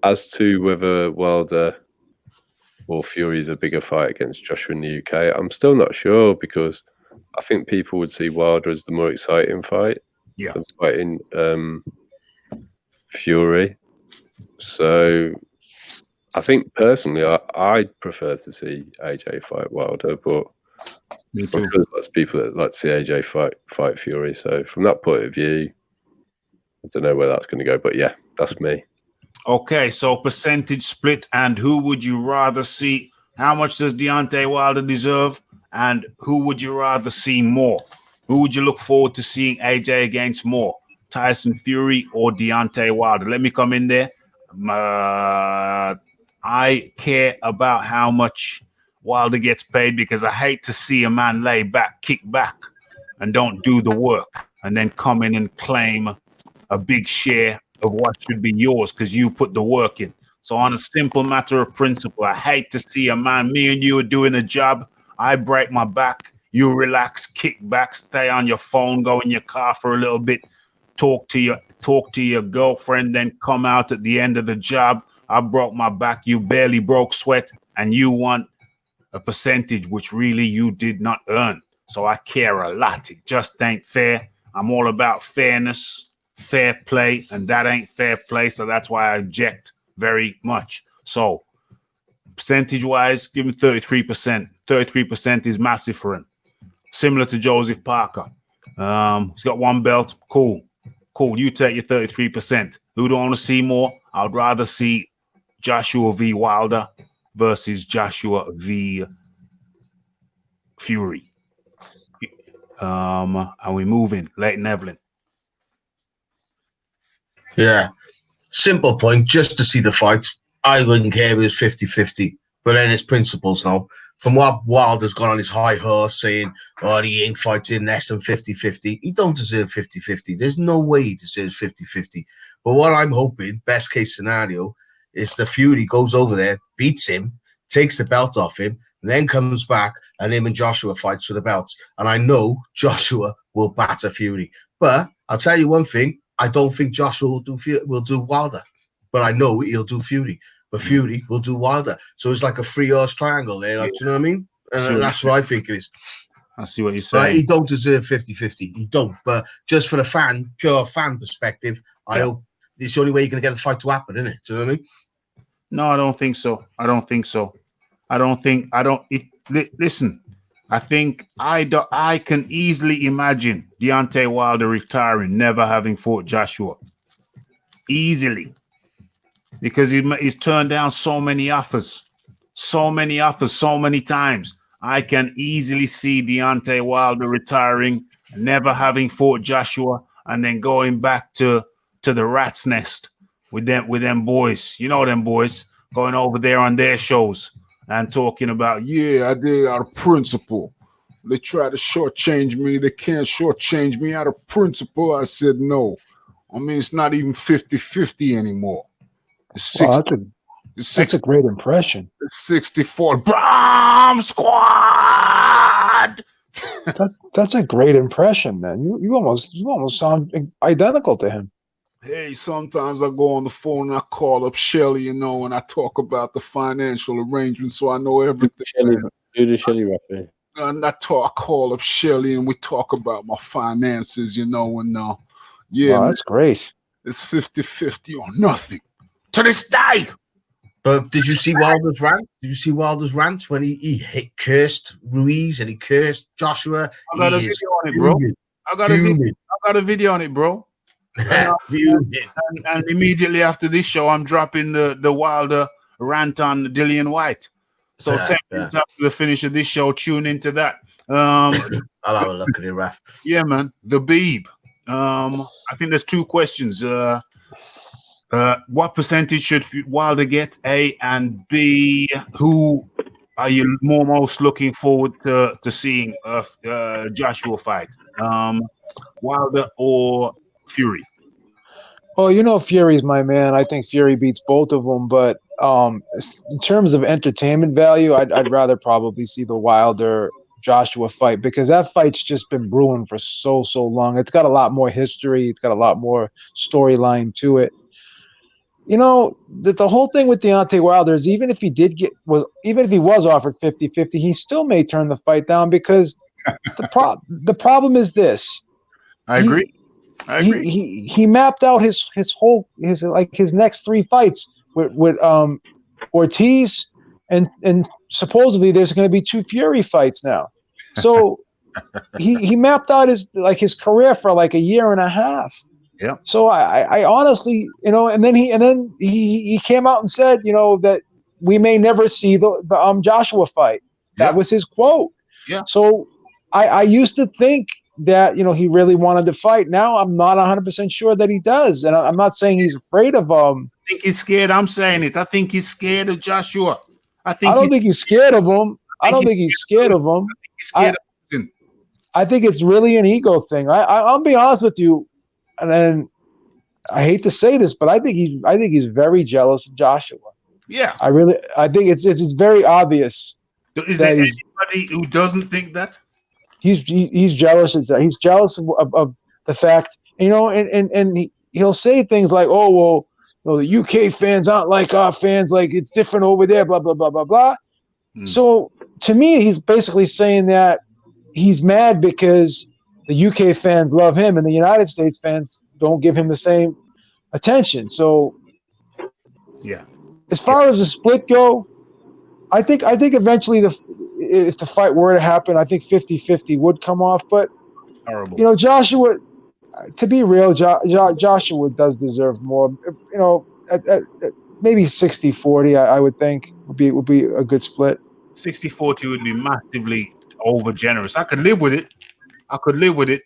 As to whether Wilder or Fury is a bigger fight against Joshua in the UK, I'm still not sure because I think people would see Wilder as the more exciting fight. Yeah. Than fighting Fury. So I think personally, I'd prefer to see AJ fight Wilder, but I'm sure there's lots of people that like to see AJ fight Fury. So from that point of view, I don't know where that's going to go, but yeah, that's me. Okay, so percentage split, and who would you rather see? How much does Deontay Wilder deserve, and who would you rather see more? Who would you look forward to seeing AJ against more? Tyson Fury or Deontay Wilder? Let me come in there. I care about how much Wilder gets paid because I hate to see a man lay back, kick back, and don't do the work, and then come in and claim a big share of what should be yours because you put the work in. So on a simple matter of principle, I hate to see a man, me and you are doing a job, I break my back, you relax, kick back, stay on your phone, go in your car for a little bit, talk to your girlfriend, then come out at the end of the job. I broke my back, you barely broke sweat, and you want a percentage which really you did not earn. So I care a lot. It just ain't fair. I'm all about fairness, fair play, and that ain't fair play. So that's why I object very much. So percentage-wise, give him 33%. 33% is massive for him. Similar to Joseph Parker. He's got one belt. Cool. You take your 33%. Who do I want to see more? I'd rather see Joshua v. Wilder versus Joshua v. Fury. And we move in. Leighton Evelyn. Yeah. Simple point. Just to see the fights. I wouldn't care if it was 50-50. But then it's principles now. From what Wilder's gone on his high horse saying, oh, he ain't fighting less than 50-50. He don't deserve 50-50. There's no way he deserves 50-50. But what I'm hoping, best case scenario, is the Fury goes over there, beats him, takes the belt off him, then comes back, and him and Joshua fights for the belts. And I know Joshua will batter Fury. But I'll tell you one thing, I don't think Joshua will do Wilder. But I know he'll do Fury. But Fury will do Wilder. So it's like a 3-horse triangle there. Like, do you know what I mean? And that's what I think it is. I see what you're saying. Right? He don't deserve 50-50. He don't. But just for the pure fan perspective, I hope it's the only way you're going to get the fight to happen, isn't it? Do you know what I mean? No, I don't think so. Listen, I think I can easily imagine Deontay Wilder retiring, never having fought Joshua. Easily. Because he's turned down so many offers, so many times. I can easily see Deontay Wilder retiring, never having fought Joshua, and then going back to the rat's nest with them boys. You know them boys going over there on their shows and talking about, I did out of principle. They try to shortchange me. They can't shortchange me out of principle. I said no. I mean, it's not even 50-50 anymore. Wow, that's a great impression. 64 bomb squad. That's a great impression, man. You almost sound identical to him. Hey, sometimes I go on the phone and I call up Shelly, and I talk about the financial arrangements, so I know everything. Do the Shelly rapping. And I call up Shelly and we talk about my finances, Wow, that's great. It's 50-50 or nothing. To this day. But did you see Wilder's rant? Did you see Wilder's rant when he cursed Ruiz and he cursed Joshua? I got a video on it, bro. I got a video on it, bro. And immediately after this show, I'm dropping the Wilder rant on Dillian Whyte. So 10 minutes after the finish of this show, tune into that. I'll have a look at it, Raf. Yeah, man. The Beeb. I think there's 2 questions. What percentage should Wilder get? A, and B, who are you most looking forward to seeing Joshua fight? Wilder or Fury? Well, Fury's my man. I think Fury beats both of them. But in terms of entertainment value, I'd rather probably see the Wilder Joshua fight because that fight's just been brewing for so long. It's got a lot more history. It's got a lot more storyline to it. The whole thing with Deontay Wilder is even if he was offered 50-50, he still may turn the fight down because the problem is this. I agree. He mapped out his next 3 fights with Ortiz and supposedly there's going to be 2 Fury fights now. So he mapped out his career for like a year and a half. Yeah. So I honestly, and then he came out and said, that we may never see the Joshua fight. That was his quote. Yeah. So I used to think that he really wanted to fight. Now I'm not 100% sure that he does, and I'm not saying he's afraid of think he's scared. I'm saying it. I think he's scared of Joshua. I don't think he's scared of him. I don't think he's scared of him. He's scared of him. I think it's really an ego thing. I'll be honest with you, and then I hate to say this, but I think he's very jealous of Joshua. Yeah, I think it's very obvious. Is there anybody who doesn't think that? He's jealous. He's jealous of the fact, and he'll say things like, "Oh well, the UK fans aren't like our fans. Like it's different over there." Blah blah blah blah blah. So to me, he's basically saying that he's mad because the UK fans love him and the United States fans don't give him the same attention. So, yeah. As far as the split go, I think eventually if the fight were to happen, I think 50-50 would come off. But horrible. Joshua, to be real, Joshua does deserve more. Maybe 60-40, I would think would be a good split. 60-40 would be massively over generous. I could live with it.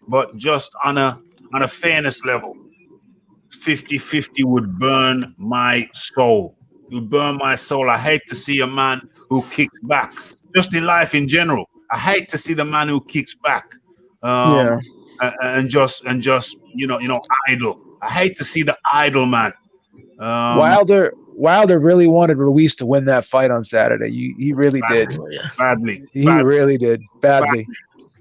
But just on a fairness level, 50-50 would burn my soul. It would burn my soul. I hate to see a man who kicks back. Just in life in general, I hate to see the man who kicks back. And just idle. I hate to see the idle man. Wilder really wanted Ruiz to win that fight on Saturday. He really did. Badly. He really did. Badly.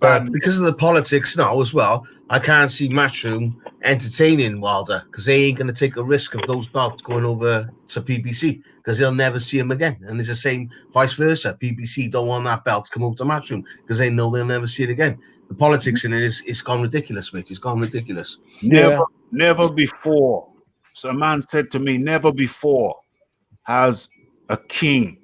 But because of the politics now as well, I can't see Matchroom entertaining Wilder because they ain't going to take a risk of those belts going over to PBC because they'll never see him again. And it's the same vice versa. PBC don't want that belt to come over to Matchroom because they know they'll never see it again. The politics in it is gone ridiculous, mate. It's gone ridiculous. Never before. So a man said to me, never before has a king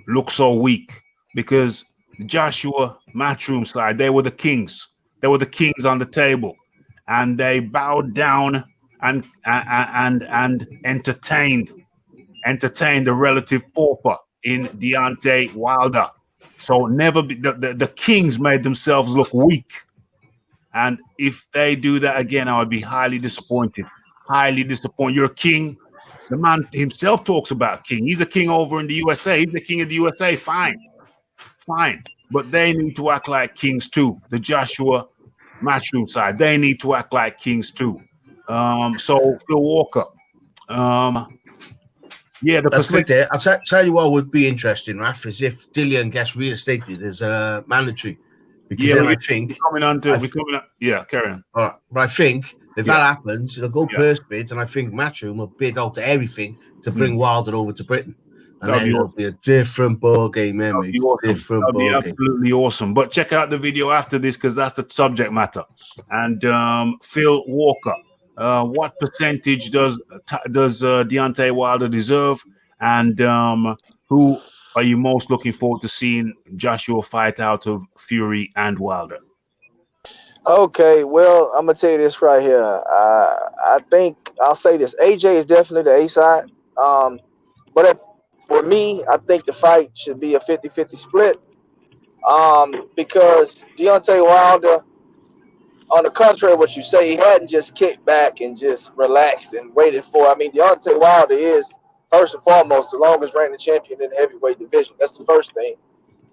looked so weak because the Joshua Matchroom side, they were the kings. They were the kings on the table, and they bowed down and entertained the relative pauper in Deontay Wilder. So the kings made themselves look weak, and if they do that again, I would be highly disappointed. Highly disappointed. You're a king. The man himself talks about king. He's a king over in the USA. He's the king of the USA. Fine. But they need to act like kings too. The Joshua Matchroom side, they need to act like kings too. So Phil Walker, that's right there. I'll tell you what would be interesting, Raf, is if Dillian gets reinstated as a mandatory. Because then I think carry on. All right, but I think if that happens, it'll go purse bids, and I think Matchroom will bid out everything to bring Wilder over to Britain. And then it'll be a different ball game, man. Different ball game. Absolutely awesome. But check out the video after this because that's the subject matter. And Phil Walker, what percentage does Deontay Wilder deserve? And who are you most looking forward to seeing Joshua fight out of Fury and Wilder? Okay, well, I'm gonna tell you this right here. I think I'll say this: AJ is definitely the A side. But for me, I think the fight should be a 50-50 split. Because Deontay Wilder, on the contrary of what you say, he hadn't just kicked back and just relaxed and waited for. I mean, Deontay Wilder is first and foremost the longest reigning champion in the heavyweight division. That's the first thing.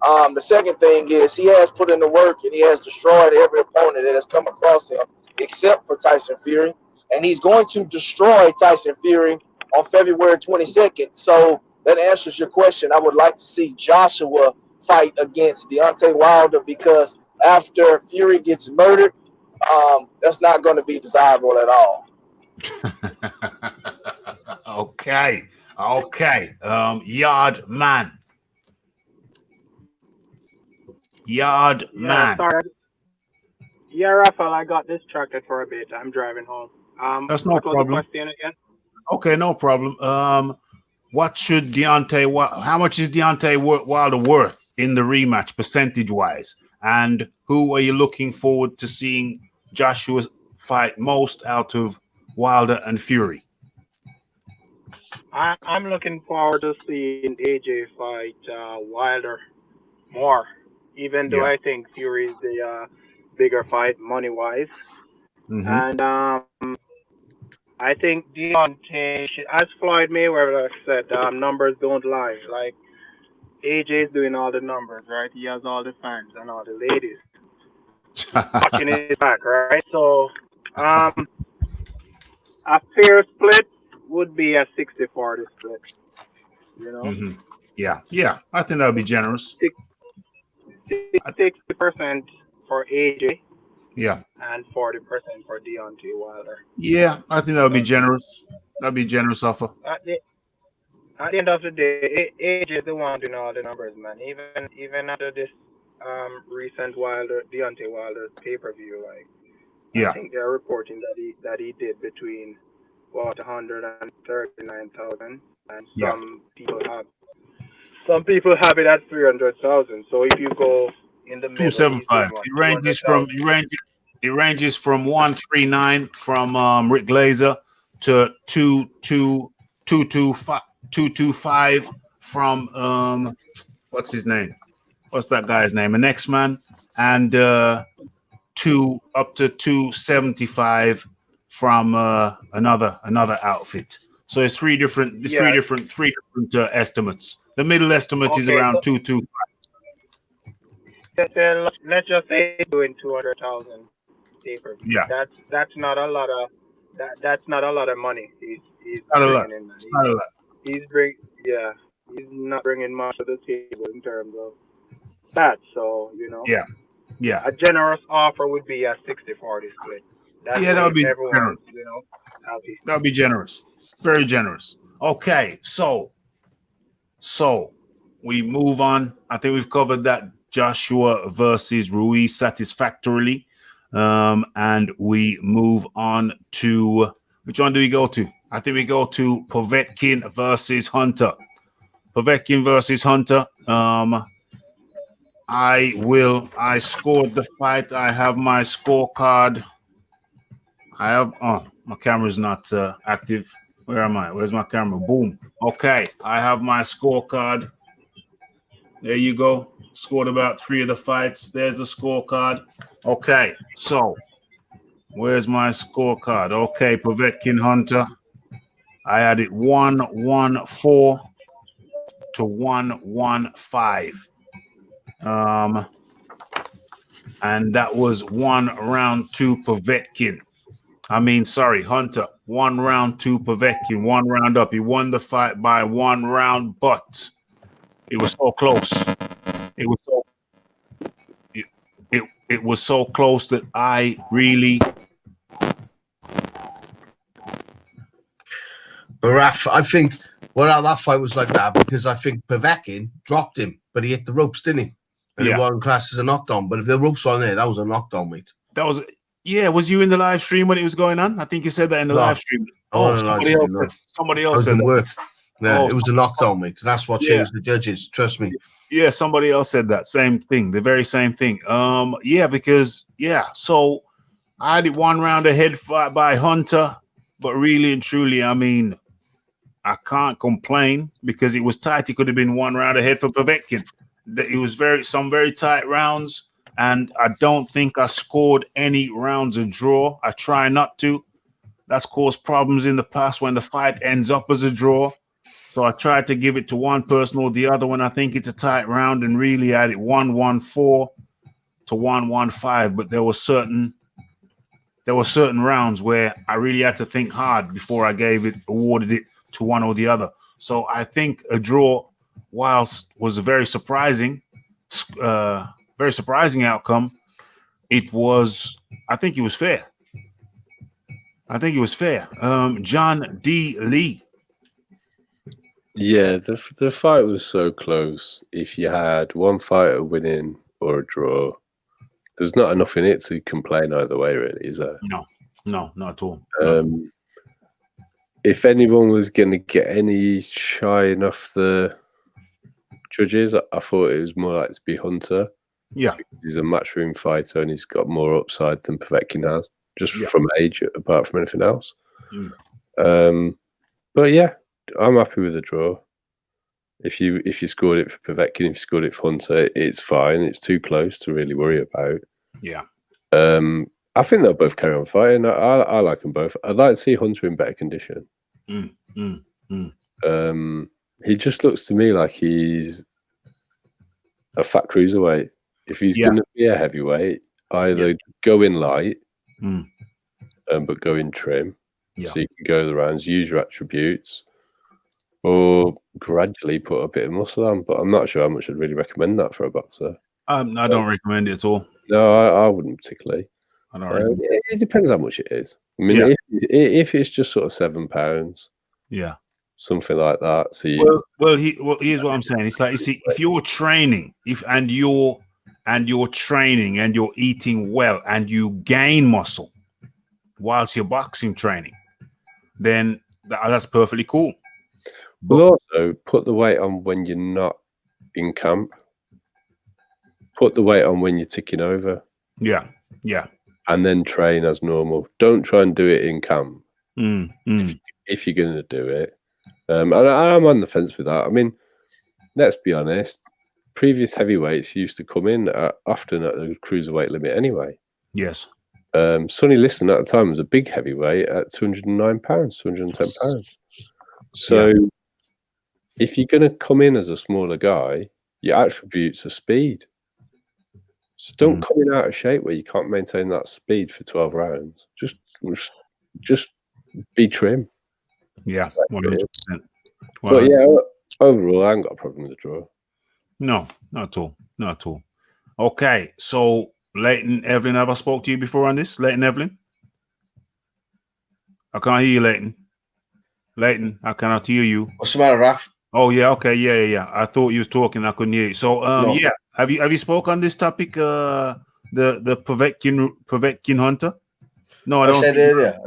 The second thing is he has put in the work and he has destroyed every opponent that has come across him except for Tyson Fury. And he's going to destroy Tyson Fury on February 22nd. So that answers your question. I would like to see Joshua fight against Deontay Wilder because after Fury gets murdered, that's not going to be desirable at all. Okay. Yard man. Sorry. Yeah, Raphael, I got distracted for a bit. I'm driving home. That's no problem. What was the question again? Okay, no problem. What should how much is Deontay Wilder worth in the rematch, percentage-wise? And who are you looking forward to seeing Joshua fight most out of Wilder and Fury? I'm looking forward to seeing AJ fight Wilder more, even though I think Fury is the bigger fight money-wise. Mm-hmm. And I think Deontay, as Floyd Mayweather said, numbers don't lie. Like AJ is doing all the numbers, right? He has all the fans and all the ladies watching his back, right? So, a fair split would be a 60-40 split. You know? Mm-hmm. Yeah. I think that would be generous. 60% for AJ. Yeah. And 40% for Deontay Wilder. Yeah, I think that would be generous. That'd be generous offer. At the end of the day, AJ is the one doing all the numbers, man. Even after this recent Deontay Wilder pay-per-view, like I think they're reporting that he did between 139,000, and some people have it at 300,000. So if you go in the middle, 275. It ranges from 139 from Rick Glazer to 225 from what's his name? What's that guy's name? The next man, and up to 275 from another outfit. So it's three different estimates. The middle estimate is around 225. Let's just say doing 200,000 paper. Yeah, that's not a lot of that's not a lot of money. He's not a lot. He's not bringing much to the table in terms of that. So Yeah. A generous offer would be a 60-40 split. That would be generous. Happy. That would be generous. Very generous. Okay, so we move on. I think we've covered that Joshua versus Ruiz satisfactorily. And we move on to, which one do we go to? I think we go to Povetkin versus Hunter. Povetkin versus Hunter. I scored the fight. I have my scorecard. My camera's not active. Where am I? Where's my camera? Boom. Okay, I have my scorecard. There you go. Scored about 3 of the fights. There's the scorecard. Okay, so where's my scorecard? Okay, Povetkin Hunter. I had it 1-1-4 to 1-1-5. And that was 1 round to Povetkin. Hunter. 1 round to Povetkin. 1 round up. He won the fight by 1 round, but it was so close. It was so close that I really. But Raf, I think that fight was like that because I think Povetkin dropped him, but he hit the ropes, didn't he? And it wasn't classed as a knockdown. But if the ropes were on there, that was a knockdown, mate. That was. Yeah, was you in the live stream when it was going on? I think you said that in the live stream. Somebody else said that. Yeah, it was a knockdown, mate. That's what changed the judges. Trust me. Yeah, somebody else said that same thing, the very same thing. So I had it 1 round ahead by Hunter, but really and truly, I can't complain because it was tight. It could have been 1 round ahead for Povetkin. It was some very tight rounds. And I don't think I scored any rounds a draw. I try not to. That's caused problems in the past when the fight ends up as a draw. So I tried to give it to one person or the other when I think it's a tight round, and really I had it 1-1-4 to 1-1-5. But there were certain rounds where I really had to think hard before I awarded it to one or the other. So I think a draw, whilst was a very surprising outcome, I think it was fair. John D. Lee. Yeah, the fight was so close. If you had one fighter winning or a draw, there's not enough in it to complain either way, really, is there? No, not at all. If anyone was going to get any shine off the judges, I thought it was more likely to be Hunter. Yeah. He's a matchroom fighter and he's got more upside than Povetkin has, just from age, apart from anything else. But yeah, I'm happy with the draw. If you scored it for Povetkin, if you scored it for Hunter, it's fine. It's too close to really worry about. Yeah. I think they'll both carry on fighting. I like them both. I'd like to see Hunter in better condition. He just looks to me like he's a fat cruiserweight. If he's going to be a heavyweight, either go in light, but go in trim, so you can go the rounds, use your attributes, or gradually put a bit of muscle on. But I'm not sure how much I'd really recommend that for a boxer. I don't recommend it at all. No, I wouldn't particularly. I don't recommend it. It depends how much it is. I mean, if it's just sort of £7, something like that. So here's what I'm saying. It's like, you see, if you're training, you're training and you're eating well and you gain muscle whilst you're boxing training, then that's perfectly cool. But also put the weight on when you're not in camp. Put the weight on when you're ticking over. Yeah. And then train as normal. Don't try and do it in camp. If you're going to do it. And I'm on the fence with that. I mean, let's be honest. Previous heavyweights used to come in often at the cruiserweight limit anyway. Yes. Sonny Liston at the time was a big heavyweight at £209, £210. So if you're going to come in as a smaller guy, your attributes are speed. So don't come in out of shape where you can't maintain that speed for 12 rounds. Just be trim. Yeah, 100%. But overall, I haven't got a problem with the draw. No, not at all. Not at all. Okay, so Leighton Evelyn, have I spoke to you before on this? Leighton Evelyn? I can't hear you, Leighton. Leighton, I cannot hear you. What's the matter, Raf? Oh yeah, okay, yeah. I thought you was talking, I couldn't hear you. So no. Have you spoke on this topic, the Povetkin Hunter? No, I said earlier.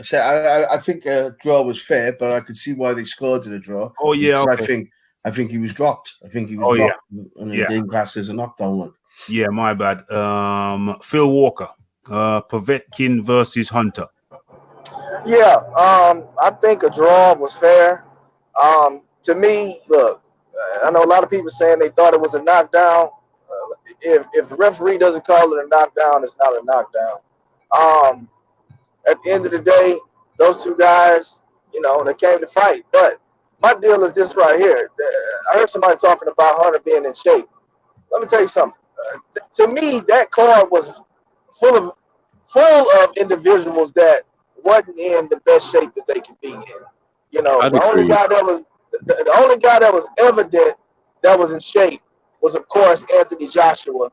I think a draw was fair, but I could see why they scored in a draw. Oh yeah, okay. I think he was dropped. I think he was dropped and the game class as a knockdown one. Yeah, my bad. Phil Walker, Povetkin versus Hunter. Yeah, I think a draw was fair. To me, look, I know a lot of people saying they thought it was a knockdown. If the referee doesn't call it a knockdown, it's not a knockdown. At the end of the day, those two guys, they came to fight. But my deal is this right here. I heard somebody talking about Hunter being in shape. Let me tell you something. To me, that card was full of individuals that wasn't in the best shape that they could be in. The only guy that was evident that was in shape was, of course, Anthony Joshua.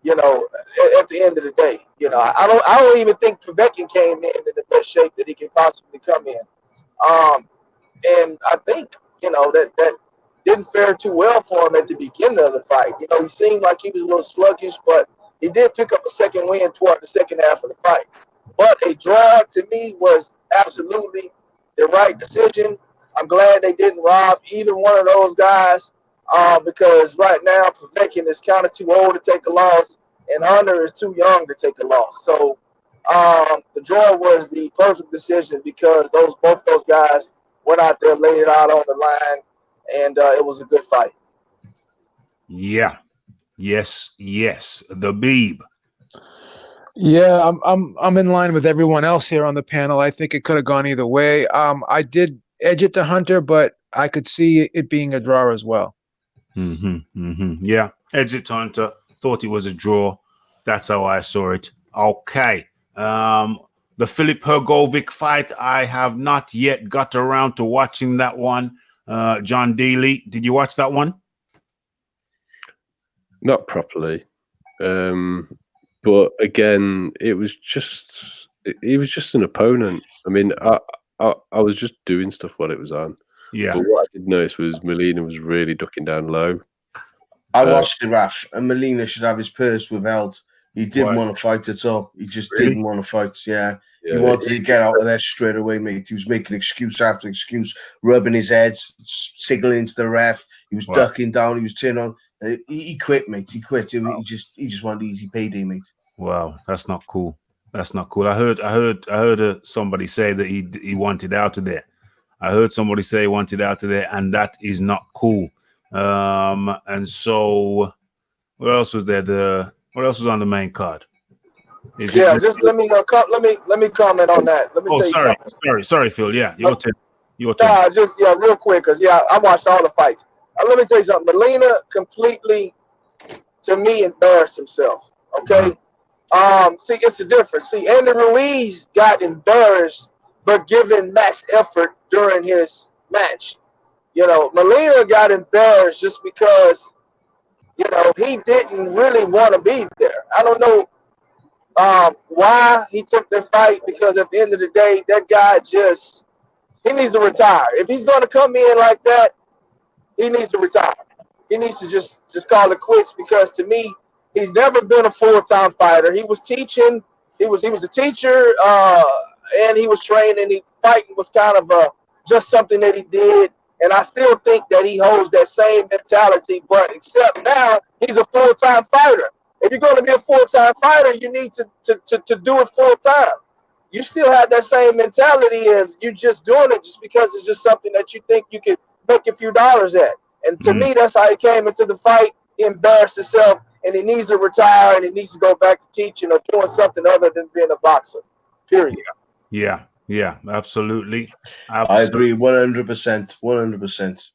At the end of the day, I don't even think Povetkin came in the best shape that he can possibly come in. And I think, that didn't fare too well for him at the beginning of the fight. He seemed like he was a little sluggish, but he did pick up a second win toward the second half of the fight. But a draw to me was absolutely the right decision. I'm glad they didn't rob either one of those guys. Because right now Povetkin is kind of too old to take a loss, and Hunter is too young to take a loss. So the draw was the perfect decision because both those guys went out there, laid it out on the line, and it was a good fight. Yeah. Yes. The Beeb. Yeah, I'm in line with everyone else here on the panel. I think it could have gone either way. I did edge it to Hunter, but I could see it being a draw as well. Yeah, edge it to Hunter. Thought it was a draw. That's how I saw it. Okay. The Filip Hrgovic fight, I have not yet got around to watching that one. John Daly, did you watch that one? Not properly. But again, he was just an opponent. I mean, I was just doing stuff while it was on. Yeah. But what I did notice was Molina was really ducking down low. I watched the Raf, and Molina should have his purse withheld. He didn't want to fight at all. He just didn't want to fight. Yeah. He wanted to get out of there straight away, mate. He was making excuse after excuse, rubbing his head, signaling to the ref. He was ducking down. He was turning on. He quit, mate. He quit. He just wanted easy payday, mate. Wow, that's not cool. That's not cool. I heard somebody say that he wanted out of there. I heard somebody say he wanted out of there, and that is not cool. And so, what else was there? What else was on the main card? Just let me comment on that. Let me tell you something. Sorry, Phil. Yeah, your turn. Nah, real quick, because I watched all the fights. Let me tell you something. Molina completely, to me, embarrassed himself. Okay. See, it's the difference. See, Andy Ruiz got embarrassed, but given max effort during his match. Molina got embarrassed just because, he didn't really want to be there. I don't know why he took the fight, because at the end of the day, that guy he needs to retire. If he's going to come in like that, he needs to retire. He needs to just call it quits, because to me, he's never been a full-time fighter. He was teaching. He was a teacher, and he was training. Fighting was kind of just something that he did. And I still think that he holds that same mentality, but except now he's a full-time fighter. If you're going to be a full-time fighter, you need to do it full-time. You still have that same mentality of you just doing it just because it's just something that you think you could make a few dollars at. And to me, that's how he came into the fight. He embarrassed himself, and he needs to retire, and he needs to go back to teaching or doing something other than being a boxer. Period. Yeah, absolutely. I agree 100%. 100%.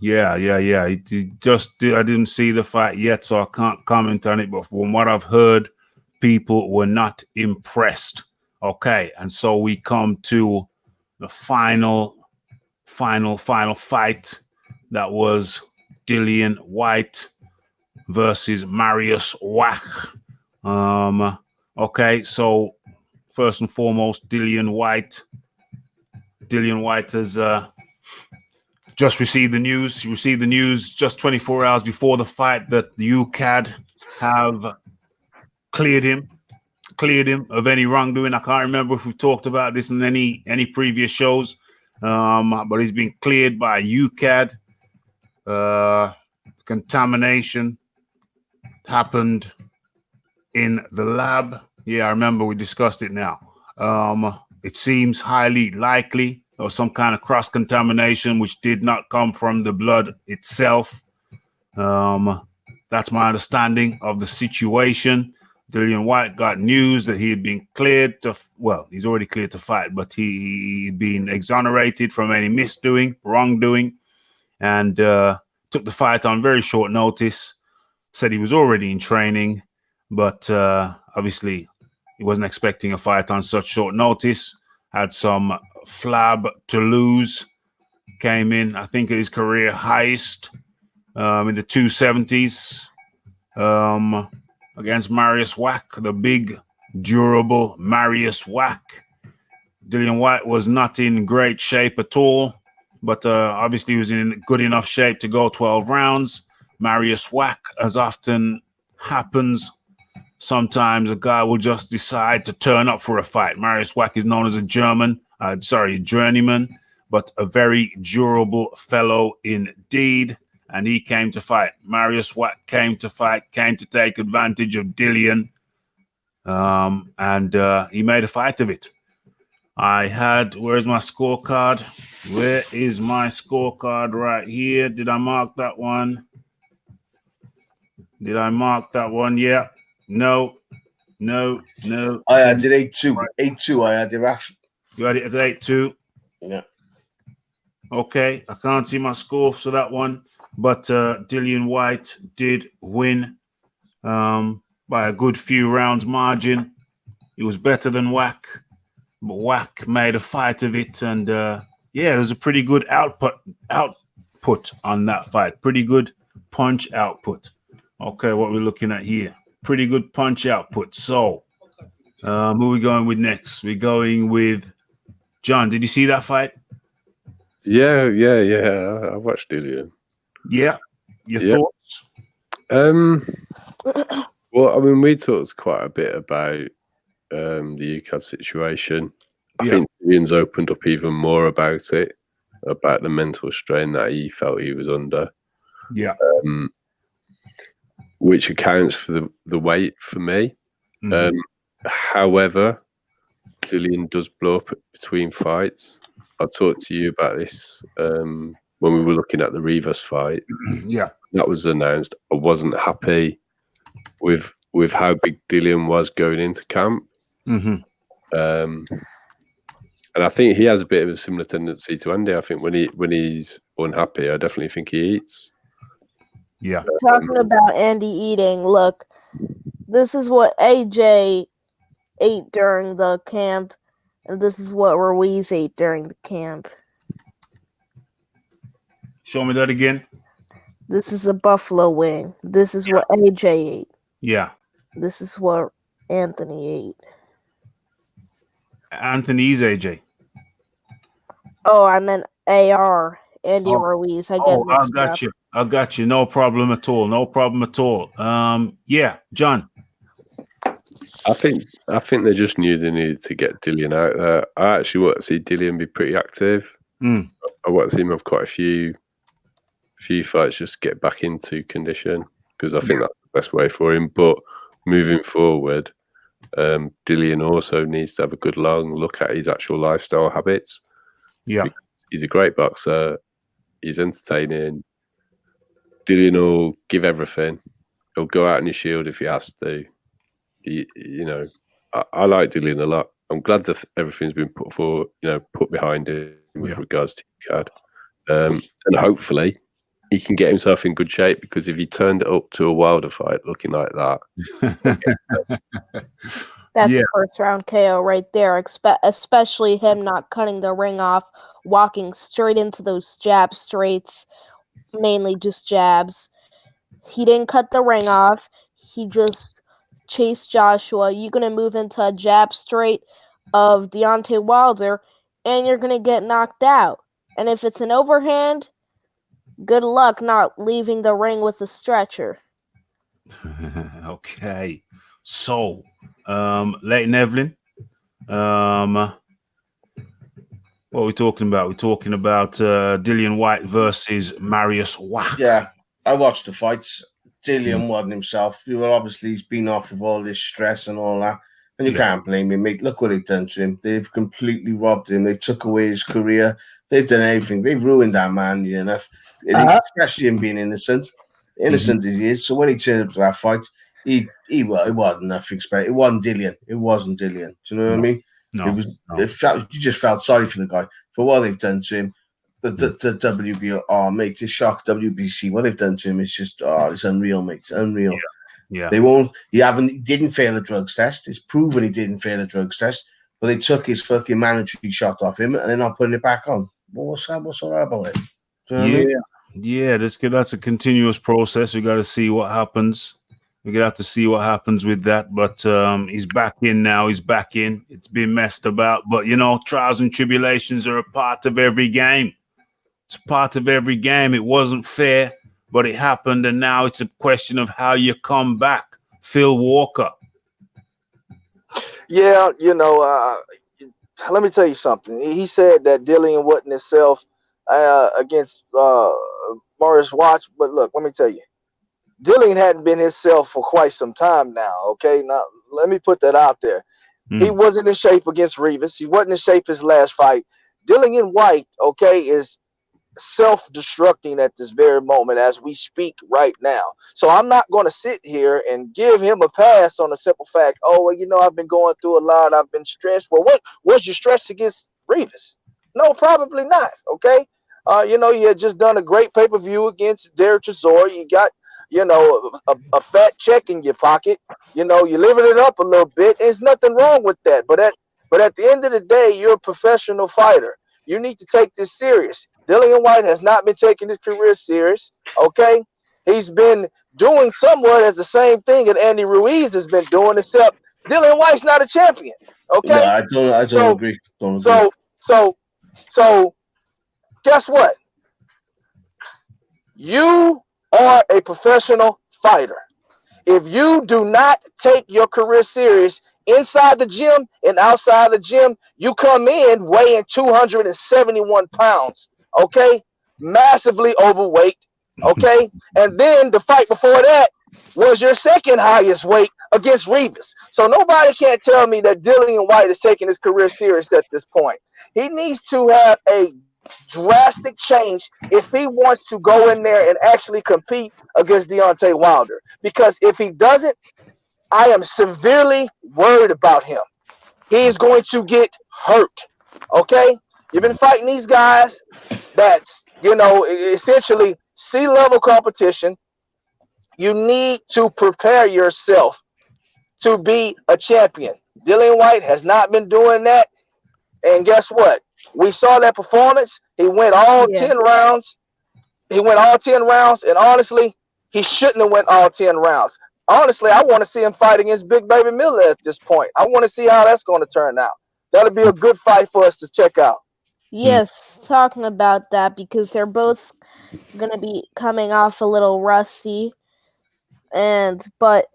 Yeah. I didn't see the fight yet, so I can't comment on it. But from what I've heard, people were not impressed. Okay, and so we come to the final fight. That was Dillian Whyte versus Marius Wach. Okay, so first and foremost, Dillian Whyte. Dillian Whyte has just received the news. He received the news just 24 hours before the fight that the UCAD have cleared him of any wrongdoing. I can't remember if we've talked about this in any previous shows, but he's been cleared by UCAD. Contamination happened in the lab. Yeah, I remember we discussed it now. It seems highly likely there was some kind of cross-contamination which did not come from the blood itself. That's my understanding of the situation. Dillian Whyte got news that he had been cleared to, he's already cleared to fight, but he'd been exonerated from any wrongdoing, and took the fight on very short notice. Said he was already in training, but obviously he wasn't expecting a fight on such short notice. Had some flab to lose. Came in, I think, at his career highest in the 270s against Marius Wach, the big, durable Marius Wach. Dillian Whyte was not in great shape at all, but obviously he was in good enough shape to go 12 rounds. Marius Wach, as often happens, sometimes a guy will just decide to turn up for a fight. Marius Wach is known as a journeyman, but a very durable fellow indeed. And he came to fight. Marius Wach came to fight, came to take advantage of Dillian, and he made a fight of it. Where's my scorecard? Where is my scorecard? Right here. Did I mark that one? Yeah. No. I had it 8-2. Right. 8-2, I had it, Raf. You had it at 8-2? Yeah. Okay, I can't see my score for that one. But Dillian Whyte did win by a good few rounds margin. He was better than Wach, but Wach made a fight of it. And it was a pretty good output on that fight. Pretty good punch output. Okay, what we're looking at here. Pretty good punch output. So who are we going with next? We're going with John. Did you see that fight? Yeah. I watched Dillian. Yeah. Your thoughts? Well, I mean, we talked quite a bit about the UCAD situation. I think Dillian's opened up even more about it, about the mental strain that he felt he was under. Yeah. Which accounts for the weight for me. However, Dillian does blow up between fights. I talked to you about this when we were looking at the Rivas fight. Yeah. That was announced. I wasn't happy with with how big Dillian was going into camp. Mm-hmm. And I think he has a bit of a similar tendency to Andy. I think when he's unhappy, I definitely think he eats. Yeah. Talking about Andy eating, look, this is what AJ ate during the camp, and this is what Ruiz ate during the camp. Show me that again. This is a buffalo wing. This is what AJ ate. Yeah. This is what Anthony ate. Anthony's AJ. Oh, I meant AR. Andy Ruiz. I got you. I got you. No problem at all. No problem at all. Yeah, John. I think they just knew they needed to get Dillian out there. I actually want to see Dillian be pretty active. I want to see him have quite a few fights just to get back into condition, because I think that's the best way for him. But moving forward, Dillian also needs to have a good long look at his actual lifestyle habits. Yeah. He's a great boxer. He's entertaining. Dillian will give everything. He'll go out on his shield if he has to. I like Dillian a lot. I'm glad that everything's been put behind him with regards to CAD. And hopefully he can get himself in good shape, because if he turned it up to a Wilder fight looking like that, that's a first round KO right there, especially him not cutting the ring off, walking straight into those jab straights, mainly just jabs. He didn't cut the ring off. He just chased Joshua. You're going to move into a jab straight of Deontay Wilder, and you're going to get knocked out. And if it's an overhand, good luck not leaving the ring with a stretcher. Okay. So, Leighton Evelyn, what are we talking about? We're talking about Dillian Whyte versus Marius Wach. Yeah, I watched the fights. Dillian wasn't himself. Obviously, he's been off of all this stress and all that. And you can't blame him, mate. Look what they've done to him. They've completely robbed him. They took away his career. They've done everything. They've ruined that man, especially him being innocent. Innocent as he is. So when he turned up to that fight, it wasn't nothing special. It wasn't Dillian. It wasn't Dillian. Do you know what I mean? No. You just felt sorry for the guy for what they've done to him. The WBR, mate, it's shock. WBC, what they've done to him is just, it's unreal, mate. It's unreal. Yeah. He didn't fail a drugs test. It's proven he didn't fail a drugs test, but they took his fucking mandatory shot off him and they're not putting it back on. What's all that about it? Do you know what I mean? Yeah, that's a continuous process. We got to see what happens. We're going to have to see what happens with that. But he's back in now. He's back in. It's been messed about. But, trials and tribulations are a part of every game. It's a part of every game. It wasn't fair, but it happened. And now it's a question of how you come back. Phil Walker. Yeah, let me tell you something. He said that Dillian wasn't himself against Marius Wach. But look, let me tell you. Dillian hadn't been himself for quite some time now, okay? Now, let me put that out there. He wasn't in shape against Rivas. He wasn't in shape his last fight. Dillian Whyte, okay, is self-destructing at this very moment as we speak right now. So I'm not going to sit here and give him a pass on the simple fact, I've been going through a lot. I've been stressed. Well, what was your stress against Rivas? No, probably not, okay? You had just done a great pay-per-view against Derek Chisora. You got a fat check in your pocket. You're living it up a little bit. There's nothing wrong with that. But at the end of the day, you're a professional fighter. You need to take this serious. Dillian Whyte has not been taking his career serious. Okay, he's been doing somewhat as the same thing that Andy Ruiz has been doing, except Dillian Whyte's not a champion. Okay, no, I don't agree. So guess what? You are a professional fighter. If you do not take your career serious inside the gym and outside the gym, you come in weighing 271 pounds, okay? Massively overweight, okay? And then the fight before that was your second highest weight against Rivas. So nobody can't tell me that Dillian Whyte is taking his career serious at this point. He needs to have a drastic change if he wants to go in there and actually compete against Deontay Wilder. Because if he doesn't, I am severely worried about him. He's going to get hurt. Okay? You've been fighting these guys that's, essentially C-level competition. You need to prepare yourself to be a champion. Dillian Whyte has not been doing that. And guess what? We saw that performance. He went all 10 rounds. He went all 10 rounds. And honestly, he shouldn't have went all 10 rounds. Honestly, I want to see him fight against Big Baby Miller at this point. I want to see how that's going to turn out. That'll be a good fight for us to check out. Yes, talking about that, because they're both going to be coming off a little rusty. But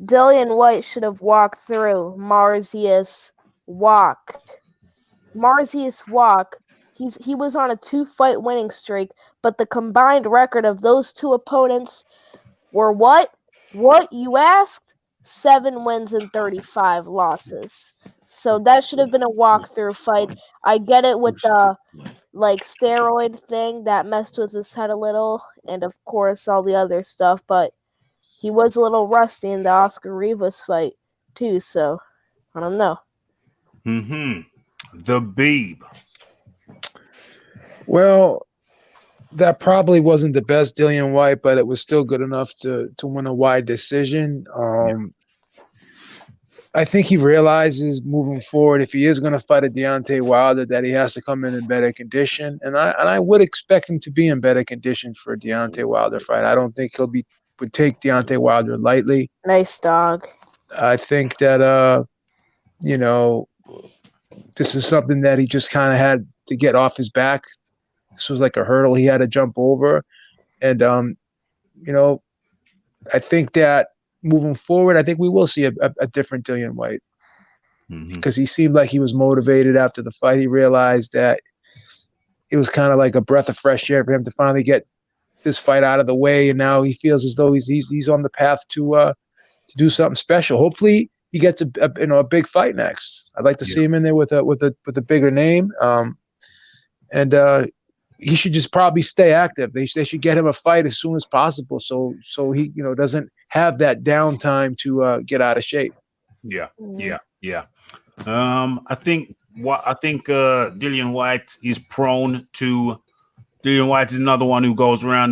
Dillian Whyte should have walked through Marzius walk. Marzius walk. He was on a 2-fight winning streak, but the combined record of those two opponents were what? What, you asked? 7 wins and 35 losses. So that should have been a walkthrough fight. I get it with the steroid thing that messed with his head a little, and of course all the other stuff, but he was a little rusty in the Oscar Rivas fight too, so I don't know. The Beeb. Well, that probably wasn't the best Dillian Whyte, but it was still good enough to win a wide decision. I think he realizes moving forward, if he is going to fight a Deontay Wilder, that he has to come in better condition. And I would expect him to be in better condition for a Deontay Wilder fight. I don't think would take Deontay Wilder lightly. Nice dog. I think that, this is something that he just kind of had to get off his back. This was like a hurdle he had to jump over. And, I think that moving forward, I think we will see a different Dillian Whyte, because he seemed like he was motivated after the fight. He realized that it was kind of like a breath of fresh air for him to finally get this fight out of the way. And now he feels as though he's on the path to do something special. Hopefully he gets a big fight next. I'd like to see him in there with a bigger name. And he should just probably stay active. They should get him a fight as soon as possible, so he doesn't have that downtime to get out of shape. I think Dillian Whyte is prone to. Dillian Whyte is another one who goes around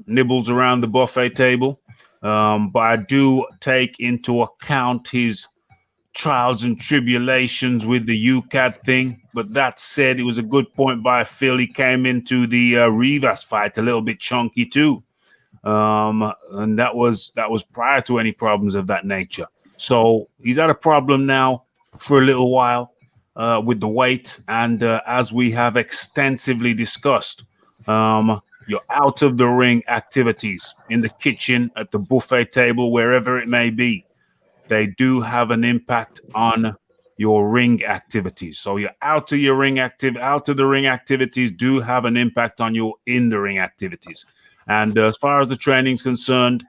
nibbles around the buffet table. But I do take into account his trials and tribulations with the UCAD thing. But that said, it was a good point by Phil. He came into the Rivas fight a little bit chunky too. And that was prior to any problems of that nature. So he's had a problem now for a little while with the weight. And as we have extensively discussed, your out of the ring activities in the kitchen, at the buffet table, wherever it may be, they do have an impact on your ring activities. So your out of the ring activities do have an impact on your in the ring activities. And as far as the training's concerned,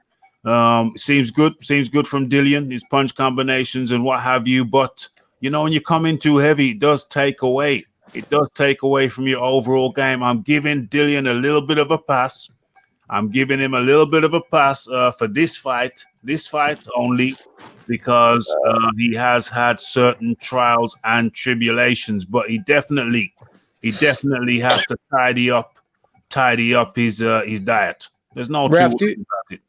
seems good from Dillian, his punch combinations and what have you. But when you come in too heavy, it does take away from your overall game. I'm giving Dillian a little bit of a pass. I'm giving him a little bit of a pass for this fight only, because he has had certain trials and tribulations, but he definitely has to tidy up his diet. There's no Raph, two ways about it.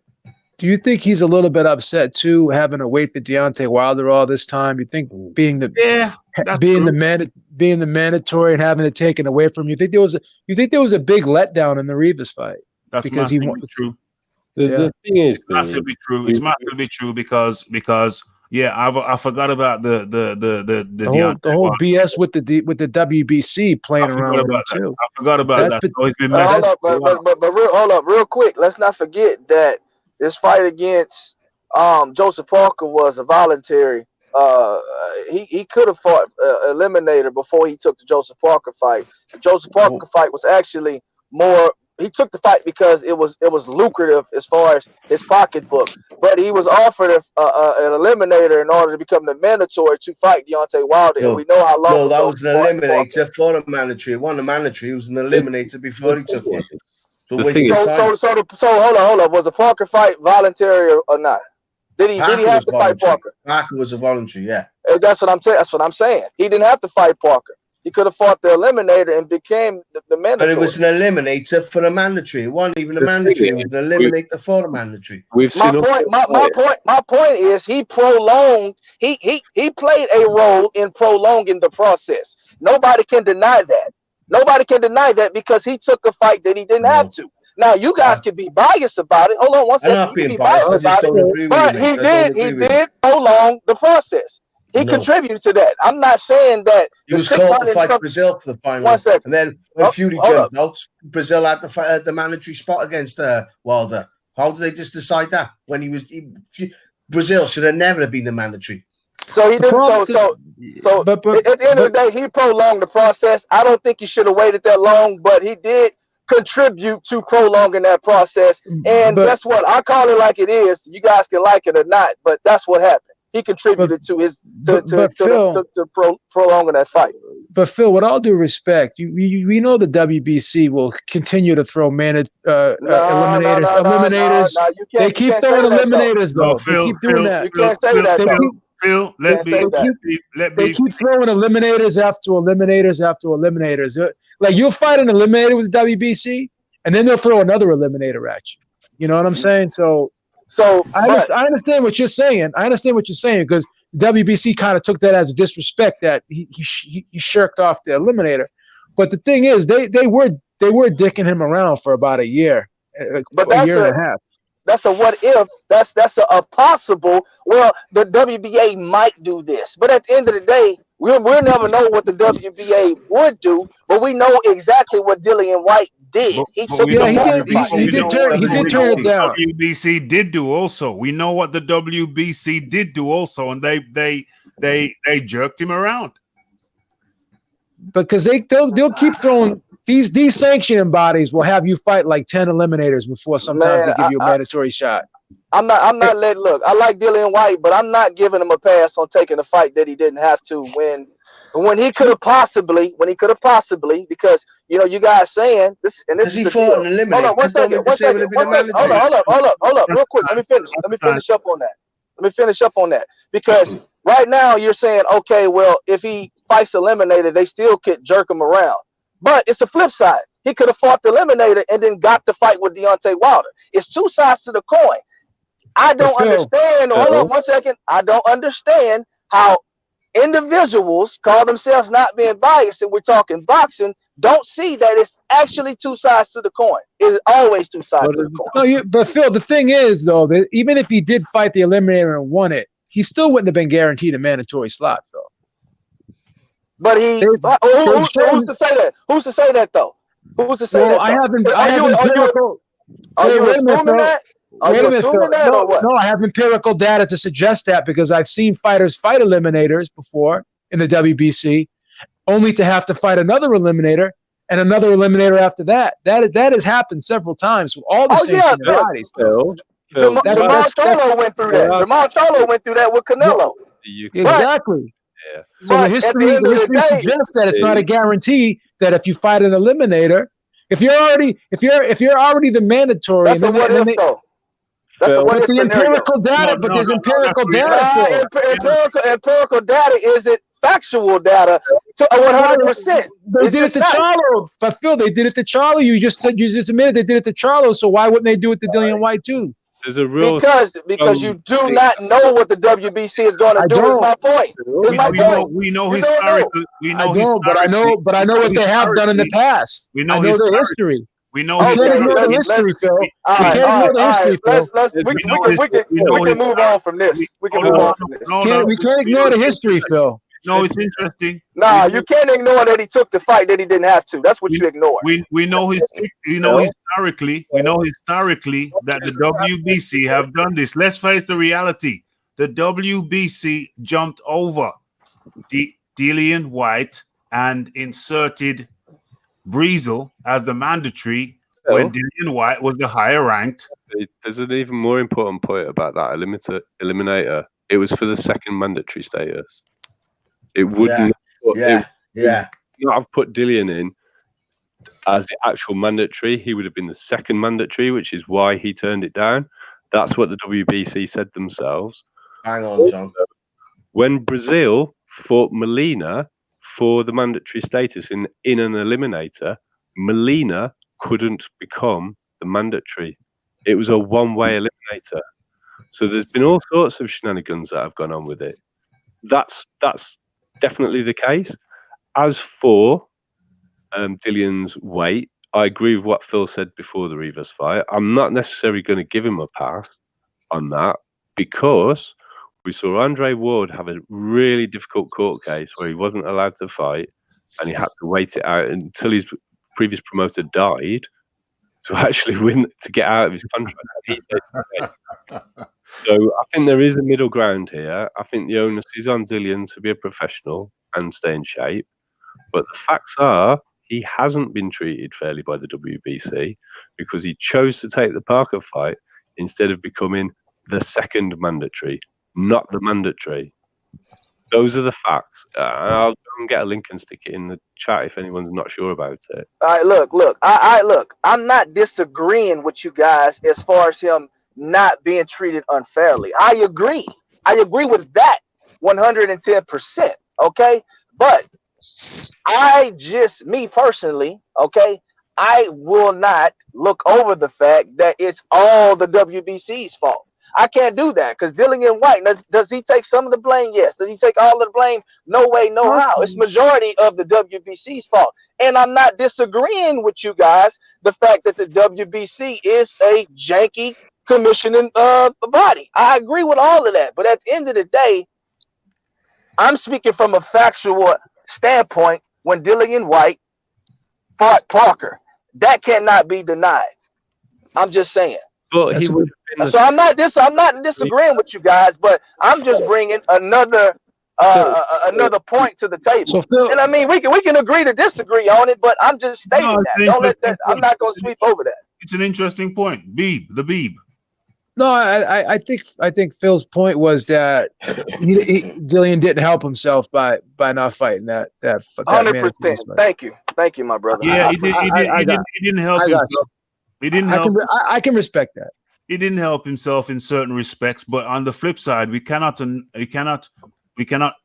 Do you think he's a little bit upset too, having to wait for Deontay Wilder all this time? You think being the mandatory and having it taken away from you, think there was a big letdown in the Rivas fight? That's because massively true. The thing is, massively true. It's massively true because I forgot about the whole BS with the WBC playing around with him too. I forgot about that. So he's been hold up, real quick. Let's not forget that this fight against Joseph Parker was a voluntary. He could have fought Eliminator before he took the Joseph Parker fight. The Joseph Parker fight was actually more. He took the fight because it was lucrative as far as his pocketbook, but he was offered an eliminator in order to become the mandatory to fight Deontay Wilder. And we know how long. No, that was an eliminator for a mandatory. It wasn't a mandatory. It was an eliminator before he took one. So hold on. Was the Parker fight voluntary or not? Did he have to fight Parker? Parker was a voluntary, yeah. That's what I'm saying. He didn't have to fight Parker. He could have fought the eliminator and became the mandatory. But it was an eliminator for a mandatory. It wasn't even a mandatory. It was an eliminator for a mandatory. My point is he prolonged. He played a role in prolonging the process. Nobody can deny that. Nobody can deny that because he took a fight that he didn't have to. Now you guys can be biased about it. Hold on one second. I'm not being biased. I just don't agree with but he did prolong the process. He contributed to that. I'm not saying that he was called to fight Brazil for the final. 1 second. And then when Fury jumped out, Brazil had to fight the mandatory spot against Wilder. How did they just decide that? When Brazil should have never been the mandatory. So he didn't. But at the end of the day, he prolonged the process. I don't think he should have waited that long, but he did contribute to prolonging that process. And guess what? I call it like it is. You guys can like it or not, but that's what happened. He contributed to prolonging that fight. But Phil, with all due respect, we know the WBC will continue to throw eliminators. They keep throwing eliminators, though. They keep doing that. You can't say that, Phil, they keep throwing eliminators after eliminators. Like you'll fight an eliminator with the WBC, and then they'll throw another eliminator at you. You know what I'm saying? So I understand what you're saying. I understand what you're saying because the WBC kind of took that as a disrespect that he shirked off the eliminator. But the thing is, they were dicking him around for about a year, but that's a year and a half. That's a what if. That's a possible. Well, the WBA might do this, but at the end of the day, we'll never know what the WBA would do. But we know exactly what Dillian Whyte did. He did turn it down. WBC did do also. We know what the WBC did do also, and they jerked him around because they'll keep throwing. These sanctioning bodies will have you fight like 10 eliminators before sometimes they give you a mandatory shot. I'm not letting look. I like Dillian Whyte, but I'm not giving him a pass on taking a fight that he didn't have to when he could have possibly, because you guys saying this and this is the deal. Hold on, one second. Hold up, real quick. Let me finish up on that. Because right now you're saying, okay, well, if he fights eliminator, they still could jerk him around. But it's the flip side. He could have fought the eliminator and then got the fight with Deontay Wilder. It's two sides to the coin. I don't understand. Hold on 1 second. I don't understand how individuals call themselves not being biased, and we're talking boxing, don't see that it's actually two sides to the coin. It's always two sides to the coin. No, but Phil, the thing is, though, that even if he did fight the eliminator and won it, he still wouldn't have been guaranteed a mandatory slot, Phil. But who's to say that? Who's to say that though? Who's to say that? Are you assuming that? Are you assuming that or what? No, I have empirical data to suggest that because I've seen fighters fight eliminators before in the WBC, only to have to fight another eliminator and another eliminator after that. That has happened several times with all the sanctioned bodies. Jamal Charlo went through that. Jamal Charlo went through that with Canelo. Exactly. Yeah. So the history suggests that it's not a guarantee that if you fight an eliminator, if you're already the mandatory, that's a what if though. That's a what if scenario. There's empirical data. Empirical data isn't factual data to 100%. They did it to Charlo, but Phil, they did it to Charlo. You just admitted they did it to Charlo. So why wouldn't they do it to Dillian Whyte too? There's a real because you do not know what the WBC is going to do. Is my point. We know historically. But I know what they have done in the past. We know the history. We know We can't ignore the history, Phil. We can move on from this. We can move on from this. We can't ignore the history, Phil. No, it's interesting. Nah, you can't ignore that he took the fight that he didn't have to. That's what you ignore. We know historically that the WBC have done this. Let's face the reality. The WBC jumped over Dillian Whyte and inserted Breezel as the mandatory when Dillian Whyte was the higher ranked. There's an even more important point about that eliminator. It was for the second mandatory status. It wouldn't. I've put Dillian in as the actual mandatory. He would have been the second mandatory, which is why he turned it down. That's what the WBC said themselves. Hang on, John. When Brazil fought Molina for the mandatory status in an eliminator, Molina couldn't become the mandatory. It was a one-way eliminator. So there's been all sorts of shenanigans that have gone on with it. That's definitely the case. As for Dillian's weight, I agree with what Phil said before the Rivas fight. I'm not necessarily going to give him a pass on that because we saw Andre Ward have a really difficult court case where he wasn't allowed to fight and he had to wait it out until his previous promoter died to actually win, to get out of his contract. So I think there is a middle ground here. I think the onus is on Dillian to be a professional and stay in shape. But the facts are he hasn't been treated fairly by the WBC because he chose to take the Parker fight instead of becoming the second mandatory, not the mandatory. Those are the facts. I'll go and get a link and stick it in the chat if anyone's not sure about it. All right, look. I'm not disagreeing with you guys as far as him not being treated unfairly. I agree with that 110%. Okay, but me personally, okay, I will not look over the fact that it's all the WBC's fault. I can't do that because Dillian Whyte, does he take some of the blame? Yes. Does he take all of the blame? No way, no how. It's majority of the WBC's fault. And I'm not disagreeing with you guys, the fact that the WBC is a janky commissioning body. I agree with all of that. But at the end of the day, I'm speaking from a factual standpoint. When Dillian Whyte fought Parker, that cannot be denied. I'm just saying. But he would have been so I'm not disagreeing with you guys, but I'm just bringing another point to the table. So Phil, and I mean, we can agree to disagree on it, but I'm just stating that. Don't let that. I'm not going to sweep over that. It's an interesting point. Beeb. No, I think Phil's point was that Dillian didn't help himself by not fighting that 100%. Thank you, my brother. Yeah, he didn't help himself. He didn't help. I can respect that. He didn't help himself in certain respects, but on the flip side, we cannot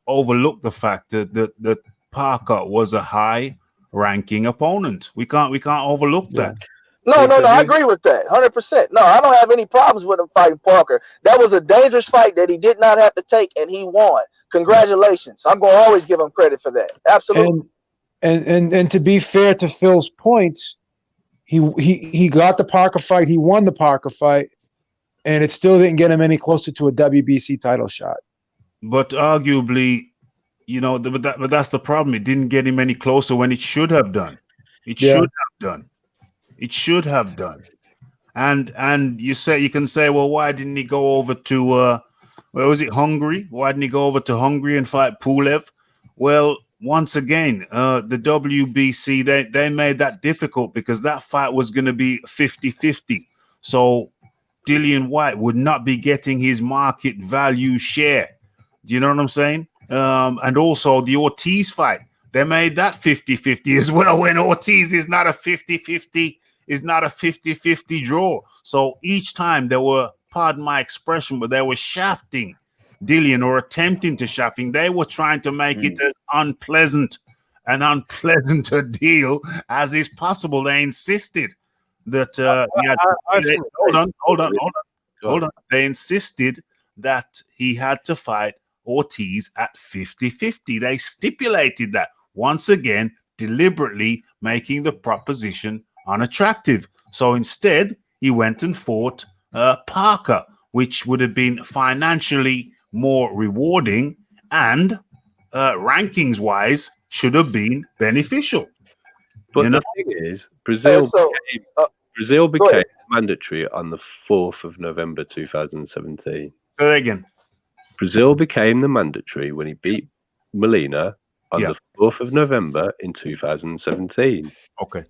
overlook the fact that Parker was a high-ranking opponent. We can't overlook that. No, I agree with that 100%. No, I don't have any problems with him fighting Parker. That was a dangerous fight that he did not have to take, and he won. Congratulations. I'm going to always give him credit for that. Absolutely. And to be fair to Phil's points, he got the Parker fight. He won the Parker fight, and it still didn't get him any closer to a WBC title shot. But arguably, but that's the problem. It didn't get him any closer when it should have done. It should have done. And you can say, well, why didn't he go over to where was it, Hungary? Why didn't he go over to Hungary and fight Pulev? Well, once again, the WBC, they made that difficult because that fight was going to be 50-50. So Dillian Whyte would not be getting his market value share. Do you know what I'm saying? And also the Ortiz fight, they made that 50-50 as well when Ortiz is not a 50-50 draw. So each time they were, pardon my expression, but they were shafting Dillian or attempting to shafting. They were trying to make it as unpleasant a deal as is possible. They insisted that hold on. They insisted that he had to fight Ortiz at 50-50. They stipulated that, once again, deliberately making the proposition unattractive. So instead, he went and fought Parker, which would have been financially more rewarding and rankings-wise should have been beneficial. But the thing is, Brazil became mandatory on the 4th of November 2017. Say that again. Brazil became the mandatory when he beat Molina on the 4th of November in 2017. Okay.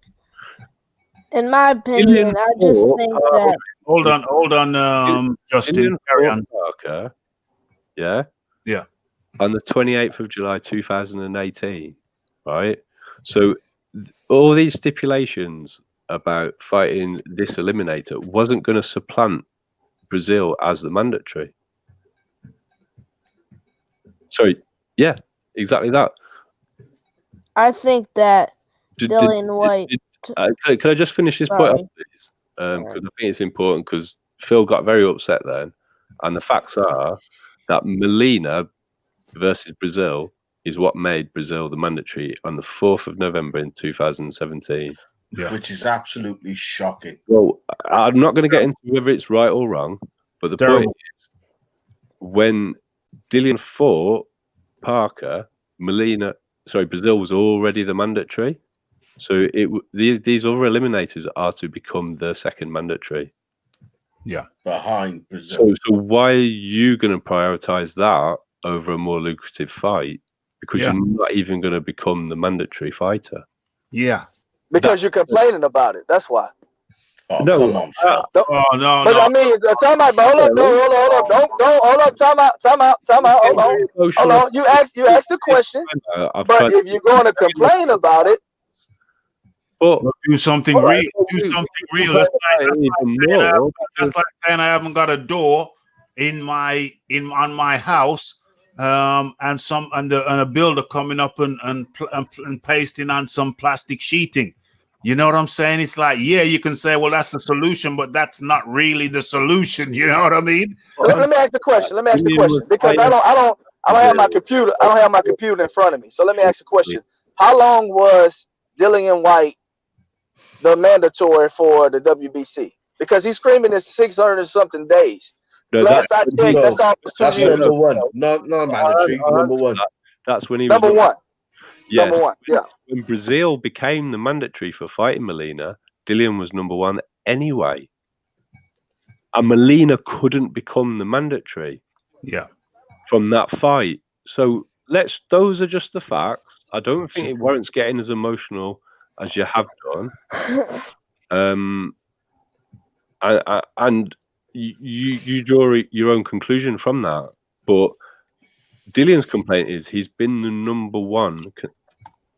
In my opinion, I just think that. Hold on, Justin. Carry on. Parker, yeah. On the 28th of July 2018, right? So all these stipulations about fighting this eliminator wasn't going to supplant Brazil as the mandatory. Sorry, yeah, exactly that. I think that Dillian Whyte. Can I just finish this point, please? Because I think it's important, because Phil got very upset then, and the facts are that Molina versus Brazil is what made Brazil the mandatory on the 4th of November in 2017. Yeah. Which is absolutely shocking. Well, I'm not going to get into whether it's right or wrong, but the point is, when Dillian fought Parker, Brazil was already the mandatory. So these other eliminators are to become the second mandatory. Yeah. Behind Brazil. So why are you going to prioritize that over a more lucrative fight? Because you're not even going to become the mandatory fighter. Yeah. Because you're complaining about it. That's why. Oh, no, come on, Phil. No. But I mean, time out. But hold up. Don't hold up. Time out. Hold on. You asked the question. But if you're going to complain about it, do something real. Do something real. That's like saying I haven't got a door on my house, and a builder coming up and pasting on some plastic sheeting. You know what I'm saying? It's like, yeah, you can say, well, that's the solution, but that's not really the solution. You know what I mean? Let me ask the question. Because I don't have my computer. I don't have my computer in front of me. So let me ask the question. How long was Dillian Whyte the mandatory for the WBC? Because he's screaming it's 600 and something days. Last I checked, that's almost 2 years. That's number one. Not mandatory. Number one. That's when he was number one. Yes. Number one. Yeah. When Brazil became the mandatory for fighting Molina, Dillian was number one anyway. And Molina couldn't become the mandatory. Yeah. From that fight. So those are just the facts. I don't think it warrants getting as emotional as you have done. And you draw your own conclusion from that. But Dillian's complaint is he's been the number one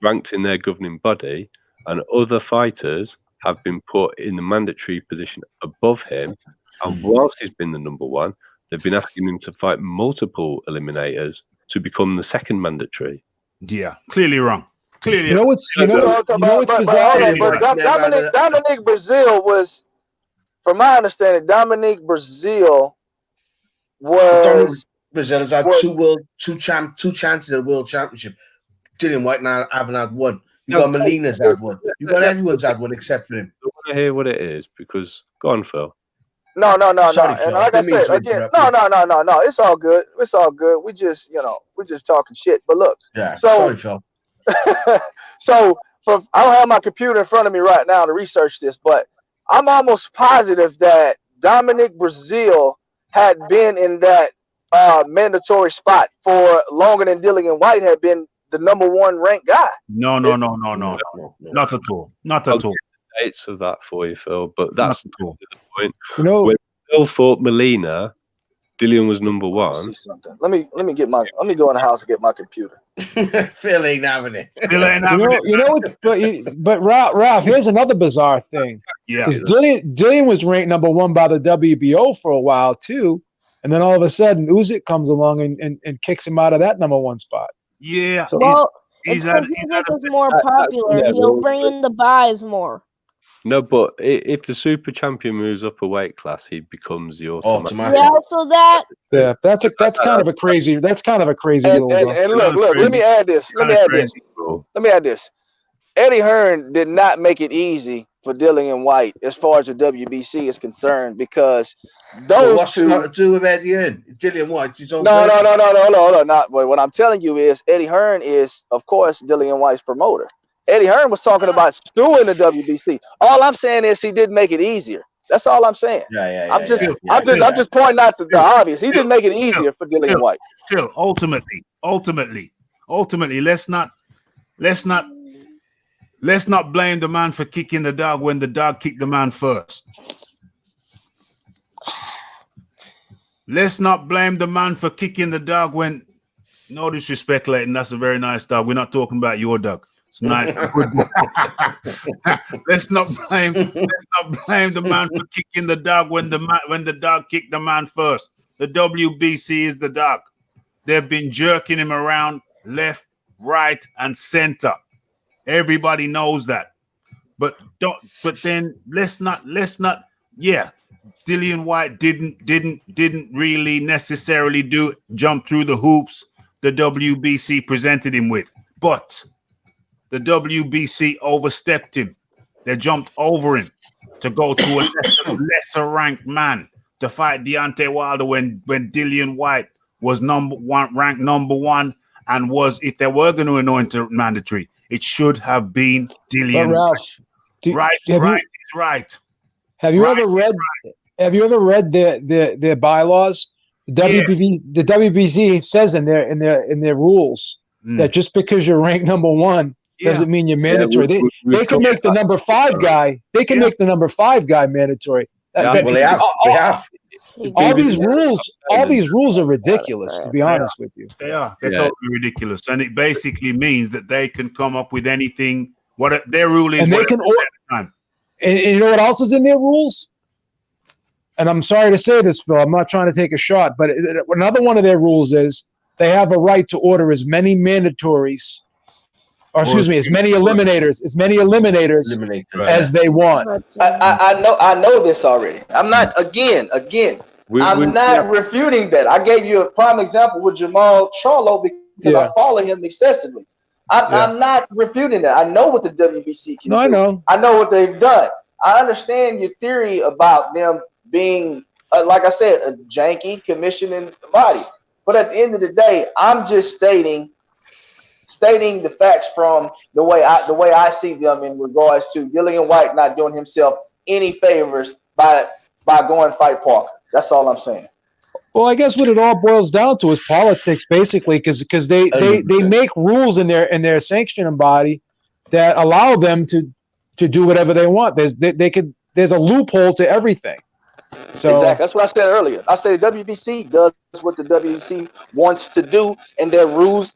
ranked in their governing body, and other fighters have been put in the mandatory position above him. And whilst he's been the number one, they've been asking him to fight multiple eliminators to become the second mandatory. Yeah, clearly wrong. Clearly, you know what's bizarre? But Dominic Brazil was, from my understanding, Dominic Brazil was. Brazil has had two chances at a world championship. Dillian Whyte now haven't had one. You got Molina's had one. You got everyone's had one except for him. I want to hear what it is, because go on, Phil. No. Sorry, And like I said again, no. It's all good. We just, we're just talking shit. But look, sorry, Phil. So I don't have my computer in front of me right now to research this, but I'm almost positive that Dominic Brazil had been in that mandatory spot for longer than Dillian Whyte had been the number one ranked guy. No. Not at all. Not at all. Dates of that for you, Phil, but that's the point. When Phil fought Molina, Dillian was number one. See something. Let me go in the house and get my computer. Phil ain't having it. But Ralph, here's another bizarre thing. Yeah, because Dillian was ranked number one by the WBO for a while too, and then all of a sudden Usyk comes along and kicks him out of that number one spot. Yeah. So, well, it's because Usyk is more popular. He'll bring in the buys more. No, but if the super champion moves up a weight class, he becomes the automatic. Yeah, so that's kind of a crazy. That's kind of a crazy. And look. Let me add this. Eddie Hearn did not make it easy for Dillian Whyte as far as the WBC is concerned, because those what's it got to do with Eddie Hearn? Dillian Whyte's his own. No. Not what I'm telling you is Eddie Hearn is, of course, Dillian Whyte's promoter. Eddie Hearn was talking about suing the WBC. All I'm saying is he didn't make it easier. That's all I'm saying. I'm just pointing out the obvious. He didn't make it easier for Dillian Whyte. Phil, ultimately, let's not blame the man for kicking the dog when the dog kicked the man first. Let's not blame the man for kicking the dog when, no disrespect, Leighton, that's a very nice dog. We're not talking about your dog. It's not good. Let's not blame the man for kicking the dog when the dog kicked the man first. The WBC is the dog. They've been jerking him around left, right, and center. Everybody knows that. But then let's not. Yeah, Dillian Whyte didn't really necessarily jump through the hoops the WBC presented him with. But the WBC overstepped him. They jumped over him to go to a lesser ranked man to fight Deontay Wilder when Dillian Whyte was ranked number one, and was, if they were going to anoint a mandatory, it should have been Dillian. But Ralph, right. Have you ever read their bylaws? The WBC says in their rules that just because you're ranked number one doesn't mean you're mandatory. They can make the number 5 guy. They can make the number 5 guy mandatory. They have. All these rules are ridiculous, to be honest with you. They are. They're totally ridiculous, and it basically means that they can come up with anything. What their rule is, and they can. And you know what else is in their rules? And I'm sorry to say this, Phil. I'm not trying to take a shot, but another one of their rules is they have a right to order as many mandatories, or excuse me, as many eliminators as they want. I know this already. I'm not I'm not refuting that. I gave you a prime example with Jamal Charlo because I follow him excessively. I'm not refuting that. I know what the WBC can do. I know. I know what they've done. I understand your theory about them being, like I said, a janky commissioning body. But at the end of the day, I'm just stating the facts from the way I see them in regards to Dillian Whyte not doing himself any favors by going fight Parker. That's all I'm saying. Well, I guess what it all boils down to is politics, basically, because they make rules in their sanctioning body that allow them to do whatever they want. There's a loophole to everything. So exactly, that's what I said earlier. I said the WBC does what the WBC wants to do, and their rules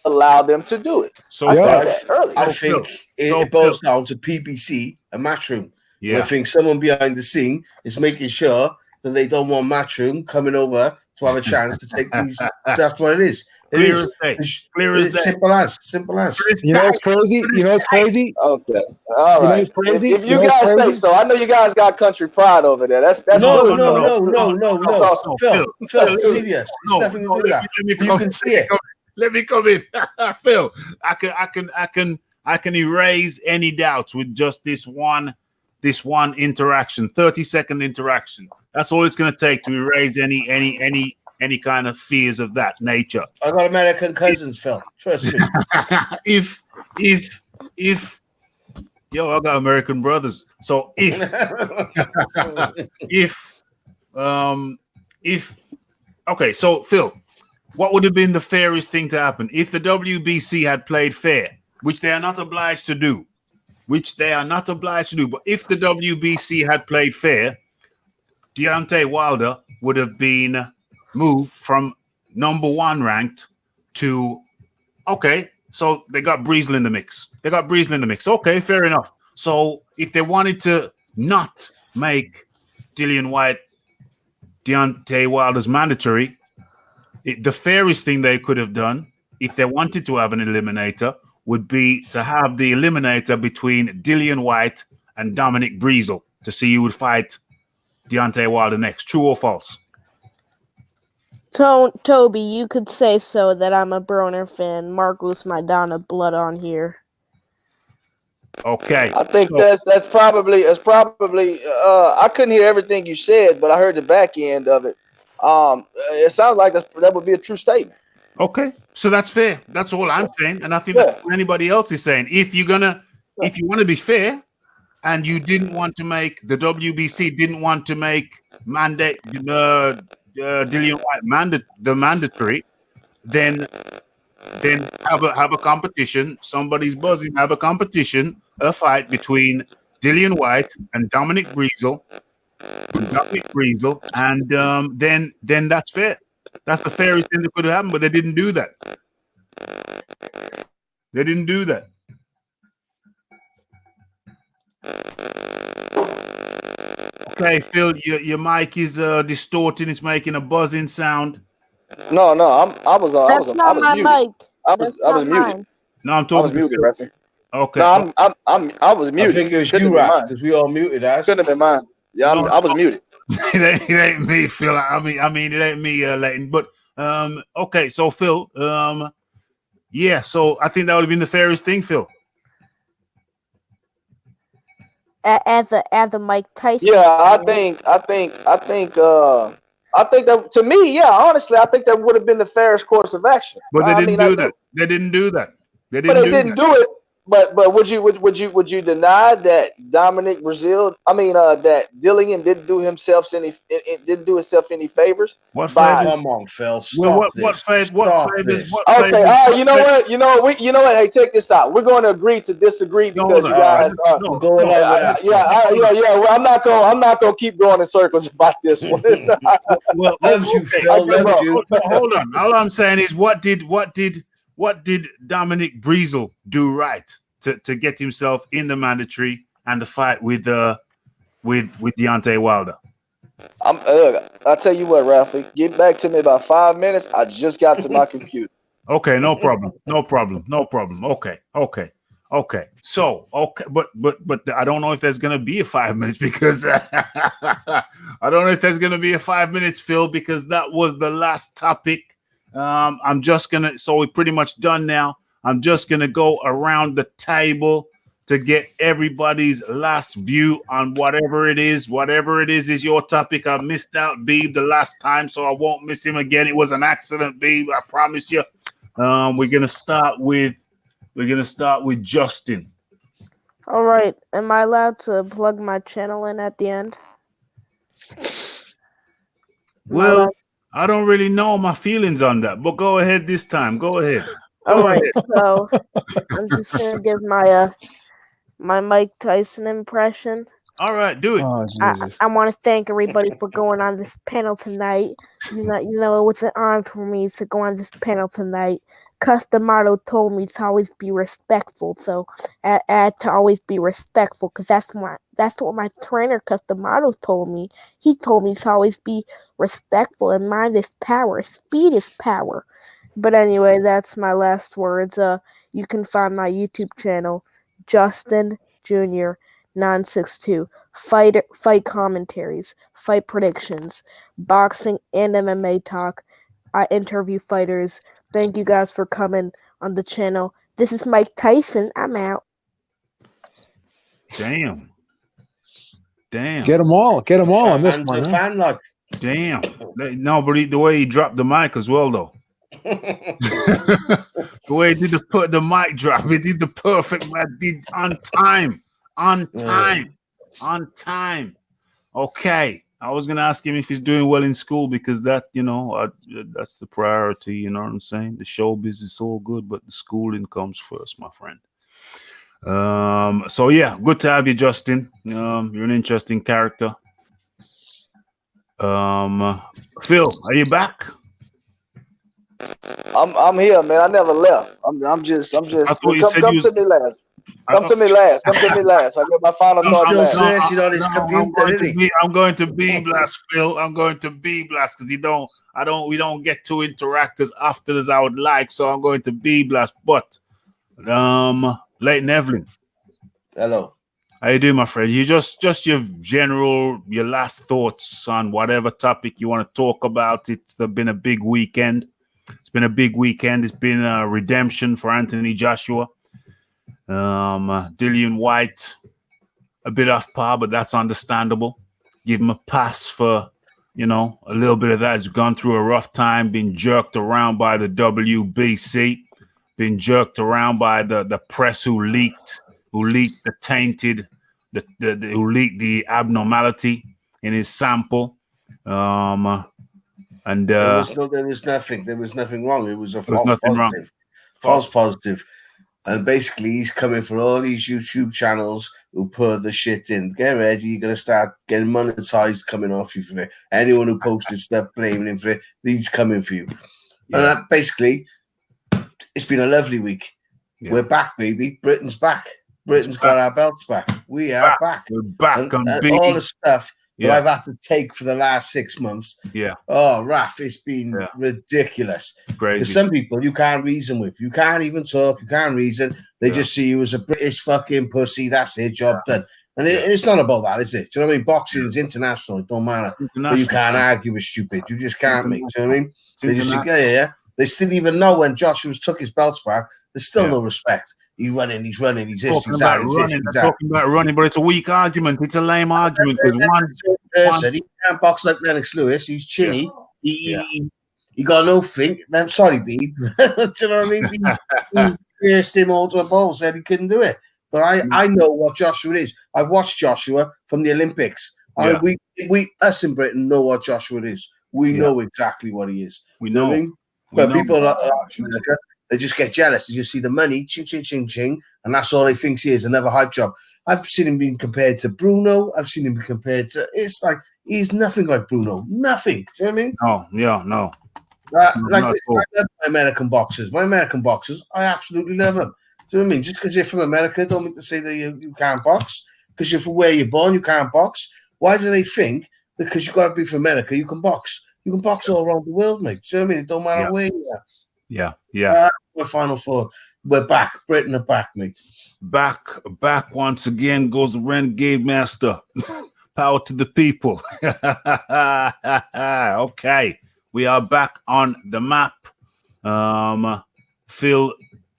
allow them to do it. So I said that earlier. I think it boils down to PBC and Matchroom. Yeah. I think someone behind the scene is making sure that they don't want Matchroom coming over to have a chance to take these. That's what it is. Clear as day. Simple as. You know what's crazy? Okay. All right. It's crazy. If you guys say so, I know you guys got country pride over there. That's no. Phil, serious. It's nothing to do with that. You can see it. Let me come in. Phil, I can erase any doubts with just this one interaction, 30-second interaction. That's all it's going to take to erase any kind of fears of that nature. I got American cousins, Phil. Trust me. if I got American brothers. So okay, so Phil, what would have been the fairest thing to happen if the WBC had played fair, which they are not obliged to do, but if the WBC had played fair, Deontay Wilder would have been moved from number 1 ranked to, okay, so they got Breezel in the mix. Okay, fair enough. So if they wanted to not make Deontay Wilder's mandatory, the fairest thing they could have done, if they wanted to have an eliminator, would be to have the eliminator between Dillian Whyte and Dominic Breezel to see who would fight Deontay Wilder next. True or false? Toby, you could say so that I'm a Broner fan. Marcus Maidana blood on here. Okay. I think that's probably I couldn't hear everything you said, but I heard the back end of it. It sounds like that would be a true statement. Okay, so that's fair. That's all I'm saying, and I think that's what anybody else is saying. If you want to be fair, and you didn't want to make the WBC didn't want to make mandate Dillian Whyte the mandatory, then have a competition. Somebody's buzzing. Have a competition, a fight between Dillian Whyte and Dominic Breezel, and then that's fair. That's the fairest thing that could have happened, but they didn't do that. okay, Phil, your mic is distorting. It's making a buzzing sound. No, I was That's not my muted. mic. I was muted. Mine. No, I'm talking. I was muted, Referee. Okay. No, I was muted. I think it was you, Raf, because we all muted us. Couldn't have been mine. Yeah, I was muted. it ain't me, Phil. I mean, it ain't me, Leighton. But okay. So Phil, yeah. So I think that would have been the fairest thing, Phil. As a Mike Tyson. Yeah, I think that, to me, yeah, honestly, I think that would have been the fairest course of action. But they didn't do that. They didn't do that. They didn't do it. But would you deny that Dominic Brazil? I mean, that Dillian didn't do himself any favors? What favors? Come on, Phil. Stop this. Okay. You know what? You know what? Hey, check this out. We're going to agree to disagree because you guys are. Well, I'm not going to keep going in circles about this one. Well, loves you, Phil. Loves you. Hold on. All I'm saying is, what did Dominic Breezel do right to get himself in the mandatory and the fight with Deontay Wilder? I'll tell you what, Ralphie. Get back to me about 5 minutes. I just got to my computer. Okay, no problem. Okay. So, but I don't know if there's gonna be a 5 minutes because I don't know if there's gonna be a 5 minutes, Phil, because that was the last topic. I'm just gonna. So we're pretty much done now. I'm just gonna go around the table to get everybody's last view on whatever it is. Whatever it is your topic. I missed out Beeb the last time, so I won't miss him again. It was an accident, Beeb. I promise you. We're gonna start with Justin. All right. Am I allowed to plug my channel in at the end? Well, I don't really know my feelings on that, but go ahead this time. Go ahead. All right. So I'm just gonna give my my Mike Tyson impression. All right, do it. Oh, Jesus. I want to thank everybody for going on this panel tonight. You know, it was an honor for me to go on this panel tonight. Customato told me to always be respectful, so I had to always be respectful because that's what my trainer Customato told me. He told me to always be respectful, and mind is power, speed is power. But anyway, that's my last words. You can find my YouTube channel, Justin Jr. 962. Fight commentaries, fight predictions, boxing and MMA talk. I interview fighters. Thank you guys for coming on the channel. This is Mike Tyson. I'm out. Damn. Get them all on this one. Fan like. Damn. No, but the way he dropped the mic as well, though. The way he did the mic drop, he did the perfect man. Did on time. Okay. I was gonna ask him if he's doing well in school because that, that's the priority. You know what I'm saying? The showbiz is all good, but the schooling comes first, my friend. So yeah, good to have you, Justin. You're an interesting character. Phil, are you back? I'm here, man. I never left. I'm just. Come to me last. Come to me last. I got my final thought. He's still searching on his computer. I'm going to be blast, Phil. I'm going to be blast because we don't get to interact as often as I would like. So I'm going to be blast. But Leighton Evelyn. Hello. How you doing, my friend? You just your last thoughts on whatever topic you want to talk about. It's been a big weekend. It's been a redemption for Anthony Joshua. Dillian Whyte, a bit off par, but that's understandable. Give him a pass for, a little bit of that. He's gone through a rough time, been jerked around by the WBC, been jerked around by the press who leaked the tainted, who leaked the abnormality in his sample. And there was nothing wrong. It was a false positive. And basically, he's coming for all these YouTube channels who put the shit in. Get ready, you're going to start getting monetized coming off you for it. Anyone who posted stuff blaming him for it, he's coming for you. Yeah. And basically, it's been a lovely week. Yeah. We're back, baby. Britain's back. Britain's got our belts back. We are back. We're back. And all the stuff that I've had to take for the last 6 months. Yeah. Oh, Raf, it's been ridiculous. Crazy. Because some people you can't reason with. You can't even talk. You can't reason. They just see you as a British fucking pussy. That's it. Job done. And it's not about that, is it? Do you know what I mean? Boxing is international. It don't matter. But you can't argue with stupid. You just can't, mate. Do you know what I mean? They just think, They still even know when Joshua took his belts back. There's still no respect. He's running, he's this, he's that, he's this, he's that. Talking about running, but it's a weak argument. It's a lame argument. Because one he can't box like Lennox Lewis. He's chinny. He got no think. I'm sorry, B. Do you know what I mean? He pierced him all to a ball, said he couldn't do it. But I know what Joshua is. I've watched Joshua from the Olympics. We us in Britain know what Joshua is. We know exactly what he is. We know. What I mean? But people they just get jealous. You see the money, ching, ching, ching, ching, and that's all they think he is, another hype job. I've seen him being compared to Bruno. I've seen him be compared to... It's like, he's nothing like Bruno. Nothing. Do you know what I mean? Oh, yeah, no. I love my American boxers. My American boxers, I absolutely love them. Do you know what I mean? Just because you're from America, don't mean to say that you can't box. Because you're from where you're born, you can't box. Why do they think that because you've got to be from America, you can box? You can box all around the world, mate. Do you know what I mean? It don't matter where you are. Yeah. We're Final Four. We're back. Britain are back, mate. Back once again goes the Renegade Master. Power to the people. Okay. We are back on the map. Phil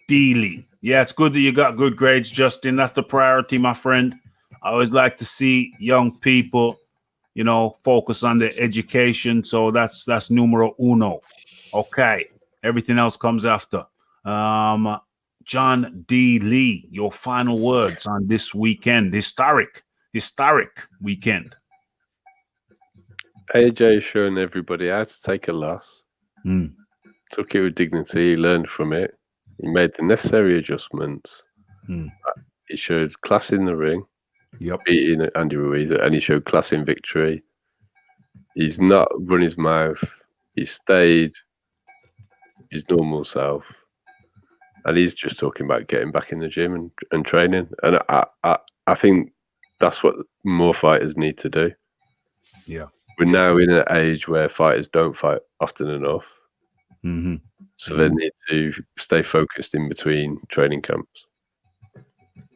Dealey. Yeah, it's good that you got good grades, Justin. That's the priority, my friend. I always like to see young people, focus on their education. So that's numero uno. Okay. Everything else comes after. John D. Lee, your final words on this weekend. Historic weekend. AJ showing everybody how to take a loss. Took it with dignity. He learned from it. He made the necessary adjustments. He showed class in the ring. Beating Andy Ruiz, and he showed class in victory. He's not run his mouth. He stayed his normal self, and he's just talking about getting back in the gym and training. And I think that's what more fighters need to do. Yeah, we're now in an age where fighters don't fight often enough, so they need to stay focused in between training camps.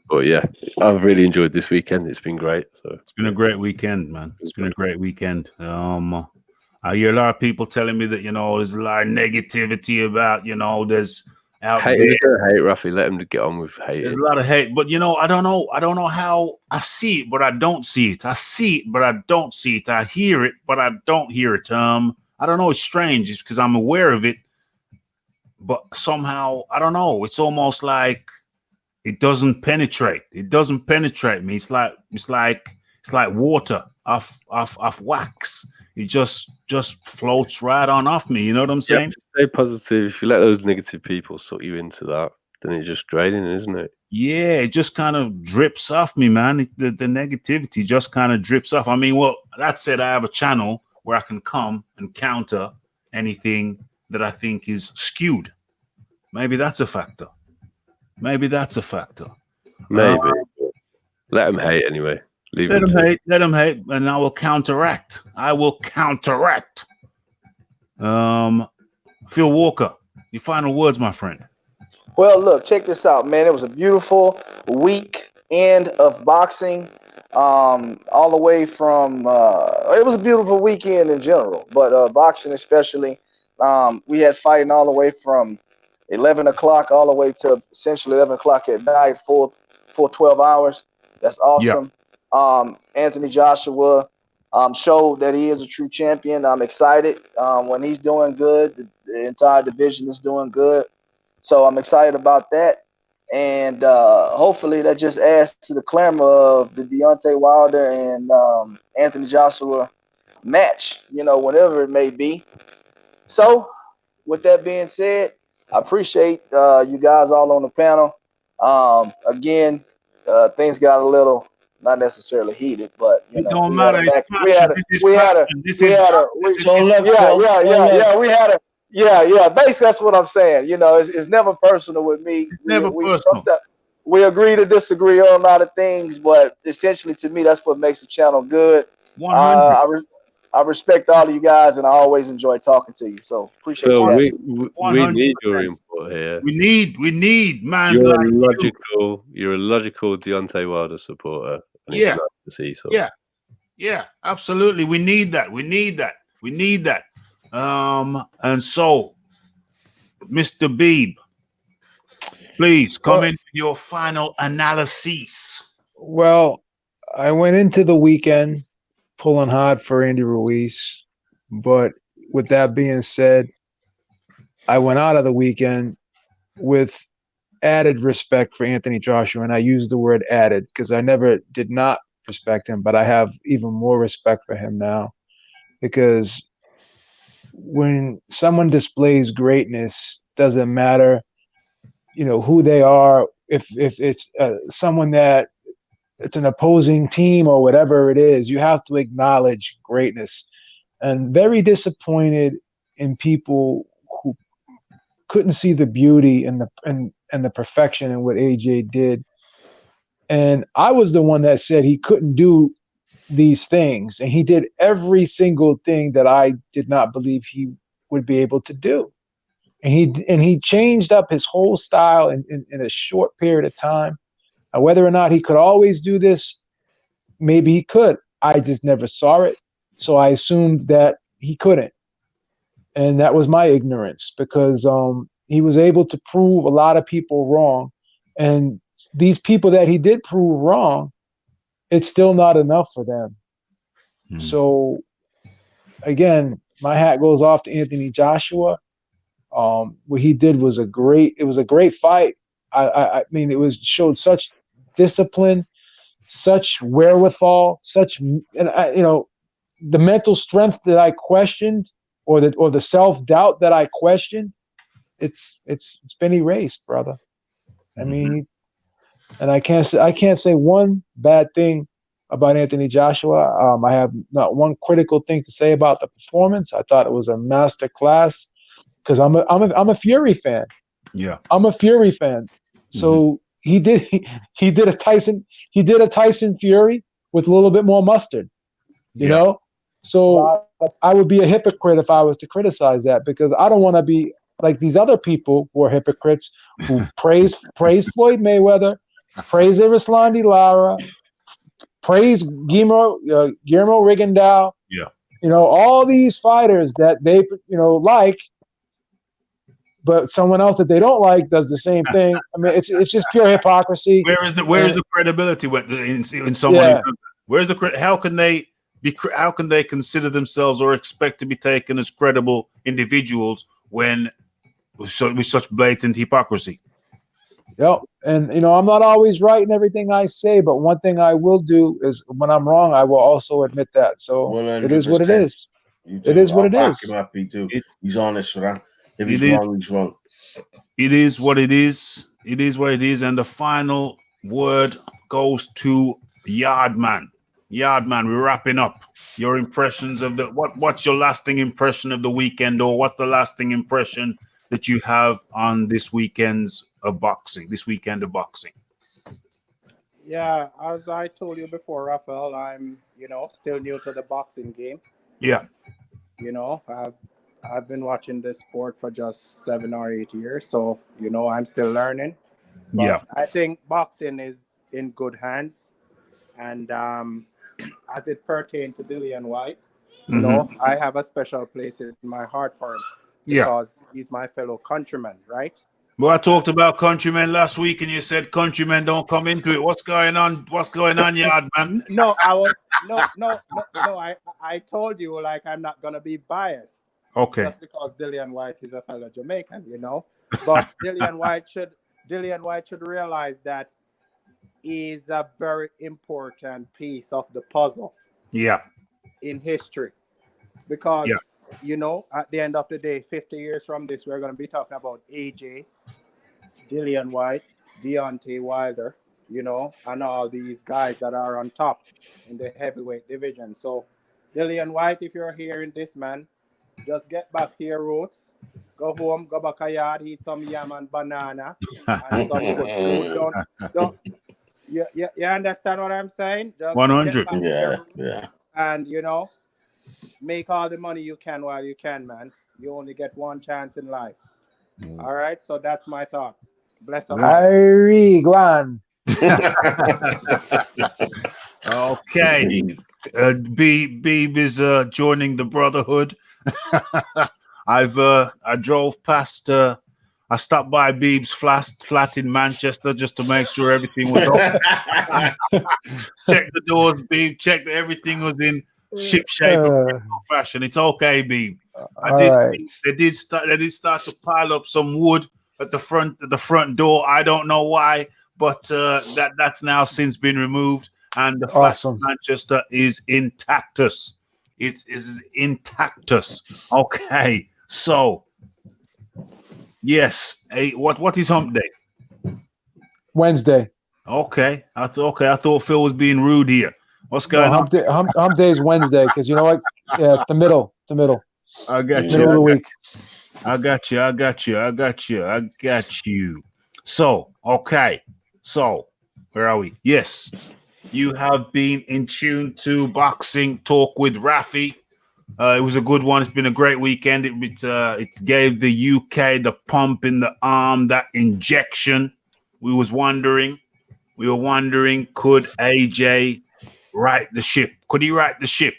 But yeah, I've really enjoyed this weekend. It's been great. So it's been a great weekend, man. It's been a great weekend. I hear a lot of people telling me that there's a lot of negativity about there's out hate Rafi. Let him get on with hate. There's a lot of hate, but I don't know how I see it, but I don't see it. I see it, but I don't see it. I hear it, but I don't hear it. I don't know. It's strange. It's because I'm aware of it, but somehow I don't know. It's almost like it doesn't penetrate. It doesn't penetrate me. It's like water off wax. It just floats right on off me. You know what I'm saying? Stay positive. If you let those negative people suck you into that, then it's just draining, isn't it? Yeah, it just kind of drips off me, man. The negativity just kind of drips off. I mean, well, that said, I have a channel where I can come and counter anything that I think is skewed. Maybe that's a factor. Maybe. Let them hate anyway. Let them hate, and I will counteract. Phil Walker, your final words, my friend. Well, look, check this out, man. It was a beautiful weekend of boxing, all the way from it was a beautiful weekend in general, but boxing especially. We had fighting all the way from 11 o'clock all the way to essentially 11 o'clock at night for 12 hours. That's awesome. Anthony Joshua showed that he is a true champion. I'm excited. When he's doing good, the entire division is doing good. So I'm excited about that. And hopefully that just adds to the clamor of the Deontay Wilder and Anthony Joshua match, whatever it may be. So with that being said, I appreciate you guys all on the panel. Again, things got a little not necessarily heated, but it don't matter. Basically, that's what I'm saying. It's never personal with me. It's never personal. We agree to disagree on a lot of things, but essentially, to me, that's what makes the channel good. I respect all of you guys, and I always enjoy talking to you. So appreciate Phil, you. we need your input here. We need man. You're a logical Deontay Wilder supporter. And Yeah. it's nice to see so. Yeah, absolutely. We need that. And so, Mr. Beeb, please come in with your final analysis. Well, I went into the weekend pulling hard for Andy Ruiz, but with that being said, I went out of the weekend with added respect for Anthony Joshua, and I use the word added because I never did not respect him, but I have even more respect for him now, because when someone displays greatness, doesn't matter, who they are, if it's someone that it's an opposing team or whatever it is, you have to acknowledge greatness. And very disappointed in people who couldn't see the beauty and the perfection in what AJ did. And I was the one that said he couldn't do these things, and he did every single thing that I did not believe he would be able to do. And he changed up his whole style in a short period of time. Now, whether or not he could always do this, maybe he could. I just never saw it, so I assumed that he couldn't. And that was my ignorance, because he was able to prove a lot of people wrong. And these people that he did prove wrong, it's still not enough for them. So, again, my hat goes off to Anthony Joshua. What he did was a great fight. I mean, showed such discipline, such wherewithal, the mental strength that I questioned, or the self-doubt that I questioned, it's been erased, brother. I mean, and I can't say one bad thing about Anthony Joshua. I have not one critical thing to say about the performance. I thought it was a masterclass, because I'm a Fury fan. Yeah, I'm a Fury fan. So he did a Tyson Fury with a little bit more mustard, you know. So I would be a hypocrite if I was to criticize that, because I don't want to be like these other people who are hypocrites who praise Floyd Mayweather, praise Erislandy Lara, praise Guillermo Rigondeaux. Yeah, all these fighters that they like, but someone else that they don't like does the same thing. I mean, it's just pure hypocrisy. Where is the credibility in someone? Yeah. How can they consider themselves or expect to be taken as credible individuals when with such blatant hypocrisy? Yep. And I'm not always right in everything I say, but one thing I will do is, when I'm wrong, I will also admit that. So 100%. It is what it is. It is what it is. Him up, he's honest with that. If he's wrong, he's wrong. It is what it is. It is what it is. And the final word goes to Yardman. Yardman, we're wrapping up. Your impressions of what's your lasting impression of the weekend, or what's the lasting impression that you have on this weekend of boxing? Yeah, as I told you before, Rafael, I'm still new to the boxing game. Yeah. I've been watching this sport for just 7 or 8 years, so I'm still learning. But yeah, I think boxing is in good hands, and as it pertains to Dillian Whyte, I have a special place in my heart for him, because he's my fellow countryman, right? Well, I talked about countrymen last week, and you said countrymen don't come into it. What's going on, Yardman? I told you, I'm not gonna be biased. Okay. Just because Dillian Whyte is a fellow Jamaican, But Dillian Whyte should realize that he's a very important piece of the puzzle. Yeah. In history. Because at the end of the day, 50 years from this, we're gonna be talking about AJ, Dillian Whyte, Deontay Wilder, and all these guys that are on top in the heavyweight division. So Dillian Whyte, if you're hearing this, man, just get back to your roots. Go home, go back a yard, eat some yam and banana and some good food. You understand what I'm saying? Just 100. Yeah. and make all the money you can while you can, man. You only get one chance in life. All right, so that's my thought. Bless up. Irie, go on. Okay. Beeb is joining the brotherhood. I drove past. I stopped by Beeb's flat in Manchester just to make sure everything was open. Check the doors, Beeb. Check that everything was in ship shape fashion. It's okay, Beeb. They did start to pile up some wood at the front door. I don't know why, but that's now since been removed, and the flat in Manchester is intactus. It is intactus. Okay, so yes, what is Hump Day? Wednesday. Okay, I thought Phil was being rude here. What's going on? Hump Day is Wednesday because you know what? Yeah, the middle. I got you. Middle of the week. I got you. So, okay. So, where are we? Yes. You have been in tune to Boxing Talk with Rafi. It was a good one. It's been a great weekend. It gave the UK the pump in the arm, that injection. We were wondering, could AJ right the ship? Could he right the ship?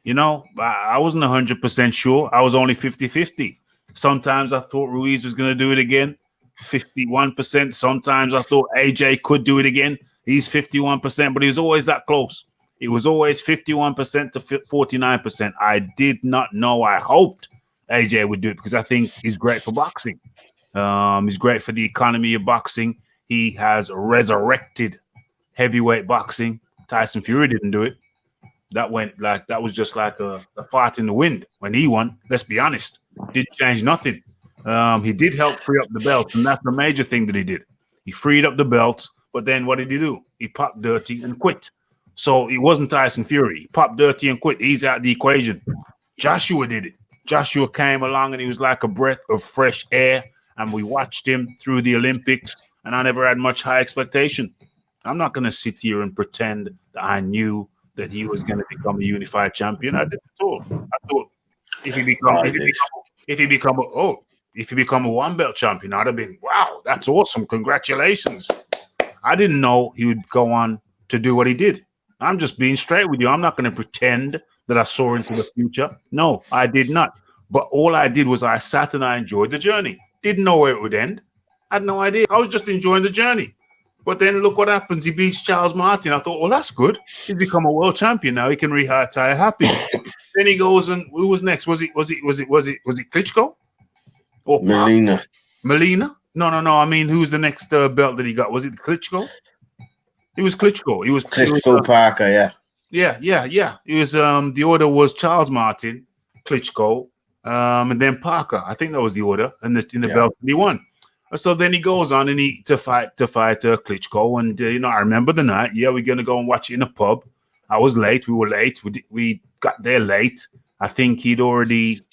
I wasn't 100% sure. I was only 50-50. Sometimes I thought Ruiz was going to do it again, 51%. Sometimes I thought AJ could do it again. He's 51%, but he was always that close. It was always 51% to 49%. I did not know. I hoped AJ would do it because I think he's great for boxing. He's great for the economy of boxing. He has resurrected heavyweight boxing. Tyson Fury didn't do it. That was just like a fart in the wind when he won. Let's be honest. Didn't change nothing. He did help free up the belts, and that's the major thing that he did. He freed up the belts, but then what did he do? He popped dirty and quit. So it wasn't Tyson Fury. He popped dirty and quit. He's out the equation. Joshua did it. Joshua came along, and he was like a breath of fresh air, and we watched him through the Olympics, and I never had much high expectation. I'm not going to sit here and pretend that I knew that he was going to become a unified champion. I didn't at all. I thought if he become a one belt champion, I'd have been, wow, that's awesome. Congratulations. I didn't know he would go on to do what he did. I'm just being straight with you. I'm not going to pretend that I saw into the future. No, I did not. But all I did was I sat and I enjoyed the journey. Didn't know where it would end. I had no idea. I was just enjoying the journey. But then look what happens. He beats Charles Martin. I thought, well, that's good. He's become a world champion now. He can retire happy. Then he goes and who was next? Was it Klitschko? Or Melina? No. I mean, who's the next belt that he got? Was it Klitschko? It was Klitschko. It was Klitschko Parker, yeah. Yeah. It was the order was Charles Martin, Klitschko, and then Parker. I think that was the order, and in the belt he won. So then he goes on and to fight Klitschko, and I remember the night. Yeah, we're gonna go and watch it in a pub. I was late. We were late. We got there late. I think he'd already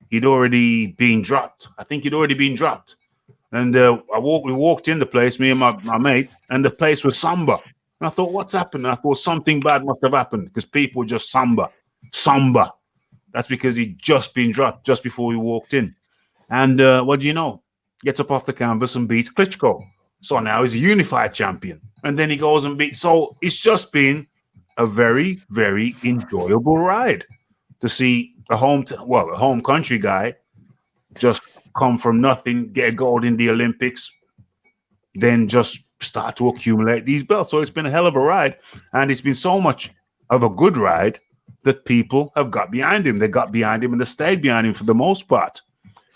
been dropped. And we walked in the place, me and my mate, and the place was somber. And I thought, what's happened? I thought something bad must have happened because people were just somber. That's because he'd just been dropped just before we walked in. And what do you know? Gets up off the canvas and beats Klitschko. So now he's a unified champion. And then he goes and beats. So it's just been a very, very enjoyable ride to see a home country guy just come from nothing, get a gold in the Olympics, then just start to accumulate these belts. So it's been a hell of a ride. And it's been so much of a good ride that people have got behind him. They got behind him and they stayed behind him for the most part.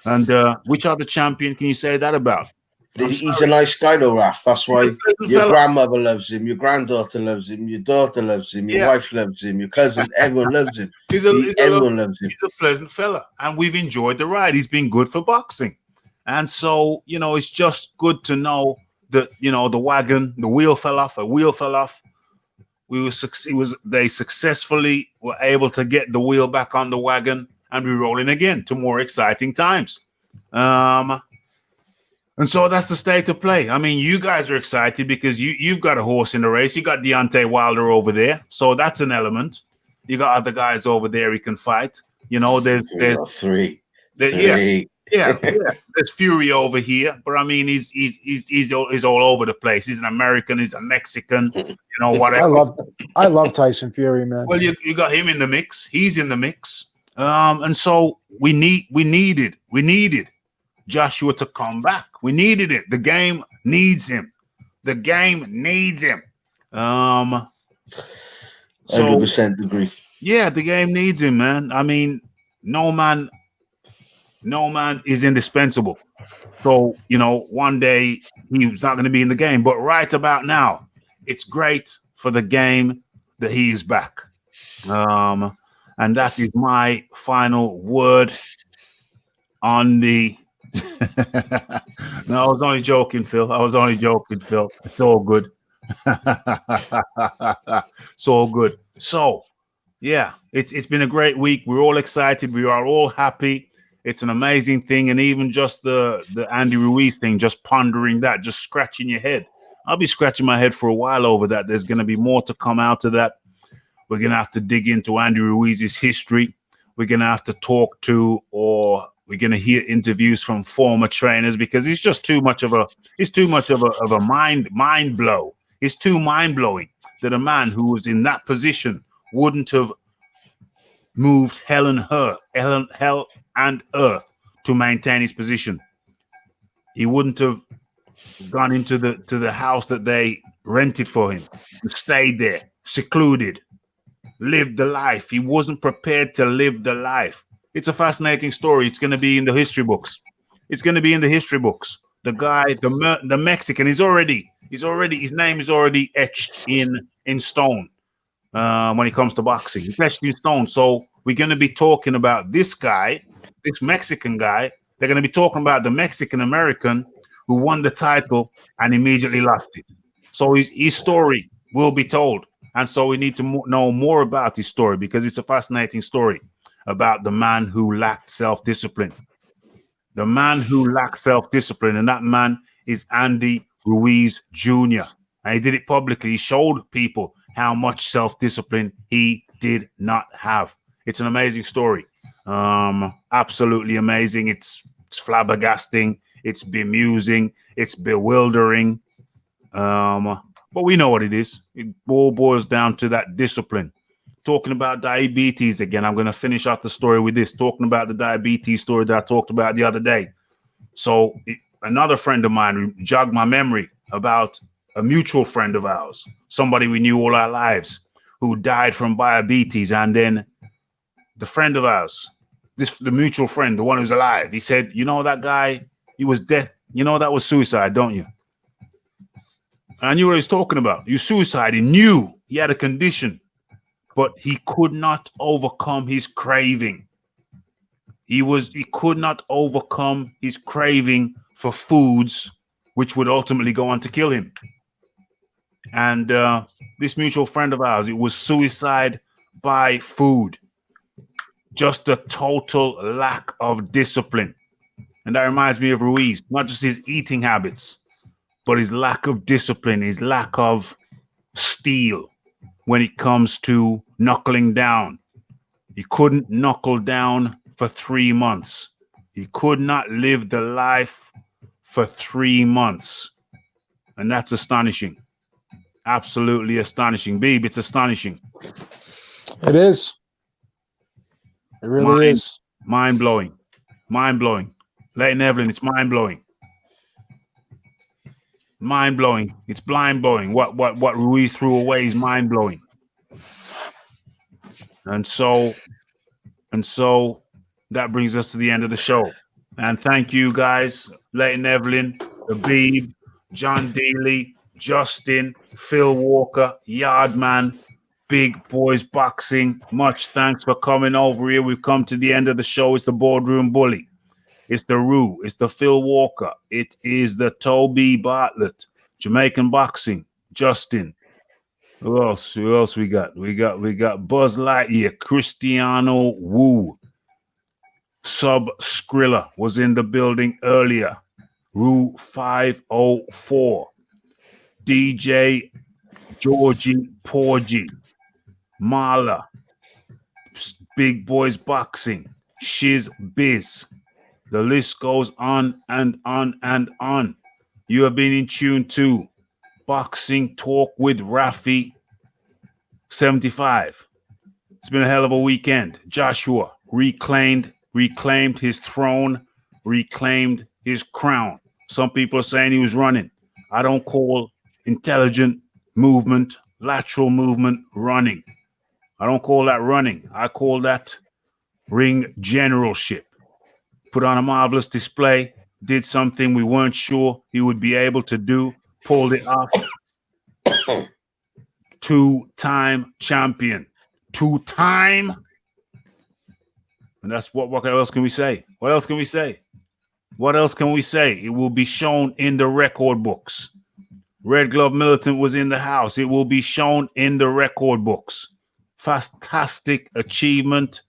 And which other champion can you say that about? He's a nice guy, though, Raf. That's why your grandmother loves him, your granddaughter loves him, your daughter loves him, your wife loves him, your cousin, everyone loves him. Everyone loves him. He's a pleasant fella, and we've enjoyed the ride. He's been good for boxing. And so, it's just good to know that, the wheel fell off. They successfully were able to get the wheel back on the wagon and we're rolling again to more exciting times. And so that's the state of play. I mean, you guys are excited because you've got a horse in the race. You got Deontay Wilder over there. So that's an element. You got other guys over there he can fight. You know, there's three. Yeah. There's Fury over here, but I mean, he's all over the place. He's an American. He's a Mexican. You know, whatever. I love Tyson Fury, man. Well, you got him in the mix. He's in the mix. And so we needed Joshua to come back. We needed it. The game needs him. The game needs him. 100% agree. Yeah, the game needs him, man. I mean, no man is indispensable. So, you know, one day he's not going to be in the game. But right about now, it's great for the game that he's back. And that is my final word on the... No, I was only joking, Phil. It's all good. It's all good. So, yeah, it's been a great week. We're all excited. We are all happy. It's an amazing thing. And even just the Andy Ruiz thing, just pondering that, just scratching your head. I'll be scratching my head for a while over that. There's going to be more to come out of that. We're going to have to dig into Andy Ruiz's history. We're going to have to talk to, or we're going to hear interviews from former trainers, because it's just too much of a mind blow. It's too mind blowing that a man who was in that position wouldn't have moved hell and earth to maintain his position. He wouldn't have gone into the house that they rented for him and stayed there, secluded, lived the life. He wasn't prepared to live the life. It's a fascinating story. It's going to be in the history books. The guy, the Mexican, his name is already etched in stone. When it comes to boxing, it's etched in stone. So we're going to be talking about this guy, this Mexican guy. They're going to be talking about the Mexican American who won the title and immediately lost it. So his story will be told. And so we need to know more about his story, because it's a fascinating story about the man who lacked self-discipline. The man who lacked self-discipline, and that man is Andy Ruiz Jr. And he did it publicly. He showed people how much self-discipline he did not have. It's an amazing story. Absolutely amazing. It's flabbergasting. It's bemusing. It's bewildering. But we know what it is. It all boils down to that discipline. Talking about diabetes again, I'm going to finish off the story with this. Talking about the diabetes story that I talked about the other day. So another friend of mine jogged my memory about a mutual friend of ours, somebody we knew all our lives, who died from diabetes. And then the friend of ours, the mutual friend, the one who's alive, he said, you know, that guy, he was dead. You know, that was suicide, don't you? And I knew what he was talking about. He was suicide. He knew he had a condition, but he could not overcome his craving. He could not overcome his craving for foods, which would ultimately go on to kill him. And this mutual friend of ours, it was suicide by food. Just a total lack of discipline. And that reminds me of Ruiz, not just his eating habits, but his lack of discipline, his lack of steel when it comes to knuckling down. He couldn't knuckle down for 3 months. He could not live the life for 3 months. And that's astonishing. Absolutely astonishing. Beeb, it's astonishing. It is. It really is. Mind-blowing. Mind-blowing. Leighton Evelyn, it's mind-blowing. Mind-blowing. It's blind-blowing. What Ruiz threw away is mind-blowing. And so that brings us to the end of the show. And thank you guys, Leighton Evelyn, Habib, John Daly, Justin, Phil Walker, Yardman, Big Boys Boxing. Much thanks for coming over here. We've come to the end of the show. It's the Boardroom Bully. It's the Rue. It's the Phil Walker. It is the Toby Bartlett. Jamaican Boxing. Justin. Who else we got? We got Buzz Lightyear. Cristiano Wu. Sub Skrilla was in the building earlier. Rue 504. DJ Georgie Porgy. Marla. Big Boys Boxing, Shiz Biz. The list goes on and on and on. You have been in tune to Boxing Talk with Rafi 75. It's been a hell of a weekend. Joshua reclaimed his throne, reclaimed his crown. Some people are saying he was running. I don't call intelligent movement, lateral movement, running. I don't call that running. I call that ring generalship. Put on a marvelous display, did something we weren't sure he would be able to do, pulled it off. Two-time champion. Two-time. And that's what else can we say? What else can we say? What else can we say? It will be shown in the record books. Red Glove Militant was in the house. It will be shown in the record books. Fantastic achievement.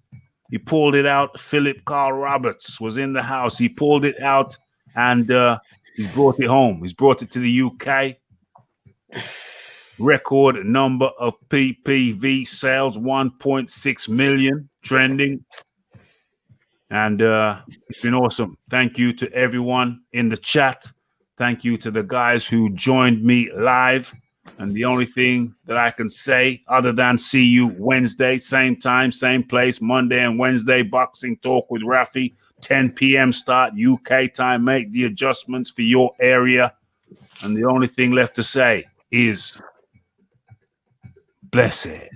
He pulled it out. Philip Carl Roberts was in the house. He pulled it out and he's brought it home. He's brought it to the UK. Record number of PPV sales, 1.6 million, trending. And it's been awesome. Thank you to everyone in the chat. Thank you to the guys who joined me live. And the only thing that I can say, other than see you Wednesday, same time, same place, Monday and Wednesday, Boxing Talk with Rafi, 10 p.m. start, UK time. Make the adjustments for your area. And the only thing left to say is blessed.